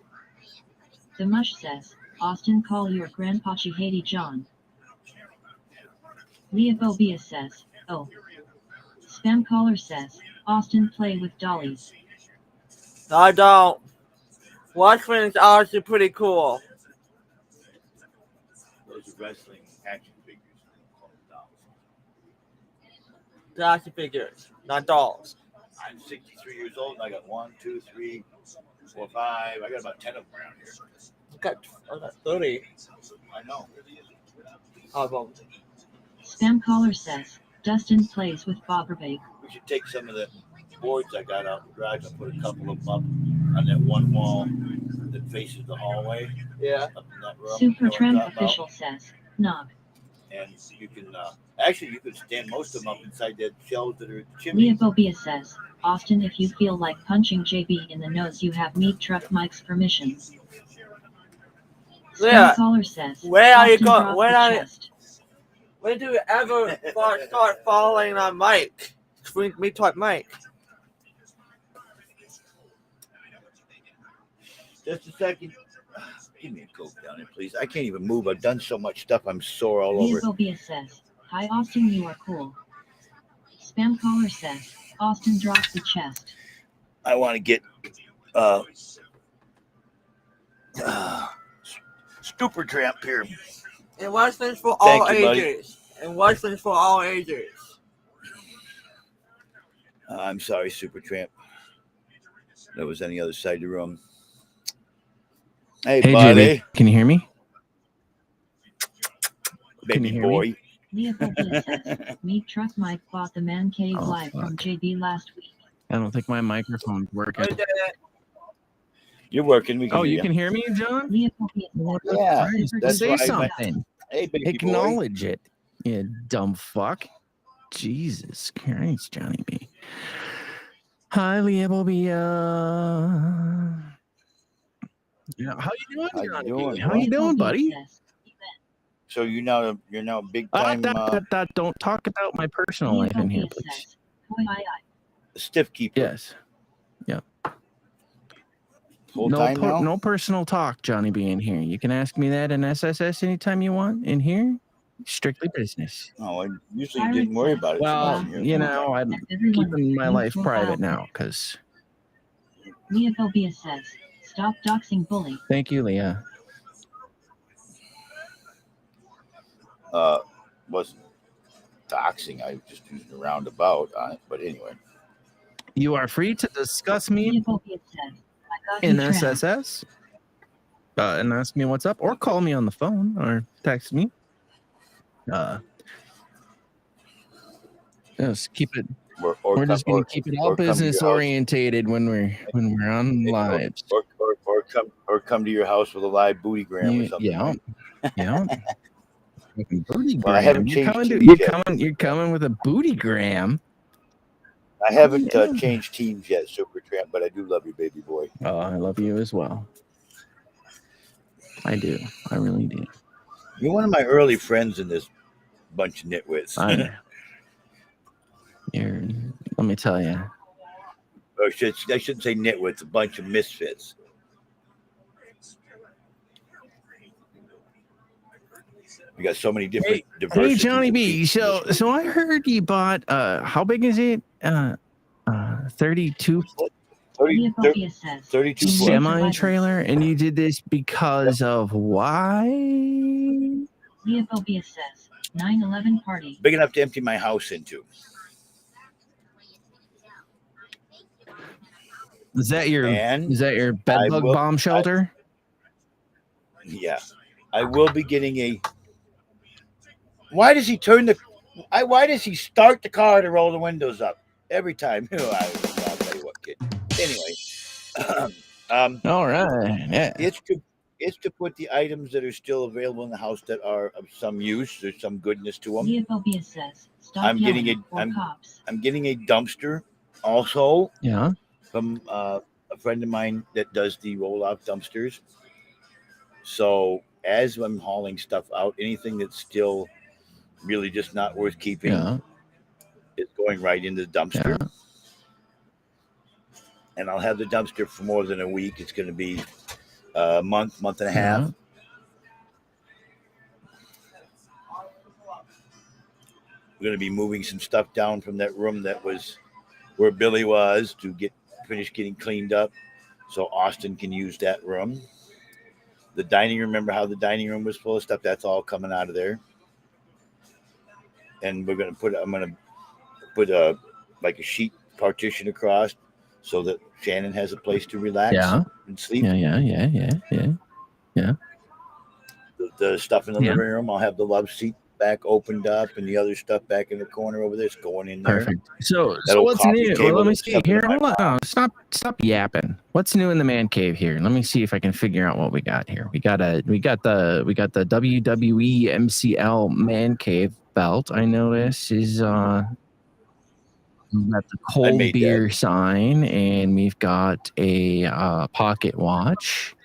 The Mush says, Austin call your grandpa Chihady John. Leophobia says, oh. Spam caller says, Austin play with dollies. I don't. Wrestling's honestly pretty cool. Those are wrestling action figures. The action figures, not dolls. I'm 63 years old and I got 1, 2, 3, 4, 5. I got about 10 of them around here. I got 30. I know. Of them. Spam caller says, Dustin plays with Bobberbake. We should take some of the boards I got out in the garage and put a couple of them up on that one wall that faces the hallway. Yeah. Up in that room. Super Tramp official says, Nog. And you can, actually, you could stand most of them up inside that shelves that are at the chimney. Leophobia says, Austin, if you feel like punching JB in the nose, you have Meat Truck Mike's permission. Yeah. Spam caller says, Where are you Austin going? dropped Where the are you? chest. When do you ever start following on Mike? Me talk Mike. Just a second. Give me a Coke down there, please. I can't even move. I've done so much stuff. I'm sore all over. Leophobia says, hi Austin, you are cool. Spam caller says, Austin dropped the chest. I want to get Super Tramp here. And wrestling's for Thank all you, buddy. ages. And wrestling's for all ages. I'm sorry, Super Tramp. That was on the other side of the room. Hey buddy. JB, can you hear me? Can Baby you hear boy. me? Leophobia says, Meat Truck Mike bought the Man Cave Oh, live from fuck. JB last week. I don't think my microphone's working. You're working. We can Oh, hear you can hear me, John? Leophobia says, Yeah, Super that's Say why I meant- something. Hey, baby boy. Acknowledge it, you dumb fuck. Jesus Christ, Johnny B. Hi, Leophobia. Yeah, how you doing, How you Johnny doing, B? How you doing, Leophobia buddy? says, So you're now big time Don't talk about my personal life in here, please. stiff keeper. Yes. Yeah. Full time now. No personal talk, Johnny B, in here. You can ask me that in SSS anytime you want. In here, strictly business. Oh, I usually didn't worry about it. Well, you know, I'm keeping my life private now because. Leophobia says, "Stop doxing bully." Thank you, Leah. Wasn't doxing. I just used a roundabout on it. But anyway. You are free to discuss me Leophobia says, "I got in you trapped." SSS and ask me what's up, or call me on the phone, or text me. Just keep it. We're just gonna keep it all business orientated when we're on lives. Or come to your house with a live booty gram or something. Yeah. Booty well, I gram. haven't You're changed you're coming with a booty gram. I haven't changed teams yet, Super Tramp, but I do love you, baby boy. Oh, I love you as well. I do. I really do. You're one of my early friends in this bunch of nitwits. Let me tell you. Or I shouldn't say nitwits, a bunch of misfits. We got so many different diversity. Hey, Johnny B. So I heard you bought how big is it? 32 semi trailer, and you did this because of why? Leophobia says, 9/11 party. Big enough to empty my house into. Is that your bed bug bomb shelter? Yeah. I will be getting a. Why does he why does he start the car to roll the windows up every time? I'll tell you what, kid. Anyway, all right. Yeah. It's to put the items that are still available in the house that are of some use. There's some goodness to them. Leophobia says, "Stop I'm getting a dumpster also. Yeah. From a friend of mine that does the roll-off dumpsters. So as I'm hauling stuff out, anything that's still really just not worth keeping is going right into the dumpster. Yeah. And I'll have the dumpster for more than a week. It's going to be a month and a half. Yeah. We're going to be moving some stuff down from that room that was where Billy was to finish getting cleaned up so Austin can use that room. The dining room, remember how the dining room was full of stuff? That's all coming out of there. And I'm going to put a sheet partition across so that Shannon has a place to relax and sleep. Yeah. The stuff in the living room, I'll have the love seat back opened up and the other stuff back in the corner over there. It's going in there. Perfect. So what's new? Well, let me see here. Hold on. Stop yapping. What's new in the man cave here? Let me see if I can figure out what we got here. We got the WWE MCL man cave belt. I notice is we've got the cold beer sign, and we've got a pocket watch.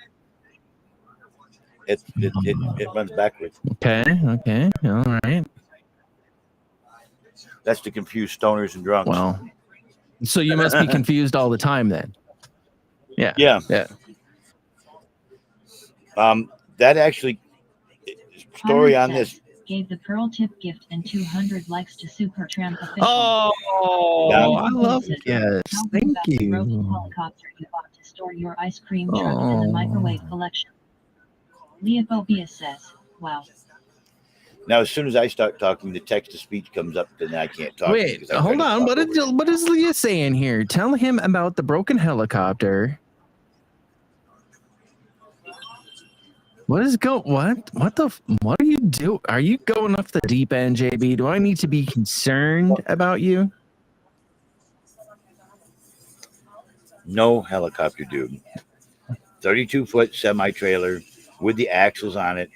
It runs backwards. Okay. All right. That's to confuse stoners and drunks. Well, so you must be confused all the time then. Yeah. That actually story on this. Gave the pearl tip gift and 200 likes to Super Tramp official. Oh, I love it. Yes, thank you. Broken helicopter you bought to store your ice cream truck in the microwave collection. Leophobia says, "Wow." Now, as soon as I start talking, the text-to-speech comes up, then I can't talk. Wait, hold on. What is Leah saying here? Tell him about the broken helicopter. What do you do? Are you going off the deep end, JB? Do I need to be concerned about you? No helicopter, dude. 32-foot semi-trailer with the axles on it.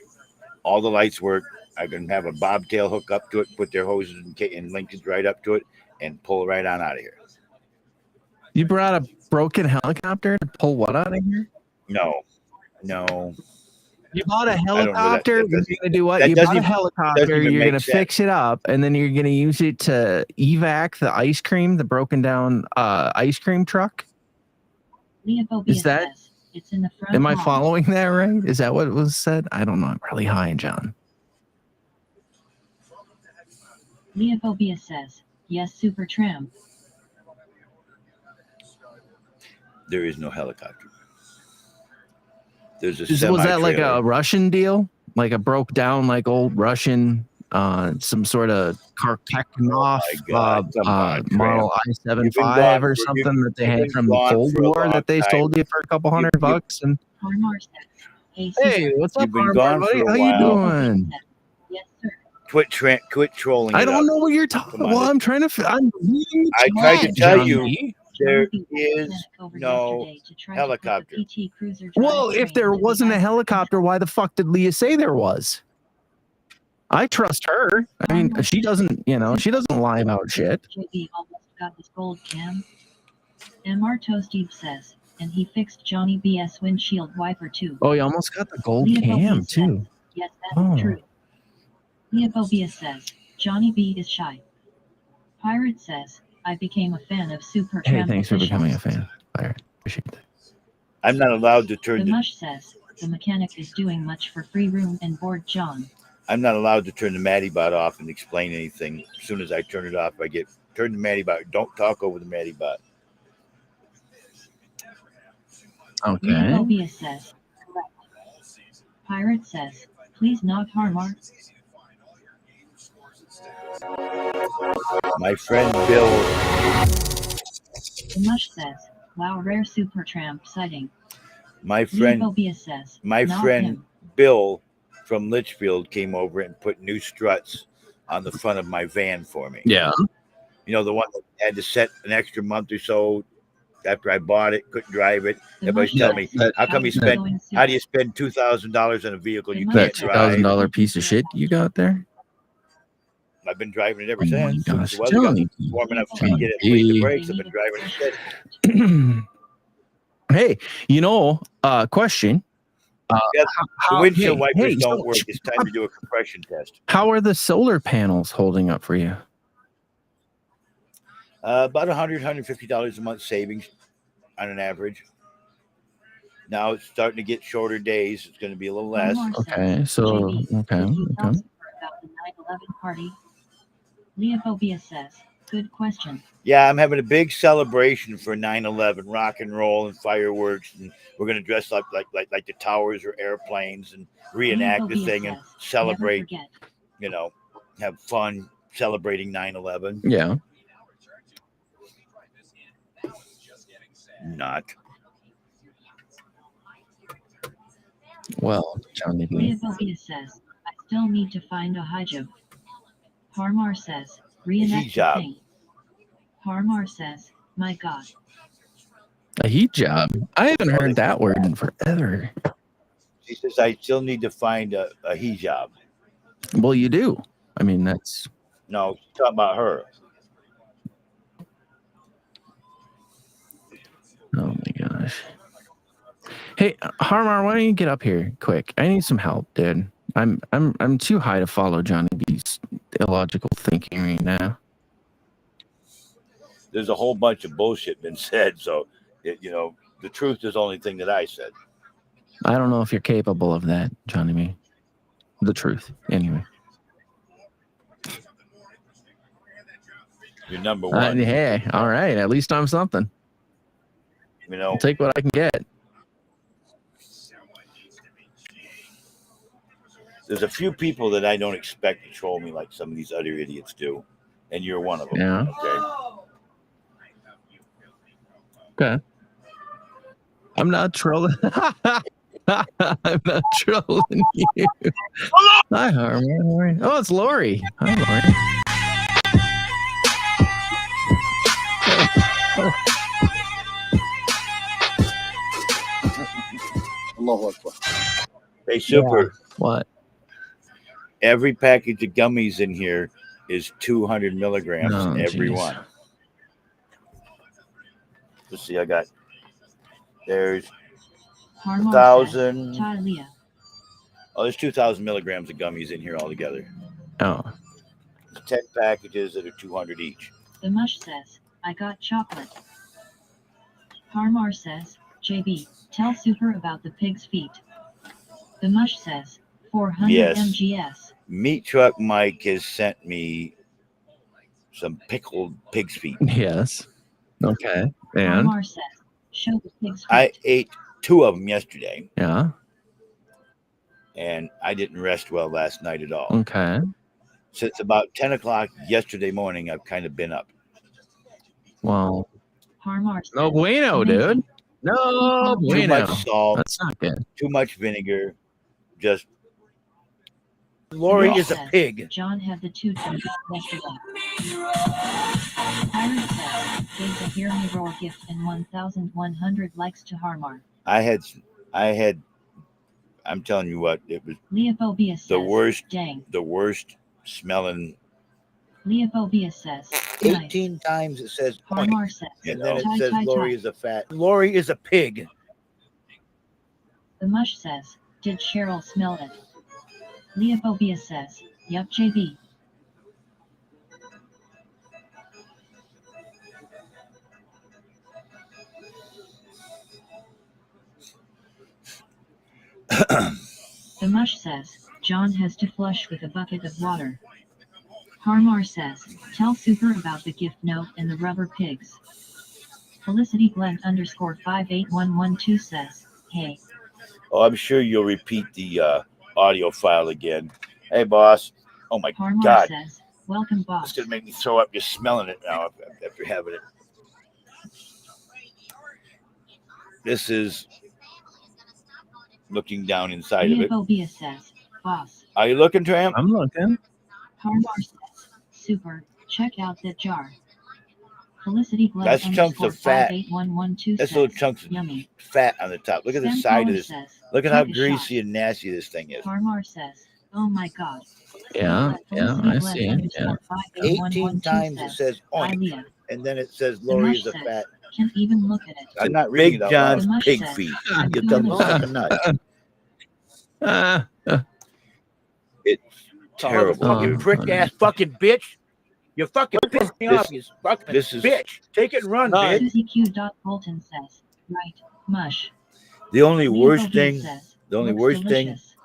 All the lights work. I can have a bobtail hook up to it, put their hoses and linkage right up to it, and pull right on out of here. You brought a broken helicopter to pull what out of here? No. You bought a I don't know. helicopter. That You're doesn't- gonna do what? that You doesn't bought a even- helicopter. doesn't even You're make gonna sense. fix it up, and then you're gonna use it to evac the ice cream, the broken down ice cream truck. Leophobia Is that- says, it's in the front Am I hall. following that right? Is that what was said? I don't know. I'm really high, John. Leophobia says, yes, Super Tramp. There is no helicopter. There's a Was that like semi-trailer. a Russian deal? Like a broke down, like old Russian, some sort of Karkaknov God, some model You've been I-75 gone or for- something that they you've had been from the gone Cold for a War long that they time. sold you for a couple $100 bucks. And Harmar says, hey, hey, Super. what's up, You've been Harmar, gone buddy? for a How while. you doing? Yes, sir. Quit trolling. I it don't up. know what you're talking. Come on, Well, it's- I'm trying to. I'm reading the I tried to chat, tell John you B. there Jonathan is Panic over no yesterday to try to put helicopter. the PT Cruiser Well, drive if there train to wasn't the a ice helicopter, why the fuck did Leah say there was? I trust her. I mean, she doesn't. She doesn't lie about shit. JB almost got his gold cam. MR Toasty says, and he fixed Johnny BS windshield wiper too. Oh, you almost got the gold Leophobia cam says, too. yes, that is Oh. true. Leophobia says, Johnny B is shy. Pirate says, I became a fan of Super Hey, Tramp thanks for officials. becoming a fan. Pirate. Appreciate that. I'm not allowed to The turn. Mush says, the mechanic is doing much for free room and board John. I'm not allowed to turn the Matty bot off and explain anything. As soon as I turn it off, I get turn the Matty bot. Don't talk over the Matty bot. Okay. Leophobia says, correct. Pirate says, please not Harmar. My friend Bill. The Mush says, wow, rare Super Tramp sighting. My friend. Leophobia says, My not friend him. Bill from Litchfield came over and put new struts on the front of my van for me. Yeah. You know, the one that had to set an extra month or so after I bought it, couldn't drive it. The Everybody's Mush telling me, says, how come you how's it spend? going, How do you Super? spend $2,000 on a vehicle you The can't That Mush says, drive? $2,000 piece of shit you got there. I've been driving it ever Oh my since. As soon as gosh, the weather got Johnny. warm enough for me to get it, bleed the brakes. I've been driving it steady. Hey, question. Yeah, the windshield hey, wipers hey, don't so- work. It's time to do a compression test. How are the solar panels holding up for you? About $100, $150 a month savings on an average. Now it's starting to get shorter days. It's going to be a little less. Harmar says, Okay, so JB, okay, did you tell okay. Super about the 9/11 party? Leophobia says, good question. Yeah, I'm having a big celebration for 9/11, rock and roll and fireworks, and we're going to dress up like the towers or airplanes and reenact the Leophobia thing and says, never celebrate. forget. Have fun celebrating 9/11. Yeah. Not. Well, Johnny B. Leophobia says, I still need to find a hijab. Harmar says, reenact the Hijab. thing. Harmar says, my God. A hijab. I haven't heard that word in forever. She says I still need to find a hijab. Well, you do. I mean, that's No, she's talking about her. oh my gosh. Hey, Harmar, why don't you get up here quick? I need some help, dude. I'm too high to follow Johnny B's illogical thinking right now. There's a whole bunch of bullshit been said, so the truth is the only thing that I said. I don't know if you're capable of that, Johnny B. The truth, anyway. You're number one. Hey, all right. At least I'm something. I'll take what I can get. There's a few people that I don't expect to troll me like some of these other idiots do, and you're one of them. Yeah. Okay. I'm not trolling. I'm not trolling you. Hi, Harmon. Oh, it's Lori. Hi, Lori. Hey, Super. Yeah. What? Every package of gummies in here is 200 milligrams, Oh, every geez. one. Let's see, there's Harmar 1,000. says, Talia. Oh, there's 2,000 milligrams of gummies in here altogether. Oh. 10 packages that are 200 each. The Mush says, I got chocolate. Harmar says, JB, tell Super about the pig's feet. The Mush says, 400 Yes. MGS. Meat Truck Mike has sent me some pickled pig's feet. Yes. Okay. And Harmar says, show the pig's feet. I ate 2 of them yesterday, yeah. and I didn't rest well last night at all. Okay. Since about 10 o'clock yesterday morning, I've kind of been up. Well, Harmar says, no bueno, amazing. dude. No Too bueno. much salt, That's not good. too much vinegar. Just Lori Mush is a says, pig. John had the 2 turkeys yesterday. Pirate says, gave the Hear Me Roar gift and 1,100 likes to Harmar. I had. I'm telling you what, it was Leophobia says, worst. dang. the worst smelling. Leophobia says, 18 nice. times it says point, Harmar says, and then it tie, says tie, Lori tie. is a fat. Lori is a pig. The Mush says, did Cheryl smell it? Leophobia says, yup, JB. The Mush says, John has to flush with a bucket of water. Harmar says, tell Super about the gift note and the rubber pigs. Felicity Glenn _ 58112 says, hey. Oh, I'm sure you'll repeat the audio file again. Hey, boss. Oh my Harmar God, says, welcome, it's boss. gonna make me throw up just smelling it now after having it. This is looking down inside of it. Leophobia says, boss. Are you looking, Tramp? I'm looking. Harmar says, super, check out that jar. Felicity Glenn That's chunks of fat. 58112 That's says, little chunks of yummy. fat on the top. Look at the Sam side of Caller this. says, Look at how take a greasy shot. and nasty this thing is. Harmar says, oh my God. Yeah. Yeah. Felicity I Glenn see. Yeah. _ 58112 18 times it says hi oink, Leah. and then it says The Lori Mush is a says, fat. can't even look at it. I'm not reading Big John's The Mush pig says, feet. I'm You dumb feeling fucking nut. It's terrible. You prick ass fucking bitch. You fucking pissed me off, you fucking bitch. Take it and run, None. Susie Q. Bolton says, right, Mush. The only worst Leophobia thing, says, the only looks worst thing delicious.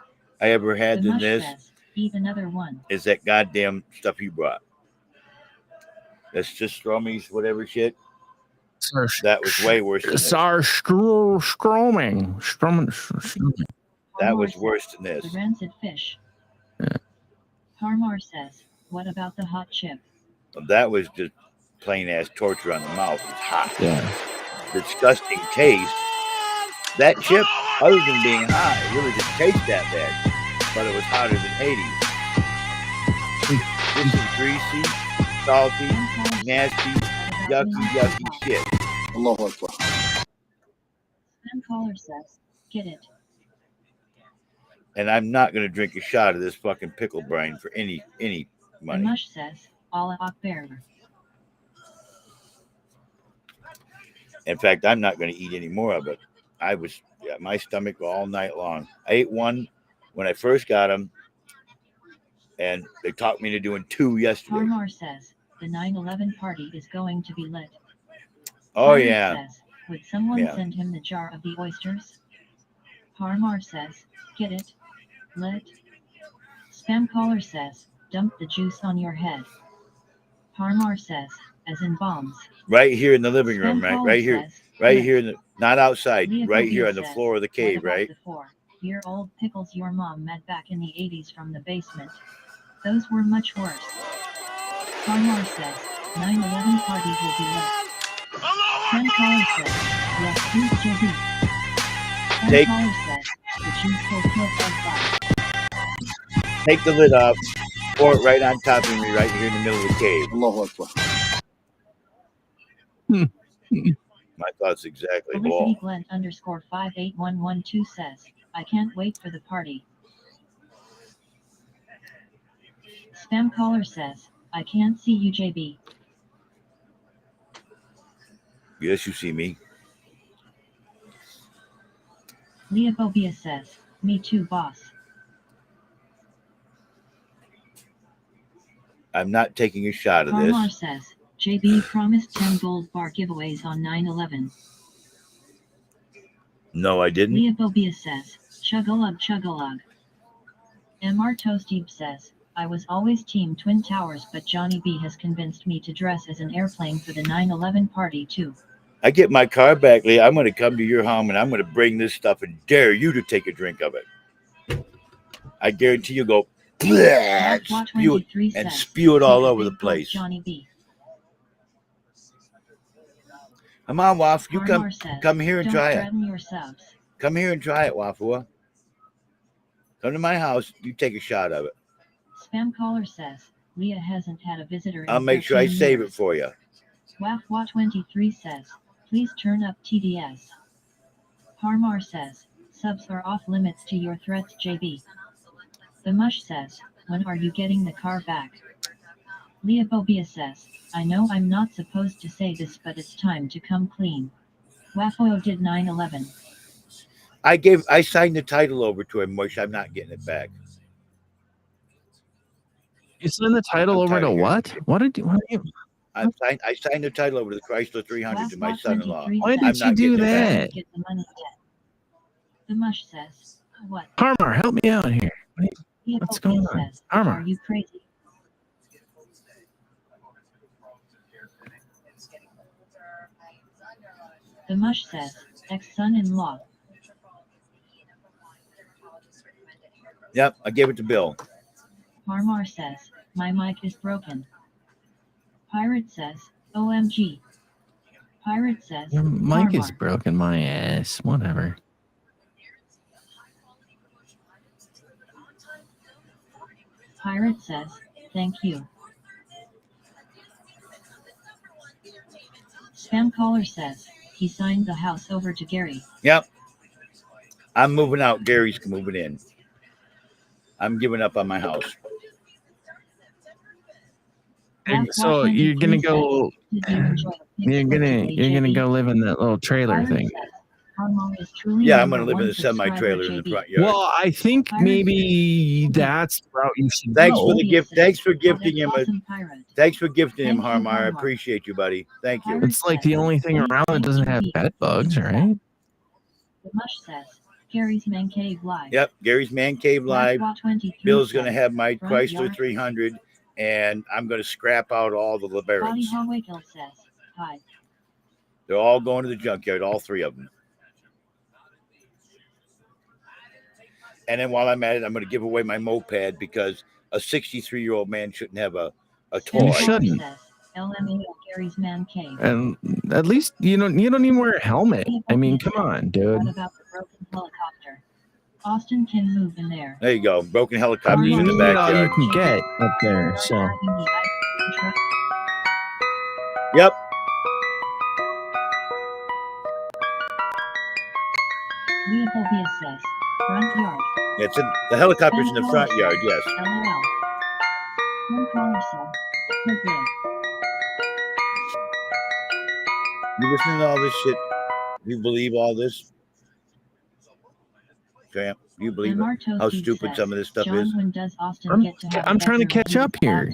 I ever had The than Mush this says, eat another one. is that goddamn stuff you brought. That's just Stromies, whatever shit. That was way worse than this. Stroming. That Harmar was says, worse than this. the rancid fish. Yeah. Harmar says, what about the hot chip? That was just plain ass torture on the mouth. It was hot. Yeah. Disgusting taste. That chip, other than being hot, it really didn't taste that bad. But it was hotter than Hades. This is greasy, salty, nasty, yucky shit. Sam Caller says, get it. And I'm not going to drink a shot of this fucking pickle brine for any The money. Mush says, Allah Akbar. In fact, I'm not going to eat any more of it. My stomach all night long. I ate one when I first got them, and they talked me into doing 2 yesterday. Harmar says, the 9/11 party is going to be lit. Oh, Pirate yeah. says, would someone Yeah. send him the jar of the oysters? Harmar says, get it? Lit. Spam Caller says, dump the juice on your head. Harmar says, as in bombs. Right here in the living room, Spam right? Caller Right here. says, Right lit. here, not outside. Right here Leophobia on the says, floor of the what cave, about right? the 4-year-old pickles your mom met back in the 80s from the basement? Those were much worse. Harmar says, 9/11 party will be lit. Spam Caller says, yes, who's JB? Spam Take- Caller says, the juice will kill everybody. Take the lid off, pour it right on top of me, right here in the middle of the cave. My thoughts exactly. Felicity Glenn _ 58112 says, I can't wait for the party. Spam Caller says, I can't see you, JB. Yes, you see me. Leophobia says, me too, boss. I'm not taking a shot of Harmar this. says, JB promised 10 gold bar giveaways on 9/11. No, I didn't. Leopobius says, Chuggalug Chuggalug. MR Toastib says, I was always team Twin Towers, but Johnny B has convinced me to dress as an airplane for the 9/11 party too. I get my car back, Leah. I'm going to come to your home and I'm going to bring this stuff and dare you to take a drink of it. I guarantee you go and spew it, and spew it all over the place. Johnny B. Come on, Waff. You Harmar says, come here and don't try it. threaten your subs. Come here and try it, Waffua. Come to my house. You take a shot of it. Spam caller says, Leah hasn't had a visitor in I'll make sure I 13 save years. it for you. Wafwa23 says, please turn up TDS. Harmar says, subs are off limits to your threats, JB. The Mush says, when are you getting the car back? Leophobia says, I know I'm not supposed to say this, but it's time to come clean. Waffo did 9/11. I signed the title over to him, Mush. I'm not getting it back. You send the title over to what? What did you? I signed the title over to the Chrysler 300 to my son-in-law. Why did you do that? The Mush says, what? Harmar, help me out here. What's going on? Says, Harmar. are you crazy? The Mush says, ex-son-in-law. Yep, I gave it to Bill. Harmar says, my mic is broken. Pirate says, OMG. Pirate says, Your mic Harmar. is broken, my ass. Whatever. Pirate says, thank you. Spam caller says, he signed the house over to Gary. Yep. I'm moving out. Gary's moving in. I'm giving up on my house. So you're gonna go. You're gonna go live in that little trailer thing. Yeah, I'm gonna live in a semi-trailer in the front yard. Well, I think maybe that's the route you should Thanks go. for the gift. Thanks for gifting him. Thanks for gifting him, Harmar. I appreciate you, buddy. Thank you. It's like the only thing around that doesn't have bed bugs, right? The Mush says, Gary's Man Cave Live. Yep, Gary's Man Cave Live. Bill's gonna have my Chrysler 300, and I'm gonna scrap out all the LeBarons. Says, hi. They're all going to the junkyard, all three of them. And then while I'm at it, I'm going to give away my moped because a 63-year-old man shouldn't have a toy. You shouldn't. LMAO Gary's Man Cave. And at least you don't even wear a helmet. I mean, come on, dude. What about the broken helicopter? Austin can move in there. There you go. Broken helicopter I mean, in the all backyard. you can get up there. So. Yep. Leopoldus says, front yard. It's in the helicopter's in the front yard. Yes. LOL. One caller said, good day. You listening to all this shit? You believe all this? Champ, you believe it? How stupid some of this stuff is? I'm trying to catch up here.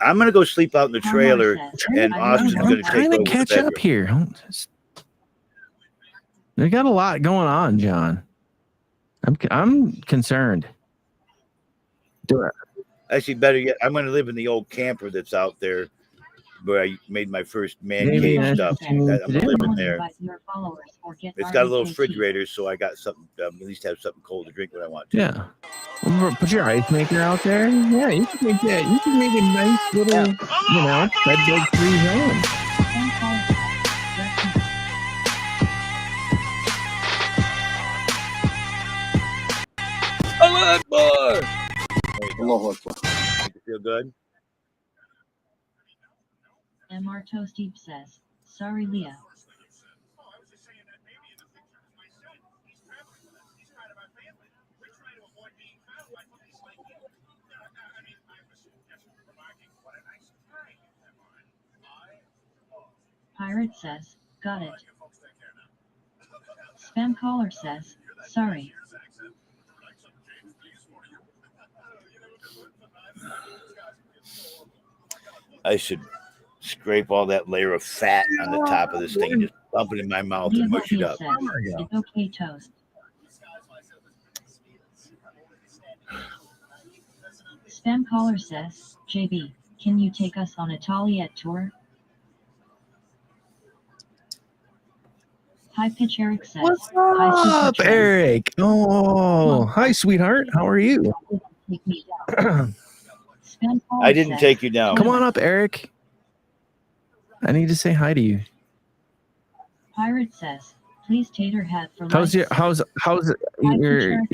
I'm gonna go sleep out in the trailer, and Austin's gonna take over. I'm trying to catch up here. They got a lot going on, John. I'm concerned. Do it. Actually, better yet, I'm gonna live in the old camper that's out there where I made my first man cave stuff. I'm gonna live in there. It's got a little refrigerator, so I got something. At least have something cold to drink when I want to. Yeah. Put your ice maker out there. Yeah, you can make that. You can make a nice little, bed bug free zone. Allah Akbar! Allah Akbar. Make you feel good? MR Toasty says, sorry, Leah. Pirate says, got it. Spam caller says, sorry. I should scrape all that layer of fat on the top of this thing and just dump it in my mouth and mush it up. Says, it's okay, Toast. Spam caller says, JB, can you take us on a Taliet tour? High Pitch Eric says, What's Hi, up, Eric? Oh, hi, sweetheart. How are you? Take me down. Spam caller I didn't says, take you down. Come on up, Eric. I need to say hi to you. Pirate says, please tater hat for How's your likes.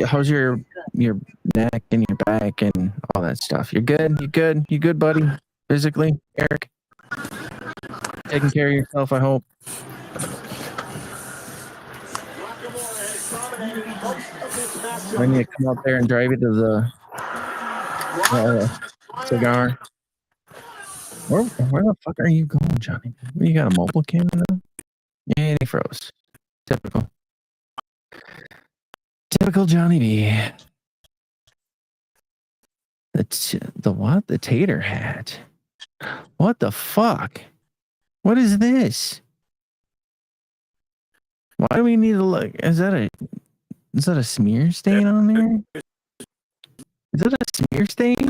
how's your neck and your back and all that stuff? You're good? You good, buddy? Physically, Eric? Taking care of yourself, I hope. I need to come out there and drive you to the cigar. Where the fuck are you going, Johnny? You got a mobile camera now? Yeah, he froze. Typical Johnny B. The what? The tater hat. What the fuck? What is this? Why do we need to look? Is that a smear stain on there? Is that a smear stain?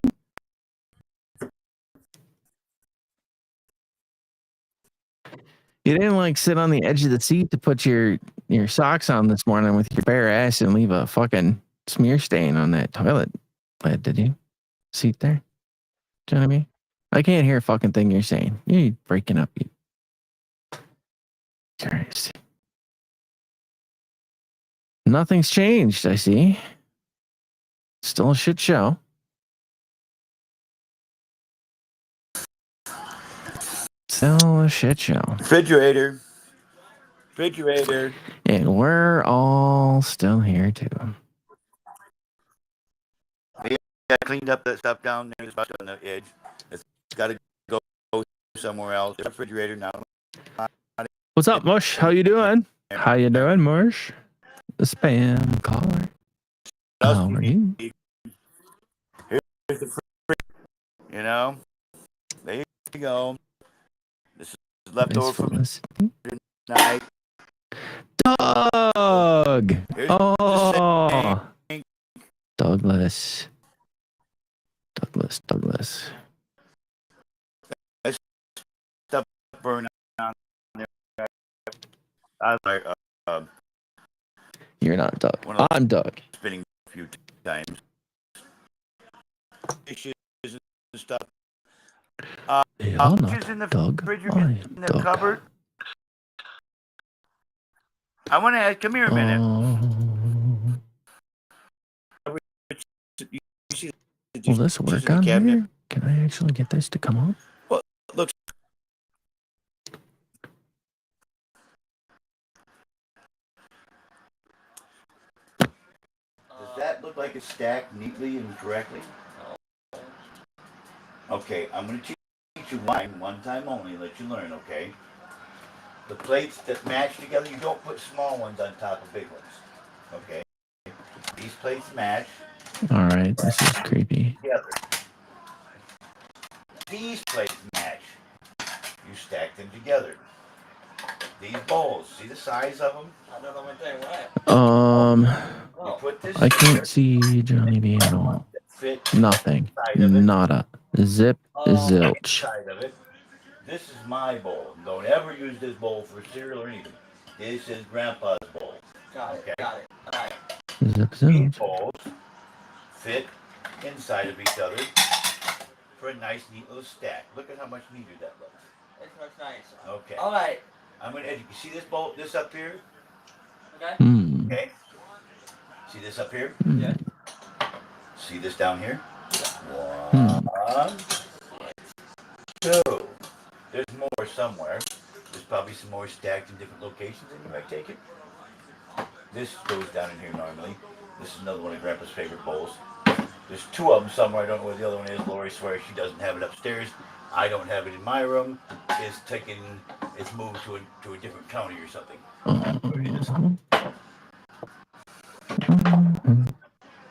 You didn't like sit on the edge of the seat to put your socks on this morning with your bare ass and leave a fucking smear stain on that toilet lid, did you? Seat there? Do you know what I mean? I can't hear a fucking thing you're saying. You're breaking up. You. Christ. Nothing's changed, I see. Still a shit show. Still a shit show. Refrigerator. And we're all still here too. I cleaned up that stuff down there on the edge. It's got to go somewhere else. The refrigerator now. What's up, Mush? How you doing? How you doing, Mush? The spam caller. How are you? Here's the fridge. You know, there you go. This is leftover from tonight. Doug. Here's Oh, Douglas. That stuff burn on there. I like. You're not Doug. I'm Doug. Spinning a few times. Dishes and stuff. You're not In the Doug. refrigerator, I'm in the Doug. cupboard. I want to ask. Come here a minute. Will this work on here? Can I actually get this to come up? Well, look. Does that look like it's stacked neatly and correctly? Okay, I'm going to teach you one time only, let you learn, okay? The plates that match together, you don't put small ones on top of big ones, okay? These plates match. All right, this is creepy. Together. These plates match. You stack them together. These bowls, see the size of them? You put this I can't see Johnny B at all. Nothing. Nada. Zip. Zilch. Side of it. This is my bowl. Don't ever use this bowl for cereal or anything. This is Grandpa's bowl. Got it. All right. Zip These zilch. bowls fit inside of each other for a nice, neat little stack. Look at how much neater that looks. It looks nice. Okay. All right. I'm going to educate. See this bowl, this up here? Okay. Okay. See this up here? Yeah. See this down here? One, two. There's more somewhere. There's probably some more stacked in different locations, and you might take it. This goes down in here normally. This is another one of Grandpa's favorite bowls. There's two of them somewhere. I don't know where the other one is. Lori swears she doesn't have it upstairs. I don't have it in my room. It's moved to a different county or something.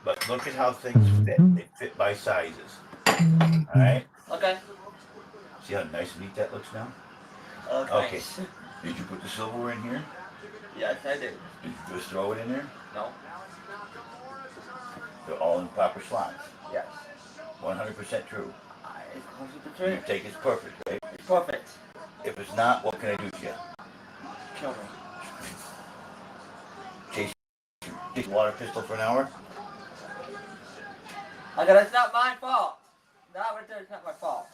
But look at how things fit. They fit by sizes. All right. Okay. See how nice and neat that looks now? Okay. Did you put the silverware in here? Yes, I did. Did you just throw it in there? No. They're all in proper slots. Yes. 100% true. It's You take it's perfect, right? It's perfect. If it's not, what can I do to you? Kill me. Chase water pistol for an hour? Okay, that's not my fault. That right there is not my fault.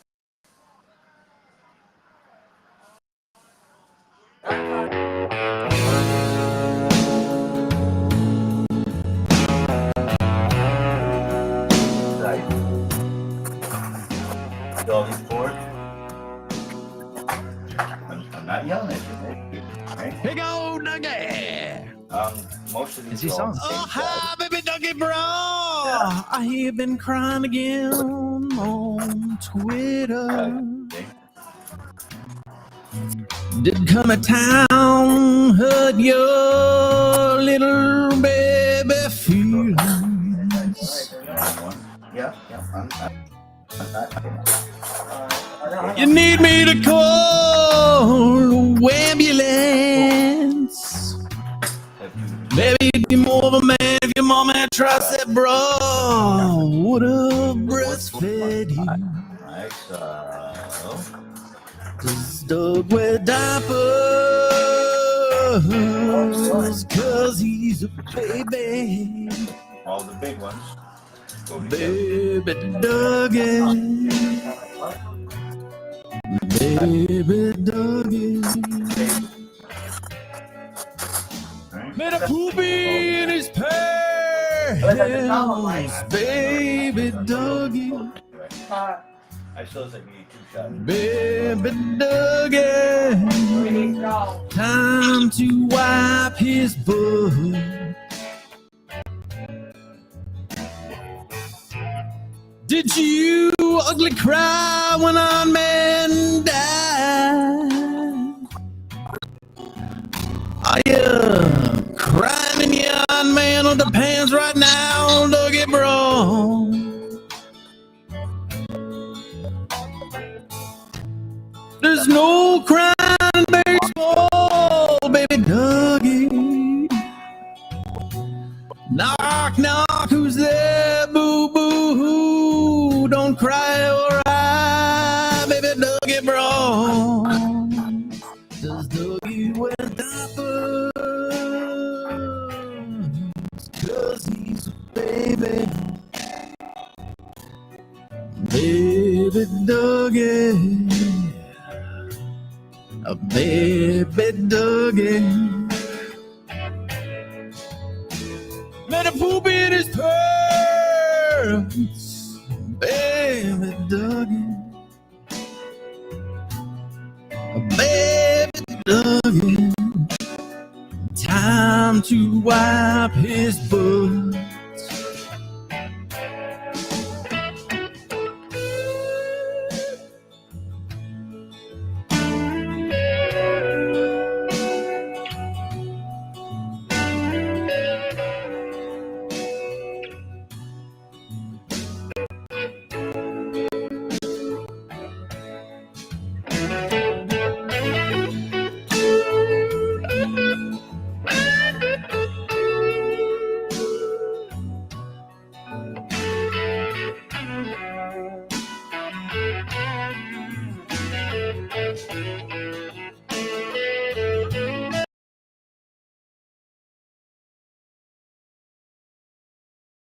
Doggy sport. I'm not yelling at you, right? Big old nugget. Most of these Is he are all song? the same Oh, hi, size. baby doggy bro. I have been crying again on Twitter. Okay. Did come to town, hurt your little baby feelings. Yeah. You need me to call ambulance. Maybe you'd be more of a man if your mama had trusted bro would have breastfed you. Alright, so Stuck with diapers, cause he's a baby. all the big ones. Go Baby Dougie. Baby Dougie. Made a poopy in his pants. Baby Dougie. I still think we need 2 shots. Baby Dougie. Time to wipe his butt. Did you ugly cry when our man died? Are you crying in your man on the pants right now, Dougie bro? There's no crying in baseball, baby Dougie. Knock, knock, who's there? Boo, boo, hoo. Don't cry, alright, baby Dougie bro. Does Dougie wear diapers? Cause he's a baby. Baby Dougie. A baby Dougie. Made a poop in his pants. Baby Dougie. A baby Dougie. Time to wipe his butt.